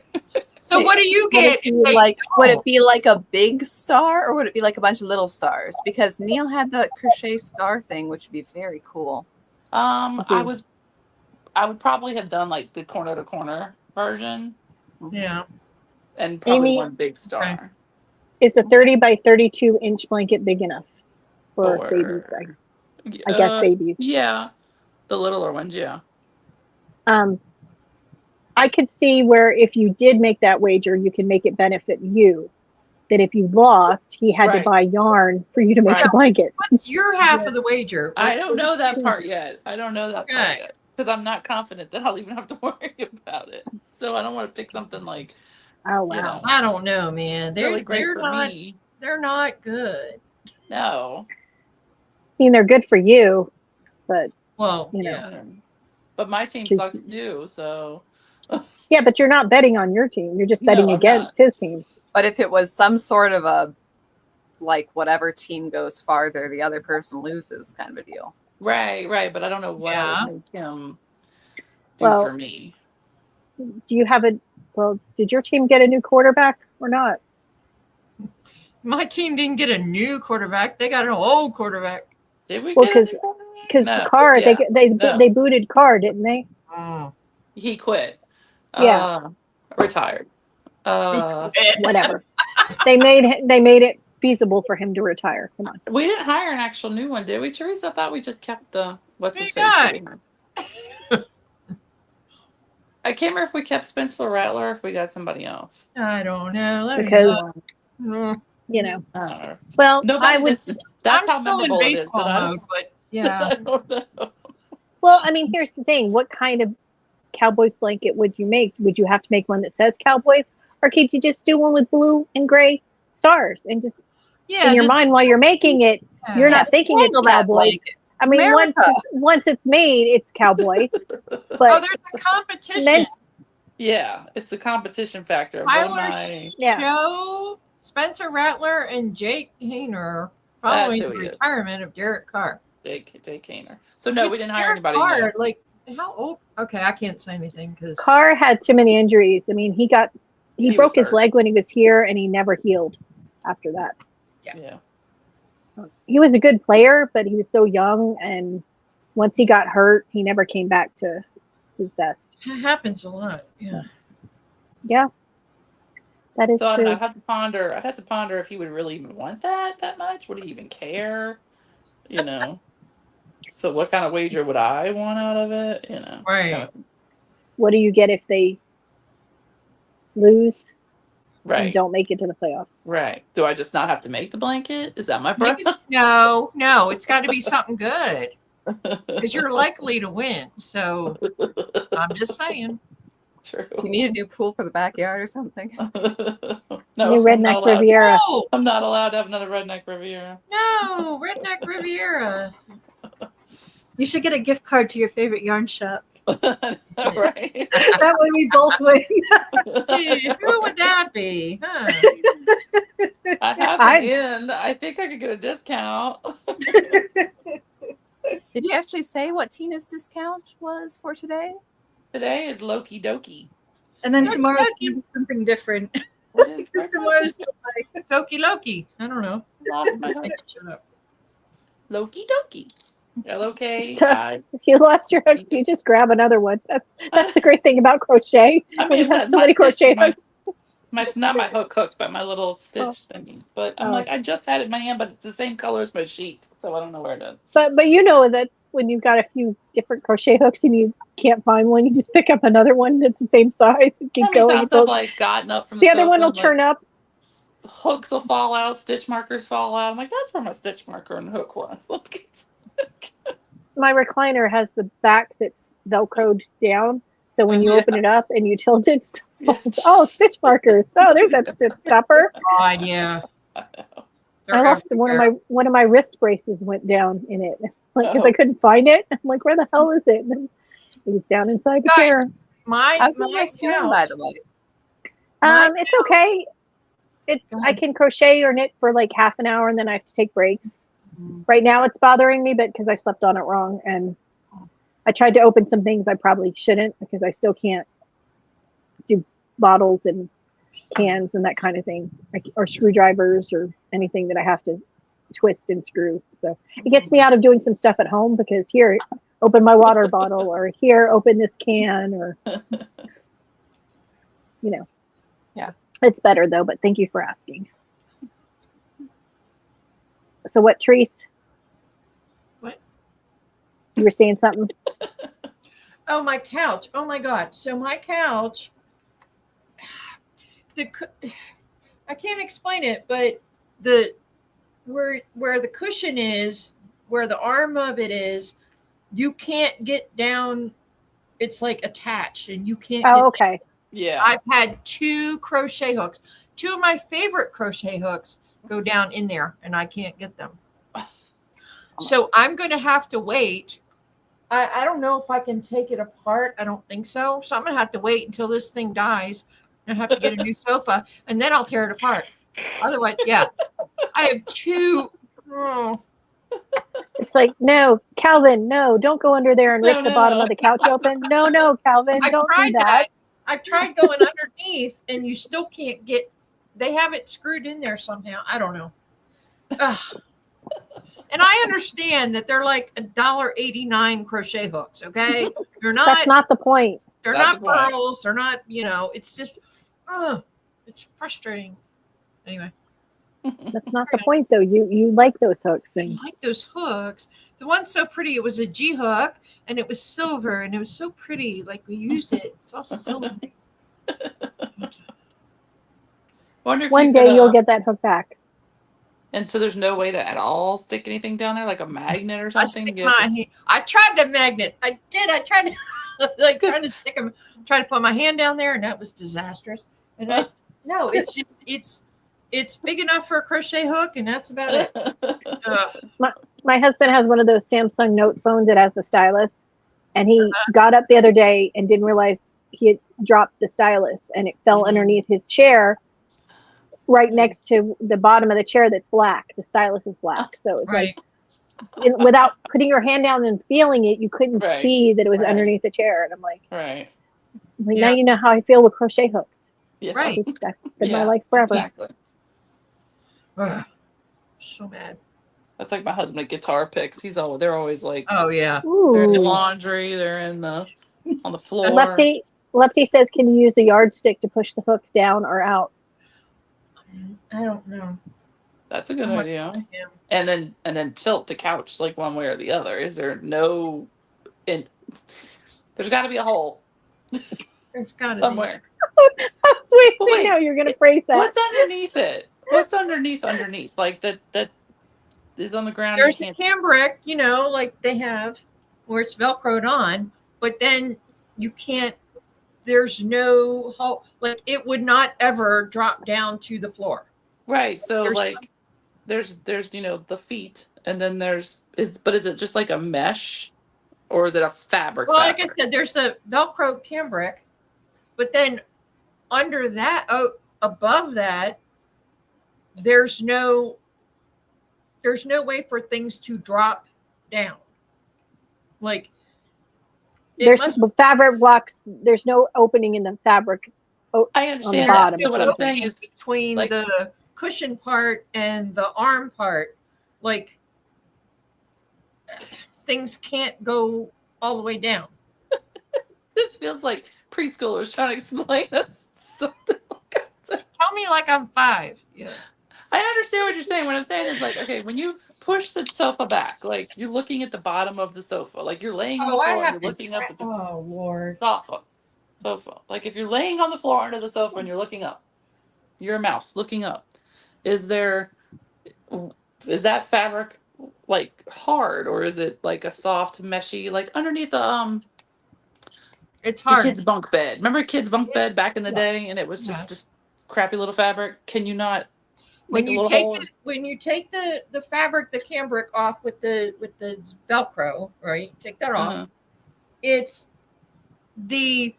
So what do you Would get? it be like would it be like a big star or would it be like a bunch of little stars? Because Neil had the crochet star thing, which would be very cool. I would probably have done like the corner to corner version Yeah. and probably Amy- one big star. is a 30 by 32 inch blanket big enough for Or- babies? I guess babies. Yeah, the littler ones. Yeah. I could see where if you did make that wager, you can make it benefit you. That if you lost, he had to Right. buy yarn for you to make Right. the blanket. What's your half of the wager? I don't know that part yet. I don't know that part Okay. yet because I'm not confident that I'll even have to worry about it. So I don't want to pick something like Oh wow! you know, I don't know, man. They're really great they're for not me. they're not good. No. I mean, they're good for you, but Well, You know. yeah. But my team Just- sucks too. So yeah, but you're not betting on your team. You're just No, betting I'm against his team. But if it was some sort of a like whatever team goes farther, the other person loses kind of a deal. right. But I don't know what I Yeah. would make him do Well, for me. Do you have did your team get a new quarterback or not? My team didn't get a new quarterback. They got an old quarterback. Did we Well, get 'cause- anybody? Because No, Carr, yeah, they booted Carr, didn't they? Oh. he quit. Yeah. Retired. Whatever. they made it feasible for him to retire. Come on. We didn't hire an actual new one, did we, Teresa? I thought we just kept the what's his Big face. guy. that we had. I can't remember if we kept Spencer Rattler or if we got somebody else. I don't know. Let me Because look. Mm. you know. I don't know. Well, Nobody. I would. That's I'm how still in memorable it is. baseball That I mode, but yeah. I don't know. Well, I mean, here's the thing. What kind of Cowboys blanket would you make? Would you have to make one that says Cowboys, or could you just do one with blue and gray stars and just Yeah. in your just- mind while you're making it? You're not Yes, thinking it's handle that Cowboys. blanket. I mean, America. once it's made, it's Cowboys. Oh, But there's a competition. Men- Yeah, it's the competition factor. Tyler What am I? yeah, Joe, Spencer Rattler, and Jake Hayner following That's the who he is. retirement of Derek Carr. Jake Kaner. So no, we Which didn't hire Derek anybody. Carr, new. like how old? Okay, I can't say anything because Carr had too many injuries. I mean, he He was broke his hurt. leg when he was here, and he never healed after that. Yeah. He was a good player, but he was so young, and once he got hurt, he never came back to his best. It happens a lot. Yeah. Yeah, that is So I don't know. true. I'd have to ponder if he would really even want that much. Would he even care? You know. So what kind of wager would I want out of it? You know. Right. Kind of, What do you get if they lose and right. don't make it to the playoffs? Right. Do I just not have to make the blanket? Is that my Make problem? no, it's got to be something good because you're likely to win. So I'm just saying. True. Do you need a new pool for the backyard or something? No, New I'm not Redneck allowed. Riviera. No, I'm not allowed to have another redneck Riviera. no, Redneck Riviera. You should get a gift card to your favorite yarn shop. Right. That way we both win. Gee, who would that be? Huh? I have an in. I think I could get a discount. Did you actually say what Tina's discount was for today? Today is Loki Doki. And then Loki, tomorrow's Loki. gonna be something different. What is Tomorrow's Loki Loki. I don't know. lost my hook. Shut up. Loki Doki. L-O-K. So- If you lost your hooks, you just grab another one. That's the great thing about crochet. I When you mean, have so my many stitch- crochet my- hooks. not my hook hooked, but my little stitch thingy. But I'm Oh. like, I just had it in my hand, but it's the same color as my sheet, so I don't know where to. But you know that's when you've got a few different crochet hooks and you can't find one, you just pick up another one that's the same size and keep How many going. times until I've like gotten up from the other sofa one will and, like, turn up. hooks will fall out, stitch markers fall out. I'm like, that's where my stitch marker and hook was. Like, My recliner has the back that's velcroed down, so when you Yeah. open it up and you tilt it, oh, stitch markers. Oh, there's that stitch stopper. God, yeah. I know. They're I lost everywhere. one of my wrist braces went down in it, like because Oh. I couldn't find it. I'm like, where the hell is it? And then it was down inside the Guys, chair. How's the my house doing, by the way? It's okay. Go I ahead. can crochet or knit for like half an hour and then I have to take breaks. Mhm. Right now it's bothering me, but because I slept on it wrong and I tried to open some things I probably shouldn't because I still can't do bottles and cans and that kind of thing, or screwdrivers or anything that I have to twist and screw. So it gets me out of doing some stuff at home because here, open my water bottle, or here, open this can, or Yeah. It's better though. But thank you for asking. So what, Treese? What? You were saying something? Oh, my couch. Oh my God. So my couch, I can't explain it, but where the cushion is, where the arm of it is, you can't get down. It's like attached, and you can't. Oh, get okay. Yeah. I've had 2 crochet hooks. 2 of my favorite crochet hooks go down in there, and I can't get them. So I'm going to have to wait. I don't know if I can take it apart. I don't think so. So I'm going to have to wait until this thing dies. I have to get a new sofa, and then I'll tear it apart. Otherwise, yeah. I have 2. Oh, It's like, no, Calvin, no, don't go under there and rip No, the bottom no. of the couch open. No, Calvin, I don't do tried that. that. I've tried going underneath, and you still can't get. They have it screwed in there somehow. I don't know. Ugh. And I understand that they're like $1.89 crochet hooks. Okay, they're not. That's not the point. They're That's not the point. pearls. They're not. It's just. It's frustrating. Anyway, That's not the point, though. You like those hooks, I and like those hooks. The one's so pretty. It was a G hook, and it was silver, and it was so pretty. Like we use it. It's all silver. Wonder if one you day could, you'll get that hook back. And so there's no way to at all stick anything down there, like a magnet or I something. stick You my. just- I tried the magnet. I did. I tried to like trying to stick them. Tried to put my hand down there, and that was disastrous. And no, it's just it's big enough for a crochet hook, and that's about it. Ugh. My husband has one of those Samsung Note phones that has the stylus, and he got up the other day and didn't realize he had dropped the stylus, and it fell Mhm. underneath his chair, right next to the bottom of the chair that's black. The stylus is black, so it's Right. like without putting your hand down and feeling it, you couldn't Right. see that it was Right. underneath the chair. And I'm like, Right. now Yeah. you know how I feel with crochet hooks. Yeah. Right. That's been my Yeah, life forever. Exactly. Ugh, so mad. That's like my husband at guitar picks. They're always like Oh yeah. they're in the Ooh. laundry, they're on the floor. Lefty says, can you use a yardstick to push the hook down or out? I don't know. That's a good How much idea. I am. And then tilt the couch like one way or the other. Is there no in there's gotta be a hole There's gotta somewhere. I was waiting But to wait, know you're going to phrase that. What's underneath it? What's underneath? Like that is on the be. ground. There's You a can't cambric, like they have, where it's velcroed on, but then you can't. There's no hole. Like it would not ever drop down to the floor. Right. So There's like there's the feet and then is it just like a mesh or is it a fabric? Well, like I said, there's the velcro cambric, but then under that, above that, there's no way for things to drop down. Like There's fabric blocks. There's no opening in the fabric. I understand that. bottom. So what I'm saying is between like- the cushion part and the arm part, like things can't go all the way down. this feels like preschoolers trying to explain us something. Tell me like I'm 5. Yeah. I understand what you're saying. What I'm saying is like, okay, when you push the sofa back, like you're looking at the bottom of the sofa, like you're laying on the floor and you're looking up at the Oh Lord. sofa. Like if you're laying on the floor under the sofa and you're looking up, you're a mouse looking up. Is that fabric like hard or is it like a soft, meshy, like underneath the It's the hard. kids' bunk bed? Remember kids' bunk Yes. bed back in the Yes. day, and it was Yes. just crappy little fabric. Can you not when make a you little take hole? when you take the fabric, the cambric off with the velcro, right? Take that off. Uh-huh. It's the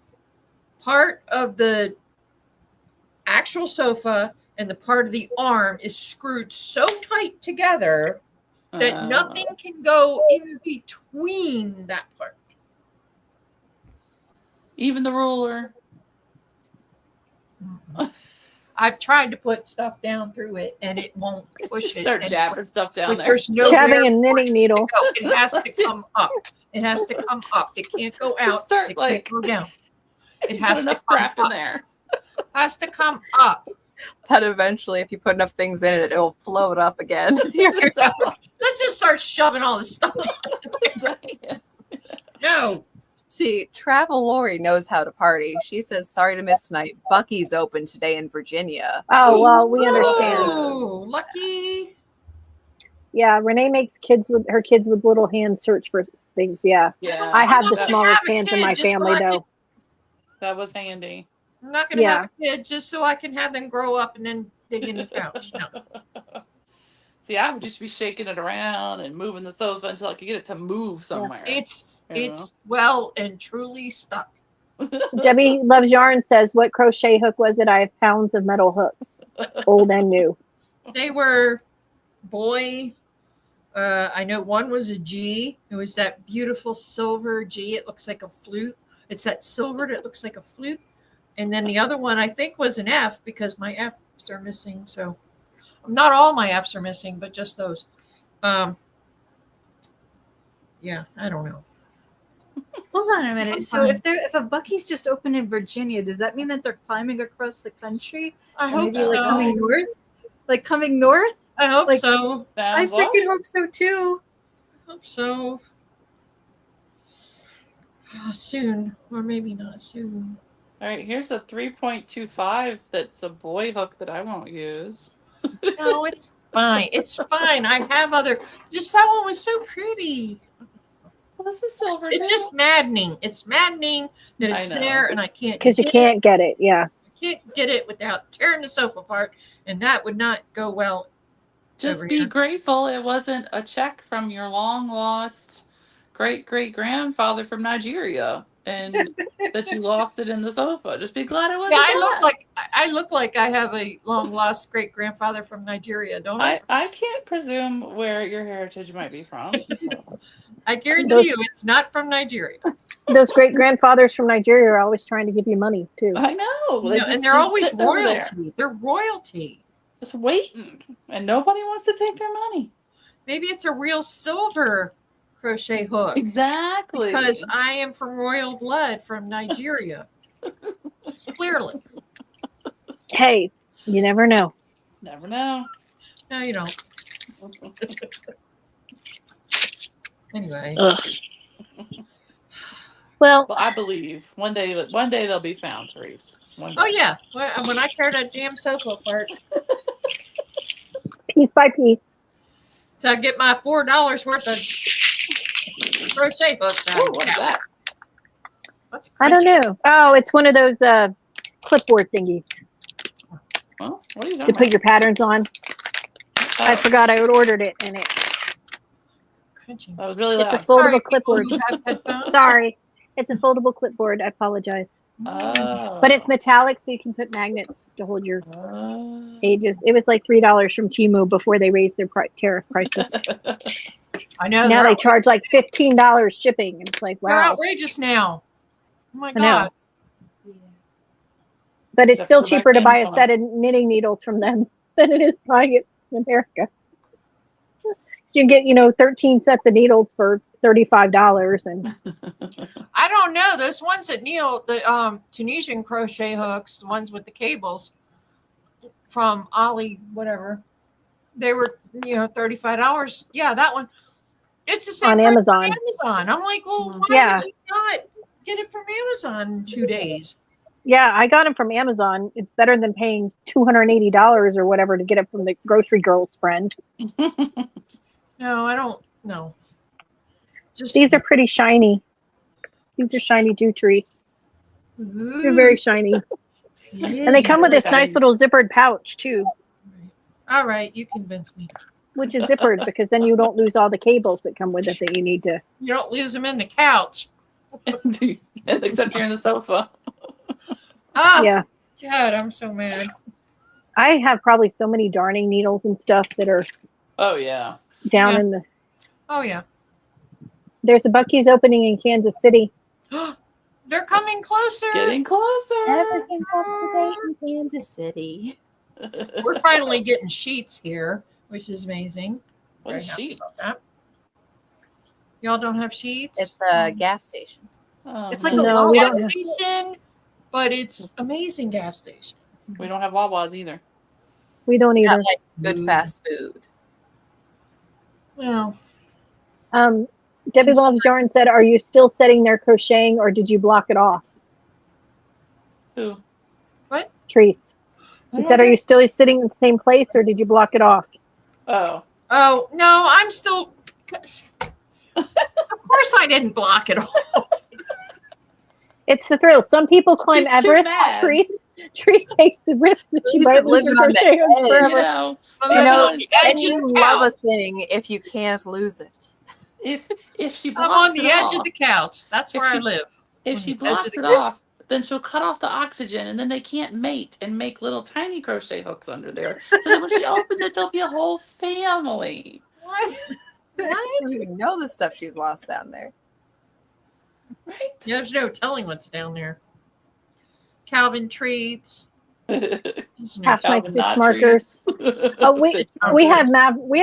part of the actual sofa and the part of the arm is screwed so tight together that nothing can go in between that part. Even the ruler. I've tried to put stuff down through it and it won't push it. Start And jabbing stuff down like there. there's no Jabbing a knitting needle. It has to come up. It has to come up. It can't go out. Start, It like- can't go down. It Put has to enough come crap in up. there. Has to come up. That eventually, if you put enough things in it, it'll float up again. Let's just start shoving all this stuff. No. See, Travel Lori knows how to party. She says, sorry to miss tonight. Bucky's open today in Virginia. Oh, well, we understand. Oh, lucky. Yeah, Renee makes her kids with little hands search for things. Yeah. Yeah, I have the I'm not gonna smallest have a hands in kid my just so family, I can- though. that was handy. I'm not going to Yeah. have a kid just so I can have them grow up and then dig in the couch. No. See, I would just be shaking it around and moving the sofa until I could get it to move somewhere. It's Yeah. well and truly stuck. Debbie Loves Yarn says, what crochet hook was it? I have pounds of metal hooks, old and new. They were I know one was a G. It was that beautiful silver G. It looks like a flute. It's that silver that looks like a flute. And then the other one I think was an F because my F's are missing. So not all my F's are missing, but just those. Yeah, I don't know. Hold on a minute. So if a Bucky's just opened in Virginia, does that mean that they're climbing across the country? I And hope maybe like coming so. north? Like coming north? I hope like- so. I Sounds like- freaking hope so too. Hope so. Soon, or maybe not soon. All right, here's a 3.25 that's a boy hook that I won't use. No, it's fine. It's fine. I have other. Just that one was so pretty. Well, this is silver It's too. just maddening. It's maddening that I it's know. there and I can't Because you get can't get it. Yeah. can't get it without tearing the sofa apart, and that would not go well. Just over be here. grateful it wasn't a check from your long lost great great grandfather from Nigeria. and that you lost it in the sofa. Just be glad it wasn't. Yeah, that. I look like I have a long lost great grandfather from Nigeria, don't I? I can't presume where your heritage might be from. So. I guarantee Those- you, it's not from Nigeria. Those great grandfathers from Nigeria are always trying to give you money too. I know. You know, and they're just always sitting over there, royalty. They're royalty. just waiting, and nobody wants to take their money. Maybe it's a real silver crochet hook. Exactly. Because I am from royal blood from Nigeria. Clearly. Hey, you never know. Never know. No, you don't. Anyway. Ugh. Well, Well, I believe one day they'll be found, Therese. One day. Oh yeah. When I tear that damn sofa apart, piece by piece. to get my $4 worth of crochet hooks Oh, out. what is that? What's I don't crunchy? know. Oh, it's one of those clipboard thingies Well, what are you to talking put your patterns on. I Oh, forgot I had ordered it, and it. Crunchy. that was really It's a loud. foldable Sorry, people clipboard. who have headphones. Sorry, it's a foldable clipboard. I apologize, Oh. but it's metallic, so you can put magnets to hold your Oh. pages. It was like $3 from Temu before they raised their tariff prices. I know. Now they're they charge like $15 shipping. It's like They're wow, outrageous now. Oh my I know. god. but it's Except still go back cheaper to to buy a Amazon. set of knitting needles from them than it is buying it in America. You can get 13 sets of needles for $35, and I don't know. Those ones that Neil, the Tunisian crochet hooks, the ones with the cables from Ali, whatever, they were, $35. Yeah, that one. It's the same on price Amazon. Amazon. I'm like, well, Mhm. why Yeah. would you not get it from Amazon in 2 days? Yeah, I got them from Amazon. It's better than paying $280 or whatever to get it from the grocery girl's friend. No, I don't know. Just These are pretty shiny. These are shiny dew trees. They're very shiny. And they come with this nice little zippered pouch too, All right, you convinced me. which is zippered because then you don't lose all the cables that come with it that you need to. You don't lose them in the couch. Except you're in the sofa. Ah, Yeah. God, I'm so mad. I have probably so many darning needles and stuff that are Oh yeah. down Yeah. in the. Oh yeah. There's a Buc-ee's opening in Kansas City. They're coming closer. Getting closer. Everything's up to date in Kansas City. We're finally getting sheets here, which is amazing. What is Very happy sheets? about that. Y'all don't have sheets? It's a gas station. Oh, It's like no. a No, we gas don't. station, but it's amazing gas station. We don't have Wawas either. We don't Not either. like good fast food. Well, Debbie Loves Yarn said, "Are you still setting there crocheting, or did you block it off?" Who? Trees. She said, "Are you still sitting in the same place, or did you block it off?" Oh. oh no, I'm still. Of course, I didn't block it all. It's the thrill. Some people climb She's too Everest. mad. Trees takes the risk that she Trees might is lose her living on the crochet hooks edge. You forever. know, I'm You living know, on the and edge of you the love a couch. thing if you can't lose it. if she blocks I'm on the it edge off, of the couch. That's If where I she- live. if on she the edge of blocks the it couch. off, then she'll cut off the oxygen, and then they can't mate and make little tiny crochet hooks under there. So that when she opens it, there'll be a whole family. What? I don't even know the stuff she's lost down there. Right? Yeah, there's no telling what's down there. Calvin treats. There's no Half my Calvin stitch Knot markers. treats. Oh, we Stitch we markers.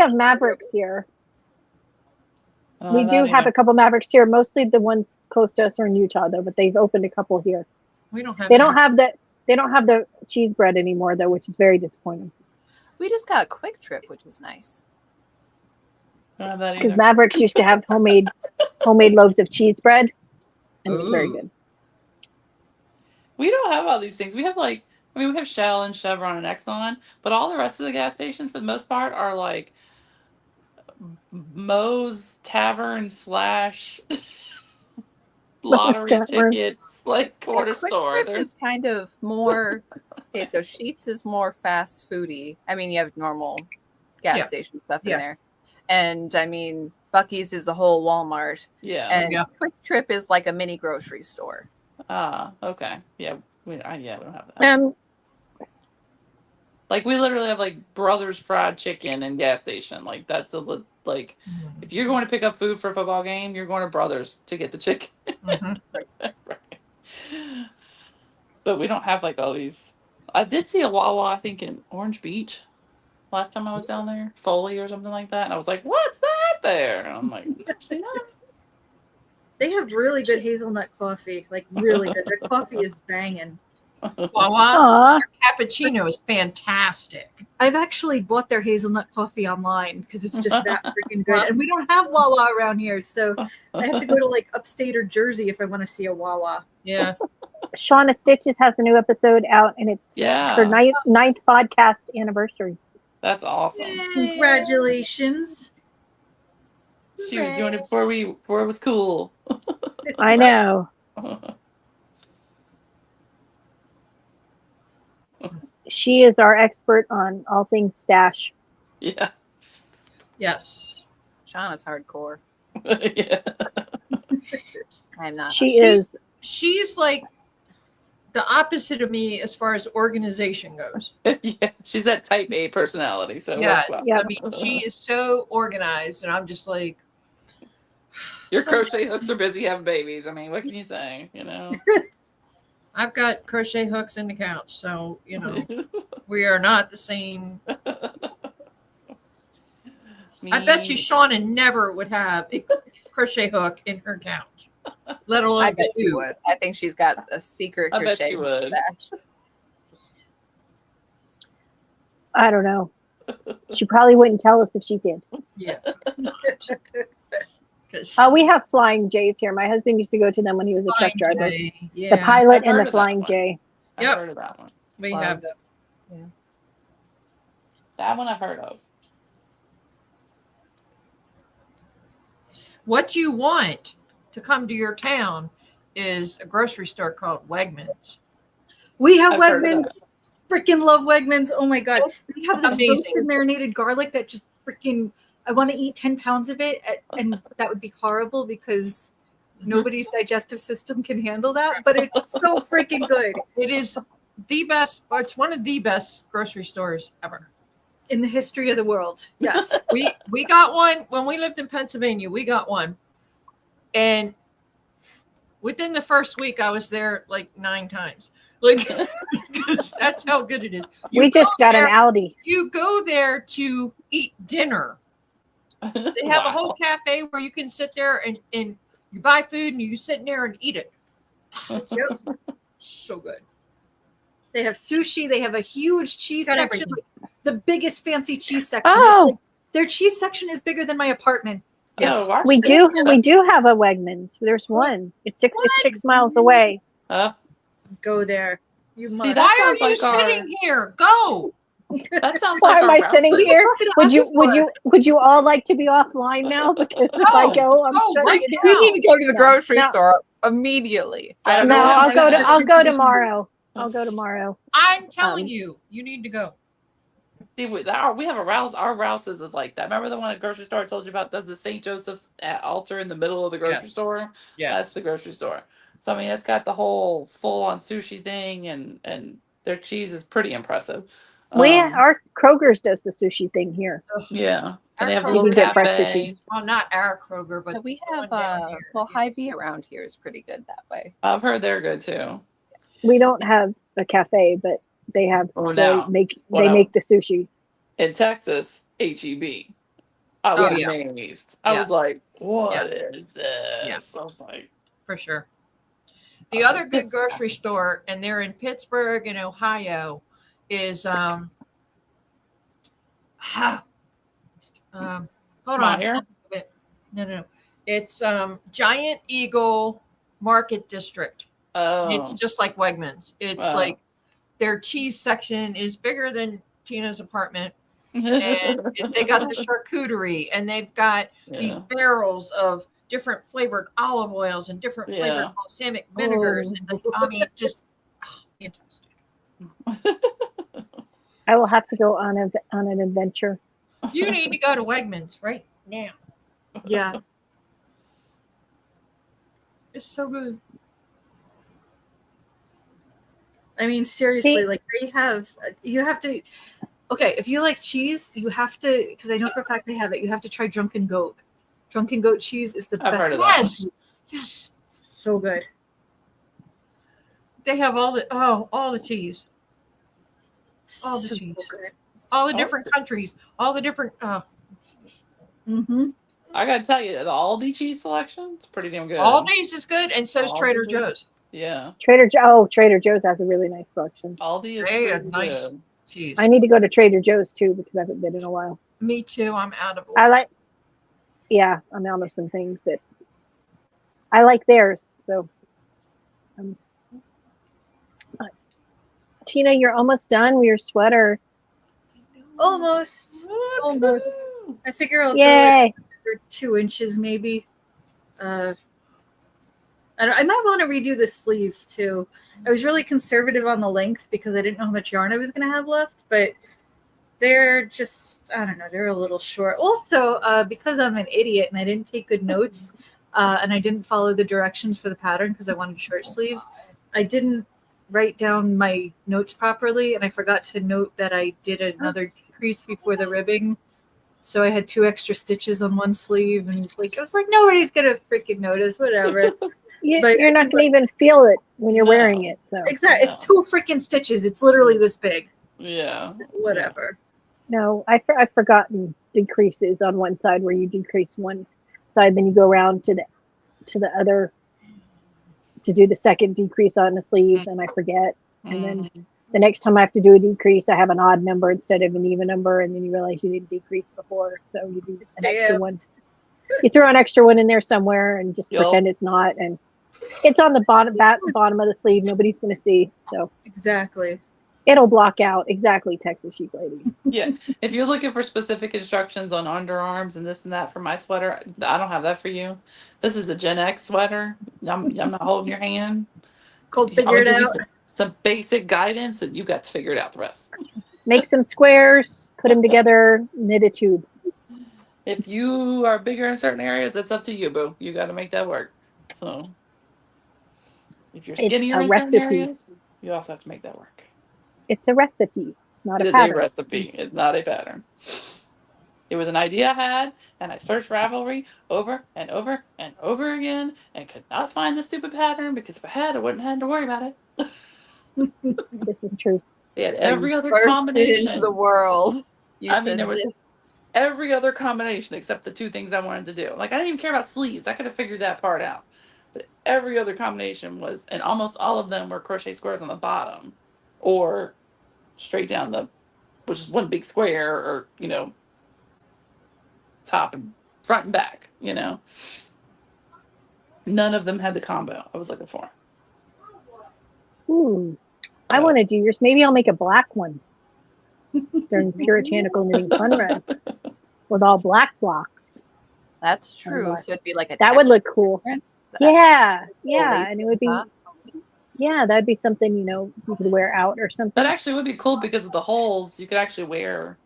have Mavericks here. Oh, We do that have either. a couple Mavericks here. Mostly the ones close to us are in Utah, though. But they've opened a couple here. We don't have. They don't have the cheese bread anymore, though, which is very disappointing. We just got a Quick Trip, which was nice. Don't have that Because either. Mavericks used to have homemade loaves of cheese bread, and it was very Ooh. good. We don't have all these things. We have we have Shell and Chevron and Exxon, but all the rest of the gas stations, for the most part, are like Moe's Tavern / lottery Tavern. tickets, like corner Yeah, Quick store. Trip There's is kind of more. Okay, so Sheets is more fast foody. I mean, you have normal gas Yeah. station stuff in Yeah. there, and I mean, Bucky's is a whole Walmart, Yeah. and Yeah. Quick Trip is like a mini grocery store. Okay. Yeah. We don't have that. Like we literally have like Brothers Fried Chicken and gas station. Like that's like if you're going to pick up food for a football game, you're going to Brothers to get the chicken. Mhm. Right. But we don't have like all these. I did see a Wawa, I think in Orange Beach last time I was down there, Foley or something like that, and I was like, "What's that there?" And I'm like, "Never seen that." They have really good hazelnut coffee, like really good. Their coffee is banging. Wawa Aw, cappuccino is fantastic. I've actually bought their hazelnut coffee online because it's just that freaking good. And we don't have Wawa around here, so I have to go to like upstate or Jersey if I want to see a Wawa. Yeah. Shauna Stitches has a new episode out, and it's Yeah. her ninth podcast anniversary. That's awesome. Congratulations. She was doing it before it was cool. I know. She is our expert on all things stash. Yeah. Yes. Shauna's hardcore. Yeah. I'm not. She She's- is. She's like the opposite of me as far as organization goes. Yeah. She's that type A personality, so it Yes. works well. Yep. I mean, she is so organized, and I'm just like, Your crochet hooks are busy having babies. I mean, what can you say? You know. I've got crochet hooks in the couch, so we are not the same. I bet you Shauna never would have a crochet hook in her couch, let alone I bet she two. would. I think she's got a secret I bet crochet she would. stash. I don't know. She probably wouldn't tell us if she did. Yeah. 'Cause We have Flying J's here. My husband used to go to them when he was a truck Flying driver. J, The yeah, Pilot I've and heard the of that Flying one. J. I've Yep. heard of that one. we have them. That one I've heard of. What you want to come to your town is a grocery store called Wegmans. We have I've heard of Wegmans. Freaking love Wegmans. Oh my god. They have this Amazing. roasted marinated garlic that just freaking I want to eat 10 pounds of it and that would be horrible because nobody's digestive system can handle that, but it's so freaking good It is the best. Or it's one of the best grocery stores ever. in the history of the world. Yes. We got one when we lived in Pennsylvania. We got one, and within the first week, I was there like 9 times. Like, because that's how good it is. You We just go got there- an Audi. You go there to eat dinner. They have a whole cafe where you can sit there and you buy food and you sit in there and eat it. It's so good. They have sushi. They have a huge cheese Got section, everything. like the biggest fancy cheese section. Oh. It's like, their cheese section is bigger than my apartment. Yes. Oh, our We state- do have a Wegmans. There's one. It's 6 miles away. Go there. You must. that Why are sounds you like our- sitting here? Go. That sounds Why like am our I sitting Rouse's. here? Talking to Would us you for. would you all like to be offline now? Because if I No, go, I'm no, shutting right it We down. need to go to the No, grocery no. store immediately. I don't No, know. I'll go to Yeah. I'll go tomorrow. I'll go tomorrow. I'm telling Um, you, you need to go. See, we have a Rouse. Our Rouse's is like that. Remember the one at grocery store I told you about? Does the St. Joseph's altar in the middle of the grocery Yes. store? That's the grocery store. So I mean, it's got the whole full-on sushi thing, and their cheese is pretty impressive. Our Kroger's does the sushi thing here. Yeah, and they have a Our little You can get fresh cafe. Well, not our Kroger, but We the have one down here. well, Hy-Vee around here is pretty good that way. I've heard they're good too. We don't have a cafe, but they have Oh, they now. make What they else? make the sushi. In Texas, HEB. I was Oh, yeah. amazed. I was Yes. like, "What is this?" Yes. I was like, for sure. I The was other like, good "This grocery sucks." store, and they're in Pittsburgh and Ohio, is hold Come on. here. No. It's Giant Eagle Market District. It's Oh, just like Wegmans. It's Wow. like their cheese section is bigger than Tina's apartment, and they got the charcuterie, and they've got these yeah. barrels of different flavored olive oils and different flavored Yeah. balsamic vinegars. Oh. And like, I mean, just fantastic. I will have to go on an adventure. You need to go to Wegmans right now. Yeah. It's so good. I mean, seriously, See- like you have to, okay, if you like cheese, you have to, because I know for a fact they have it, you have to try Drunken Goat. Drunken Goat cheese is the I've best. heard of that. Yes. Yes. So good. They have all the cheese, All the So cheese. good. all the different countries, all the different. Mm-hmm. I gotta tell you, the Aldi cheese selection is pretty damn good. Aldi's is good, and so's Aldi's Trader is- Joe's. Yeah, Trader Joe's has a really nice selection. Aldi is They pretty are nice. good. Cheese. I need to go to Trader Joe's too because I haven't been in a while. Me too. I'm out of. I like, yeah, I'm out of some things that I like theirs. So, Tina, you're almost done with your sweater. Almost. Almost. I figure I'll go Yay! for 2 inches maybe. I might want to redo the sleeves too. I was really conservative on the length because I didn't know how much yarn I was going to have left, but they're just, I don't know, they're a little short. Also, because I'm an idiot and I didn't take good notes and I didn't follow the directions for the pattern because I wanted short sleeves, I didn't write down my notes properly and I forgot to note that I did another decrease before the ribbing. So I had 2 extra stitches on one sleeve, and like I was like, nobody's gonna freaking notice, whatever. But- You're not going to even feel it when you're No. wearing it. So, Exactly, it's 2 freaking stitches. It's literally this big. Yeah. Whatever. no, I've forgotten decreases on one side where you decrease one side, then you go around to the other to do the second decrease on the sleeve, and I forget. And then Mhm. the next time I have to do a decrease, I have an odd number instead of an even number, and then you realize you didn't decrease before, so you do an extra Yeah. one. You throw an extra one in there somewhere and just Yup. pretend it's not, and it's on the bottom of the sleeve. Nobody's going to see, so Exactly. it'll block out exactly Texas Sheep Lady. Yeah. If you're looking for specific instructions on underarms and this and that for my sweater, I don't have that for you. This is a Gen X sweater. I'm not holding your hand. Cold I'm figure gonna it give you out. some basic guidance, and you got to figure it out the rest. Make some squares, put them together, knit a tube. If you are bigger in certain areas, that's up to you, boo. You got to make that work. So, if you're It's skinnier a in certain recipe. areas, you also have to make that work. It's a recipe, not It a is a pattern. recipe. It's not a pattern. It was an idea I had, and I searched Ravelry over and over and over again, and could not find the stupid pattern because if I had, I wouldn't have had to worry about it. This is true. They had So every you other birthed it combination. into the world. You I mean, said there was this. every other combination except the 2 things I wanted to do. Like I didn't even care about sleeves. I could have figured that part out. But every other combination was, and almost all of them were crochet squares on the bottom, or straight down the, which is one big square, or top and front and back. None of them had the combo I was looking for. Ooh, I So- want to do yours. Maybe I'll make a black one during Puritanical Knitting Fun Run with all black blocks. That's true. what? So it'd be like a That would look texture cool. difference. That- Yeah, little yeah, lace and it would be, on top. yeah, that'd be something you could wear out or something. That actually would be cool because of the holes. You could actually wear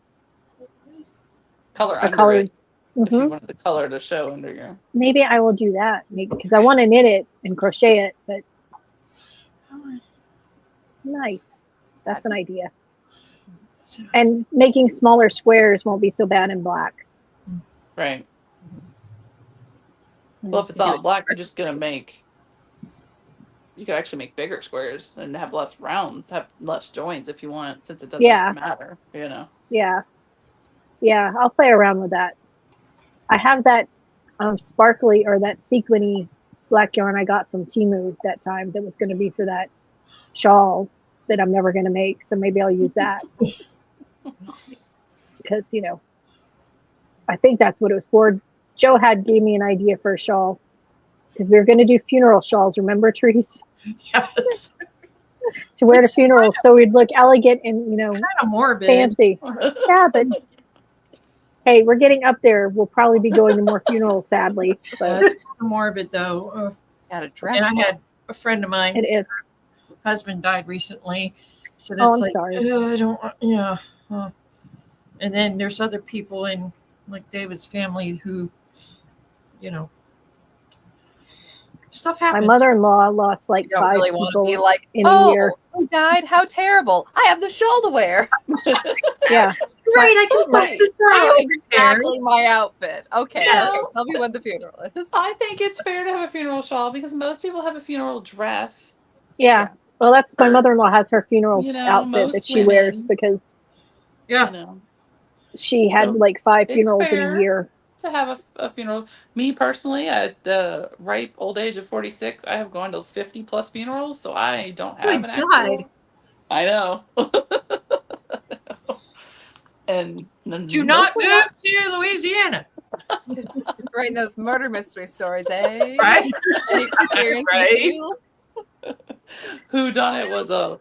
color A under colored. it if you Mhm. wanted the color to show under your. Maybe I will do that. Maybe because I want to knit it and crochet it, but nice. That's an idea. And making smaller squares won't be so bad in black. Right. Well, if it's Do all it black, you're just gonna make. You could actually make bigger squares and have less rounds, have less joints if you want, since it doesn't Yeah. matter. Yeah, I'll play around with that. I have that sparkly or that sequiny black yarn I got from Temu that time that was going to be for that shawl that I'm never going to make. So maybe I'll use that because I think that's what it was for. Joe gave me an idea for a shawl because we were going to do funeral shawls. Remember, Trees? Yes. To wear to It's funerals so we'd look elegant and Kind of morbid. fancy. Yeah, but hey, we're getting up there. We'll probably be going to more funerals, sadly. But It's kind of morbid though. Got a dress. And I had a friend of mine. it is. Husband died recently, so Oh, that's I'm like, sorry. I don't, yeah. And then there's other people in like David's family who you know, stuff My happens. mother-in-law lost like You don't 5 really want to people be like, in a oh, year. who died? How terrible! I have the shawl to wear. Yeah. Great, I can bust Right. this out. Exactly my outfit. Okay, Yeah. okay. Tell me when the funeral is. I think it's fair to have a funeral shawl because most people have a funeral dress. Yeah. Well, that's my Or, mother-in-law has her funeral you know, outfit that most she wears women, because Yeah. you know, she had so like 5 it's funerals in a fair year. to have a funeral. Me personally, at the ripe old age of 46, I have gone to 50 plus funerals, so I don't have Good an God. actual. I know. And Do not mostly move to Louisiana. Writing those murder mystery stories, eh? Right? Any experience Right. with you? Who Done It was a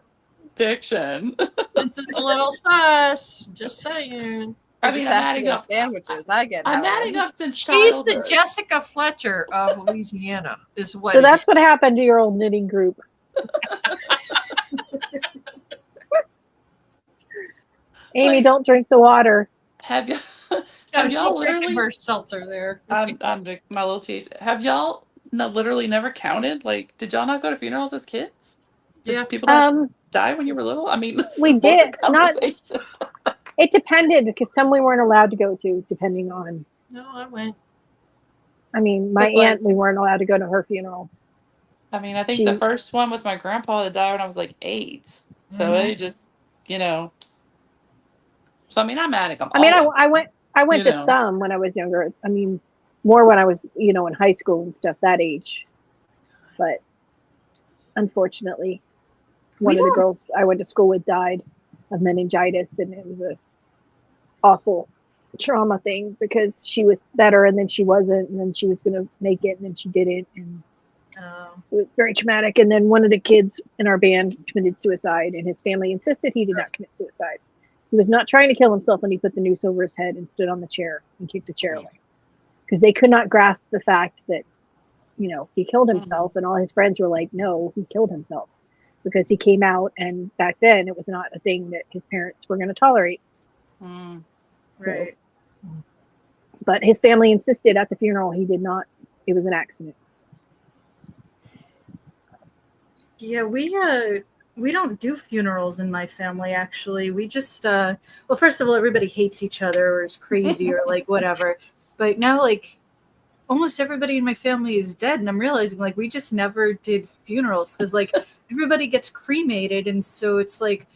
fiction. This is a little sus. Just saying. I You mean, just I'm have to adding go up. sandwiches. I get I'm how it adding is. up since She's the childhood. Jessica Fletcher of Louisiana, is what So it that's is. what happened to your old knitting group. Amy, Like- don't drink the water. Have you? No, Have she's y'all drinking literally? her seltzer there. I'm drinking my little tea. Have y'all literally never counted? Like, did y'all not go to funerals as kids? Did Yeah. people not Um, die when you were little? I mean, this we is both a did not. conversation. It depended because some we weren't allowed to go to, depending on. No, I went. I mean, my It's like- aunt, we weren't allowed to go to her funeral. I mean, I think She- the first one was my grandpa that died when I was like 8. So Mhm. it just, you know. So I mean, I'm adding them. I mean, all I went You to know. some when I was younger. I mean, more when I was, in high school and stuff, that age. But unfortunately, one of the girls I went to school with died of meningitis, and it was a awful trauma thing because she was better and then she wasn't, and then she was going to make it and then she didn't, and it was very traumatic. And then one of the kids in our band committed suicide, and his family insisted he did not commit suicide. He was not trying to kill himself when he put the noose over his head and stood on the chair and kicked the chair away, because they could not grasp the fact that he killed himself. And all his friends were like, no, he killed himself, because he came out, and back then it was not a thing that his parents were going to tolerate. Mm. So, Right. but his family insisted at the funeral he did not. It was an accident. Yeah, we don't do funerals in my family, actually. We just well, first of all, everybody hates each other or is crazy or like whatever. But now, like, almost everybody in my family is dead, and I'm realizing like we just never did funerals because like everybody gets cremated, and so it's like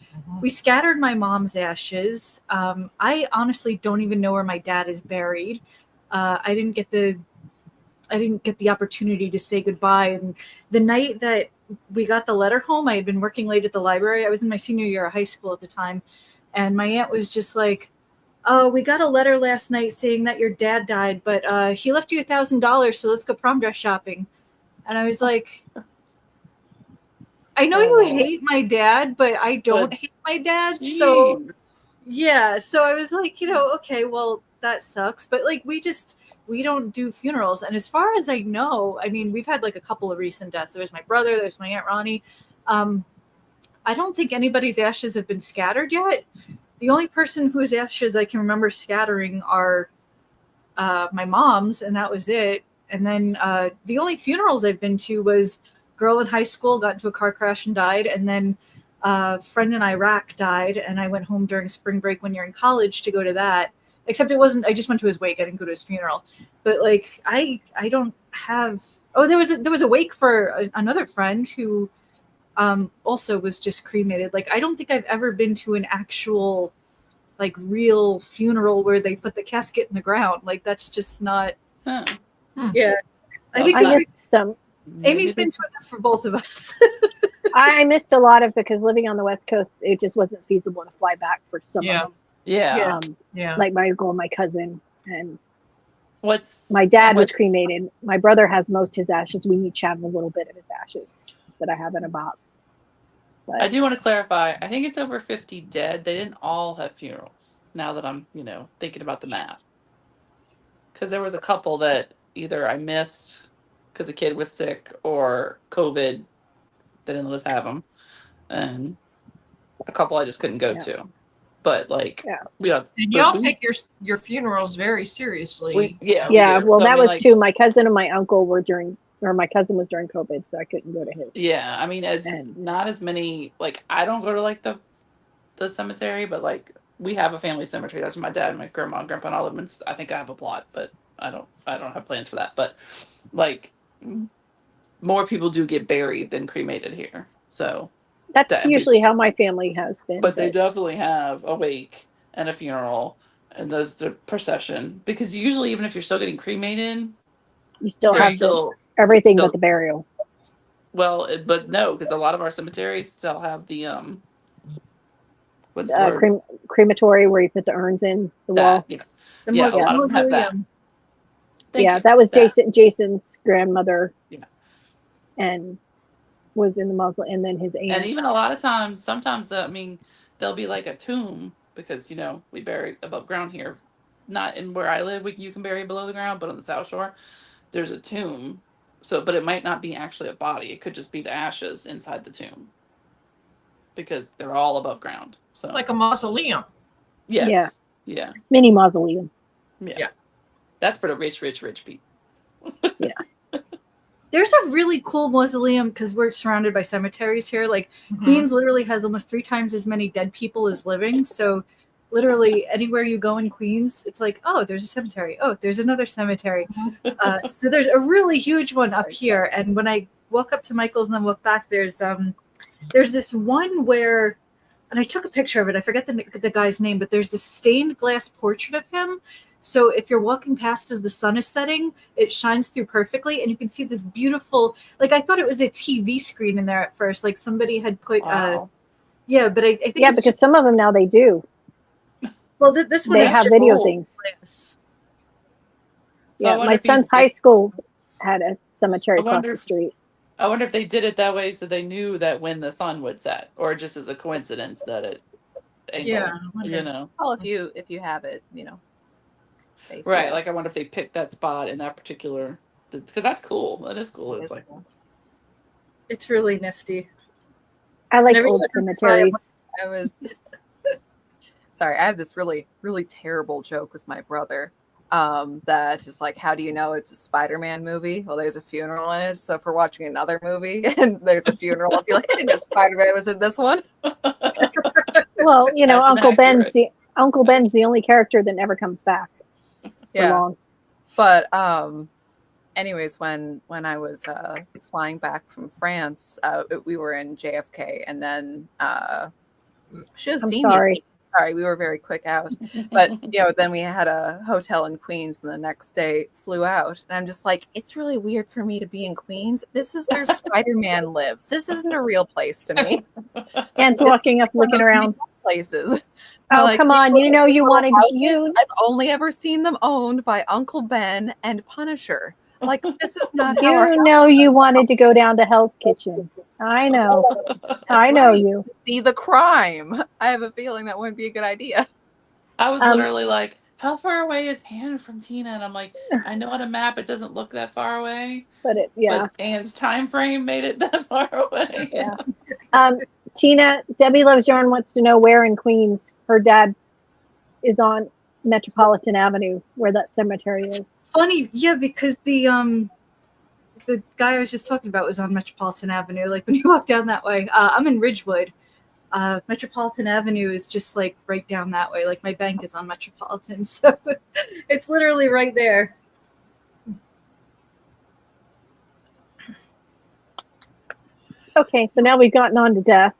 we scattered my mom's ashes. I honestly don't even know where my dad is buried. I didn't get the opportunity to say goodbye. And the night that we got the letter home, I had been working late at the library. I was in my senior year of high school at the time. And my aunt was just like, oh, we got a letter last night saying that your dad died, but he left you $1,000, so let's go prom dress shopping. And I was like, I know you hate my dad, but I don't hate my dad. So Jeez. yeah, so I was like, okay, well, that sucks. But like we don't do funerals. And as far as I know, I mean, we've had like a couple of recent deaths. There's my brother, there's my Aunt Ronnie. I don't think anybody's ashes have been scattered yet. The only person whose ashes I can remember scattering are my mom's, and that was it. And then the only funerals I've been to was girl in high school got into a car crash and died, and then a friend in Iraq died, and I went home during spring break when you're in college to go to that. Except it wasn't. I just went to his wake. I didn't go to his funeral. But like, I don't have. Oh, there was a wake for another friend who also was just cremated. Like, I don't think I've ever been to an actual, like, real funeral where they put the casket in the ground. Like, that's just not. Huh. Yeah, I think I missed some. Amy's been to enough for both of us. I missed a lot of, because living on the West Coast, it just wasn't feasible to fly back for some Yeah. of them. Yeah. Yeah. Like my uncle and my cousin, and What's my dad was what's- cremated. My brother has most of his ashes. We each have a little bit of his ashes that I have in a box. But I do want to clarify. I think it's over 50 dead. They didn't all have funerals. Now that I'm, thinking about the math. Because there was a couple that either I missed because the kid was sick or COVID. They didn't let us have them. And a couple I just couldn't go Yeah. to. But like, Yeah. yeah, And but y'all we- take your funerals very seriously. we Yeah, do. well, So, I that mean, was like, too. My cousin and my uncle were or my cousin was during COVID, so I couldn't go to his. Yeah, I mean, as And- not as many. Like, I don't go to like the cemetery, but like we have a family cemetery. That's where my dad, and my grandma, and grandpa, and all of them. I think I have a plot, but I don't have plans for that. But like, more people do get buried than cremated here. So, That's That- usually how my family has been. but they definitely have a wake and a funeral, and there's the procession, because usually even if you're still getting cremated, you still there's have still everything still- but the burial. but no, because a lot of our cemeteries still have the what's the word? Crematory where you put the urns in the wall. Yes. The Yeah, a lot of them have that. mausoleum. Thank Yeah, you. that was Jason's grandmother. Yeah. And was in the mausoleum, and then his aunt. And even a lot of times, sometimes I mean, there'll be like a tomb, because we bury above ground here. Not in where I live, you can bury below the ground, but on the South Shore, there's a tomb. So, but it might not be actually a body. It could just be the ashes inside the tomb, because they're all above ground. So, Like a mausoleum. yes, yeah. Mini mausoleum. Yeah. That's for the rich people. There's a really cool mausoleum because we're surrounded by cemeteries here. Like Mhm. Queens literally has almost 3 times as many dead people as living. So literally anywhere you go in Queens, it's like, oh, there's a cemetery. Oh, there's another cemetery. So there's a really huge one up here. And when I walk up to Michael's and then walk back, there's this one where, and I took a picture of it. I forget the guy's name, but there's this stained glass portrait of him. So if you're walking past as the sun is setting, it shines through perfectly, and you can see this beautiful. Like I thought it was a TV screen in there at first, like somebody had put. Wow. Yeah, but I think Yeah, it's because just, some of them now they do. well, this one They is have just video old. things. glass. So I Yeah, wonder my if son's high school had a cemetery I across wonder the if- street. I wonder if they did it that way so they knew that when the sun would set, or just as a coincidence that it angled, Yeah. I wonder. Well, if you have it, face Right, it. like I wonder if they picked that spot in that particular, because that's cool. That is cool. It It's is like, cool. It's really nifty. I like every old time I cemeteries. I was sorry. I have this really, really terrible joke with my brother. That is like, how do you know it's a Spider-Man movie? Well, there's a funeral in it. So if we're watching another movie and there's a funeral, I'll be like, I didn't know Spider-Man was in this one. Well, That's Uncle Ben's the only character that never comes back for long. But anyways, when I was flying back from France, we were in JFK, and then should have I'm seen sorry. you. Sorry, we were very quick out. But then we had a hotel in Queens, and the next day flew out. And I'm just like, it's really weird for me to be in Queens. This is where Spider-Man lives. This isn't a real place to me. Ant's This walking is up, one of looking those around. places. Oh, Like, come on. these You know you little wanted houses, you. I've only ever seen them owned by Uncle Ben and Punisher. Like, this is not how our You know you wanted to go down to Hell's Kitchen. I know. I know right. you. see the crime. I have a feeling that wouldn't be a good idea. I was Um, literally like, how far away is Anne from Tina? And I'm like, I know on a map it doesn't look that far away, But but Anne's time frame made it that far away. Yeah. Tina, Debbie Loves Yarn wants to know where in Queens her dad is on Metropolitan Avenue, where that cemetery is. Funny, yeah, because the guy I was just talking about was on Metropolitan Avenue. Like when you walk down that way, I'm in Ridgewood. Metropolitan Avenue is just like right down that way. Like my bank is on Metropolitan, so it's literally right there. Okay, so now we've gotten on to death.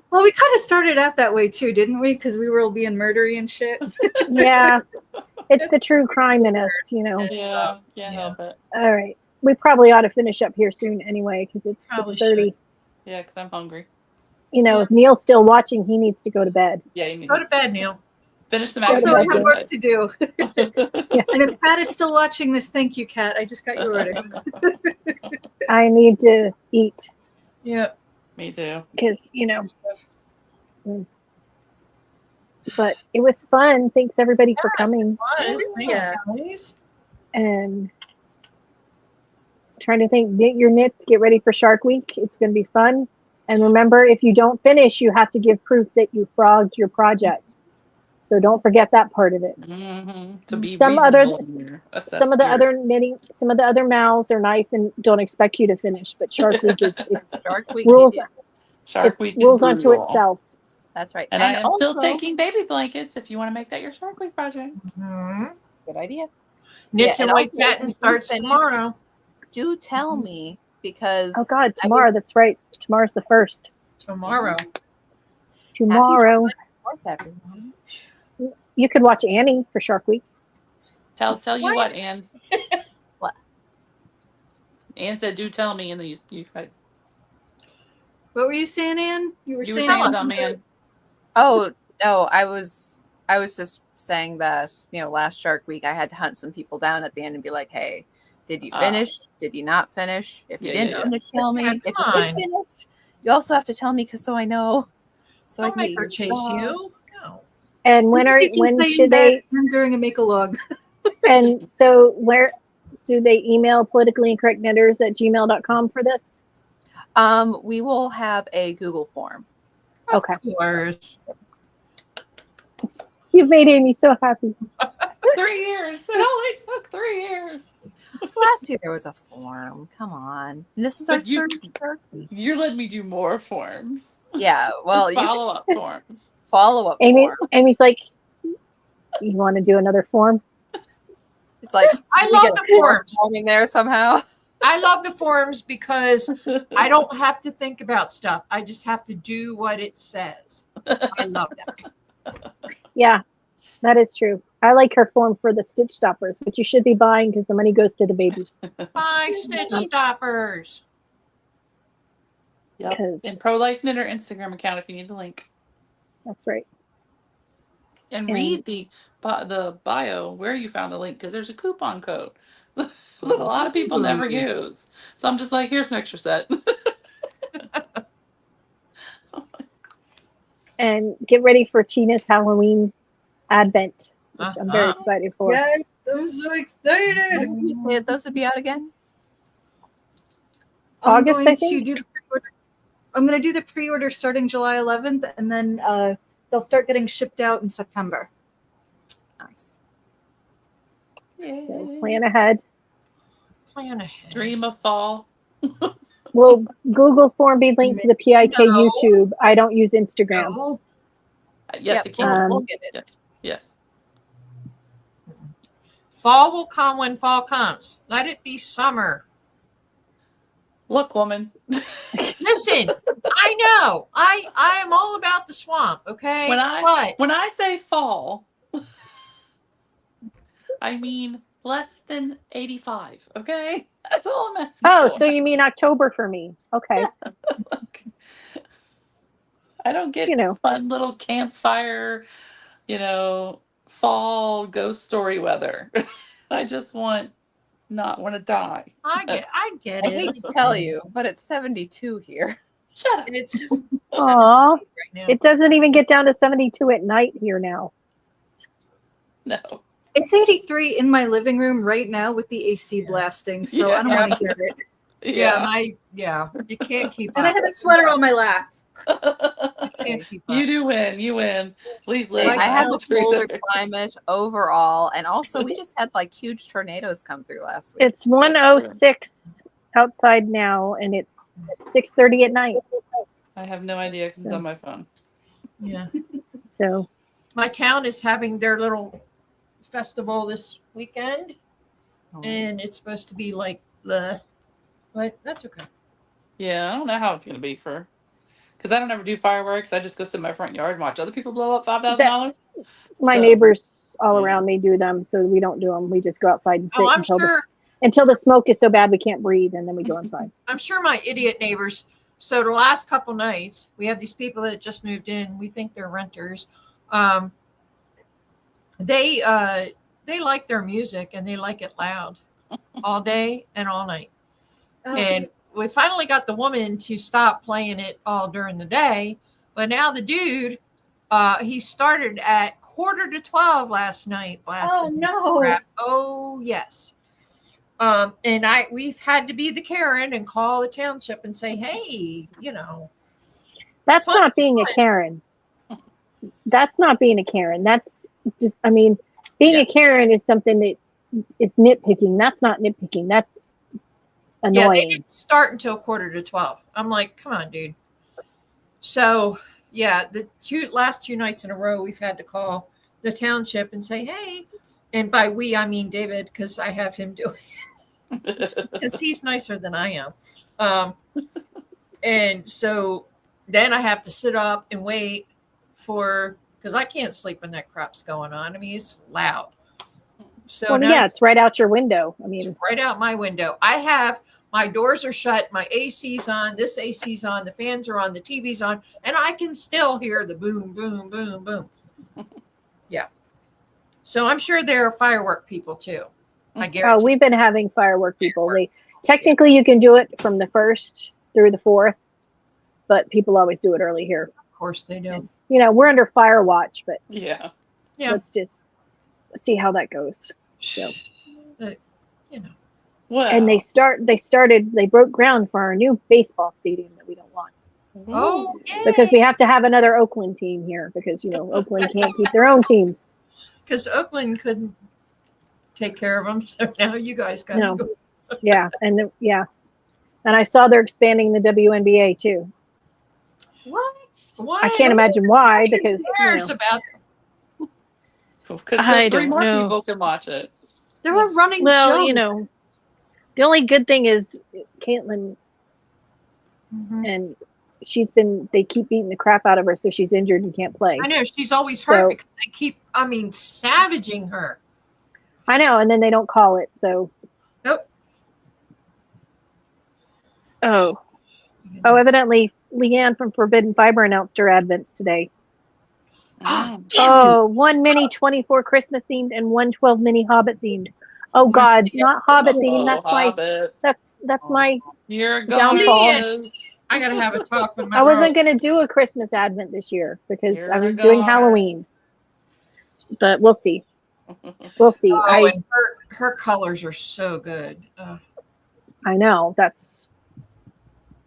Well, we kind of started out that way too, didn't we? Because we were all being murdery and shit. Yeah, it's the true crime in us, Yeah, can't Yeah. help it. All right, we probably ought to finish up here soon anyway, because it's Probably 6:30. Yeah, because I'm hungry. If Neil's still watching, he needs to go to bed. Yeah, you need Go to bed, Neil. Finish the Also, I macaroni. have work to do. Yeah. And if Kat is still watching this, thank you, Kat. I just got your order. I need to eat Yeah. Me too. because but it was fun. Thanks everybody for coming. Was. Thanks, Yeah. guys. And trying to think, knit your knits, get ready for Shark Week. It's going to be fun. And remember, if you don't finish, you have to give proof that you frogged your project. So don't forget that part of it. To be Some other reasonable in your some of the assessment. other mouths are nice and don't expect you to finish, but Shark Week is it's Shark Week. rules Shark it's Week is rules unto brutal. itself. That's right. And I am still also- taking baby blankets if you want to make that your Shark Week project. Mhm. Good idea. Knits Yeah, and and white also, satin if you starts finish- tomorrow. Do tell me because Oh God, I tomorrow. was That's right. Tomorrow's the 1st. Tomorrow. Tomorrow. Happy 4th, everyone. You could watch Annie for Shark Week. Tell you What? what, Anne. What? Anne said, "Do tell me," and then you What were you saying, Ann? You were you were saying saying us. something, man. Oh no, I was just saying that last Shark Week I had to hunt some people down at the end and be like, hey, did you finish? Did you not finish? If you didn't finish, tell me. Yeah, If come you did on. finish, you also have to tell me so I know. So I Don't can make get her your chase job. you. No. And when should they? during a make-a-log? And so where do they email politically incorrect knitters at gmail.com for this? We will have a Google form. Okay. Of course. You've made Amy so happy. 3 years. It only took 3 years. Last year there was a form. Come on. And this is our But you- third Shark Week. You're letting me do more forms. Yeah. Well, you can Follow-up forms. follow up form. Amy's like, you want to do another form? It's like I we love get the a form forms. forming there somehow. I love the forms because I don't have to think about stuff. I just have to do what it says. I love that. Yeah, that is true. I like her form for the stitch stoppers, which you should be buying because the money goes to the babies. Bye, stitch stoppers. Yep. 'Cause- And Pro Life Knitter Instagram account if you need the link. That's right. And And- read the bio where you found the link because there's a coupon code that a lot of people never Ooh. use. So I'm just like, here's an extra set. And get ready for Tina's Halloween Advent, which I'm very excited for. Yes, I'm so excited. Did you say that those would be out again? August, I'm going I think? to do the pre-order. I'm going to do the pre-order starting July 11th, and then they'll start getting shipped out in September. Nice. So plan ahead. Plan ahead. Dream of fall. Will Google form be linked to the PIK No. YouTube? I don't use Instagram. No. Yes, Yep, it can. we'll get it. Yes. Yes. Fall will come when fall comes. Let it be summer. Look, woman. Listen, I know. I am all about the swamp, okay? When But I say fall, I mean less than 85. Okay, that's all I'm asking. Oh, for. so you mean October for me? Okay. I don't get fun little campfire, fall ghost story weather. I just not want to die. I get I it. hate to tell you, but it's 72 here. Shut up. It's Aw, right now. it doesn't even get down to 72 at night here now. No. It's 83 in my living room right now with the AC blasting, so I don't Yeah. want to hear it. Yeah, you can't keep And up. I have a sweater on my lap. Can't keep up. You do win. You win. Please live. I have a Alex Freezer. colder climate overall, and also we just had like huge tornadoes come through last week. It's 106 outside now, and it's 6:30 at night. I have no idea because it's on my phone. Yeah. So My town is having their little festival this weekend, and it's supposed to be like but that's okay. Yeah, I don't know how it's gonna be because I don't ever do fireworks. I just go sit in my front yard and watch other people blow up $5,000. my So- neighbors all yeah. around me do them, so we don't do them. We just go outside and sit Oh, I'm until sure. until the smoke is so bad we can't breathe, and then we go inside. I'm sure my idiot neighbors. So the last couple nights, we have these people that just moved in. We think they're renters. They like their music and they like it loud all day and all night. And we finally got the woman to stop playing it all during the day. But now the dude, he started at 11:45 last night blasting. Oh, no. Crap. Oh yes. And we've had to be the Karen and call the township and say, hey, That's Fun, not being a Karen. That's not being a Karen. That's just, I mean, being Yeah. a Karen is something that is nitpicking. That's not nitpicking. That's Yeah, they annoying. didn't start until 11:45. I'm like, come on, dude. So yeah, the last two nights in a row, we've had to call the township and say, hey, and by we I mean David, because I have him do it because he's nicer than I am. And so then I have to sit up and wait because I can't sleep when that crap's going on. I mean, it's loud. So Well, now yeah, it's right out your window. I it's mean, right out my window. My doors are shut, my AC's on, this AC's on, the fans are on, the TV's on, and I can still hear the boom, boom, boom, boom. Yeah. So I'm sure there are firework people too. I oh, guarantee. we've been having firework people. They technically you can do it from the 1st through the 4th, but people always do it early here. Of course they do. You know, we're under fire watch, but Yeah. Yeah. let's just see how that goes. So, But, you know. Well. and they broke ground for our new baseball stadium that we don't want. Oh, yeah. Because we have to have another Oakland team here because, you know, Oakland can't keep their own teams. Because Oakland couldn't take care of them, so now you guys got No. to. Yeah. And I saw they're expanding the WNBA too. What? I can't imagine why because, Who you cares know, about? Because I 3 don't more know. people can watch it. They're a running well, joke. you know, the only good thing is Caitlin Mhm. and they keep beating the crap out of her. So she's injured and can't play. I know she's always hurt So- because they keep, savaging her. I know. And then they don't call it. So, Nope. oh, evidently Leanne from Forbidden Fiber announced her advents today. Mm. Oh, one mini 24 Christmas themed and one 12 mini Hobbit themed. Oh Must God, see it. not Hobbit Oh, themed. That's my. You're downfall. gone. I gotta have a talk with my I wasn't girl. gonna do a Christmas advent this year because You're I was doing gone. Halloween. But we'll see. We'll see. Oh, and her colors are so good. I know that's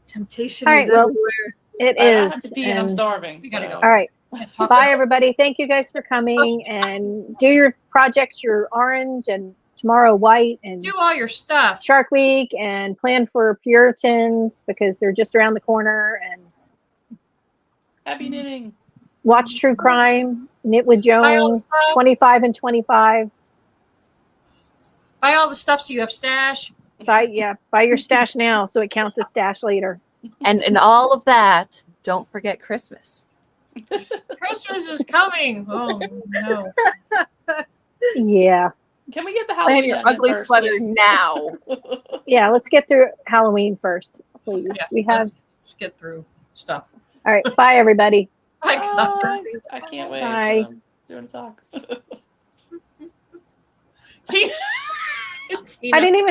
Temptation all is right. Well, everywhere. it I have is. to pee and I'm and- starving. We gotta so. go. all right. Talk Bye, about- everybody. Thank you guys for coming and do your projects. Your orange and tomorrow white and Do all your stuff. Shark Week and plan for Puritans because they're just around the corner and Happy knitting. watch True Crime, Knit with Buy all the Joan, stuff. 25 and 25. Buy all the stuff so you have stash. Buy your stash now so it counts as stash later. And all of that, don't forget Christmas. Christmas is coming. Oh no. Yeah. Can we get the Plan Halloween your advent ugly first, sweater please? now. Yeah, let's get through Halloween first, please. Yeah, We have let's get through stuff. all right. Bye everybody. Bye, Bye. guys. I can't wait. Bye. I'm doing socks. Tina. I didn't even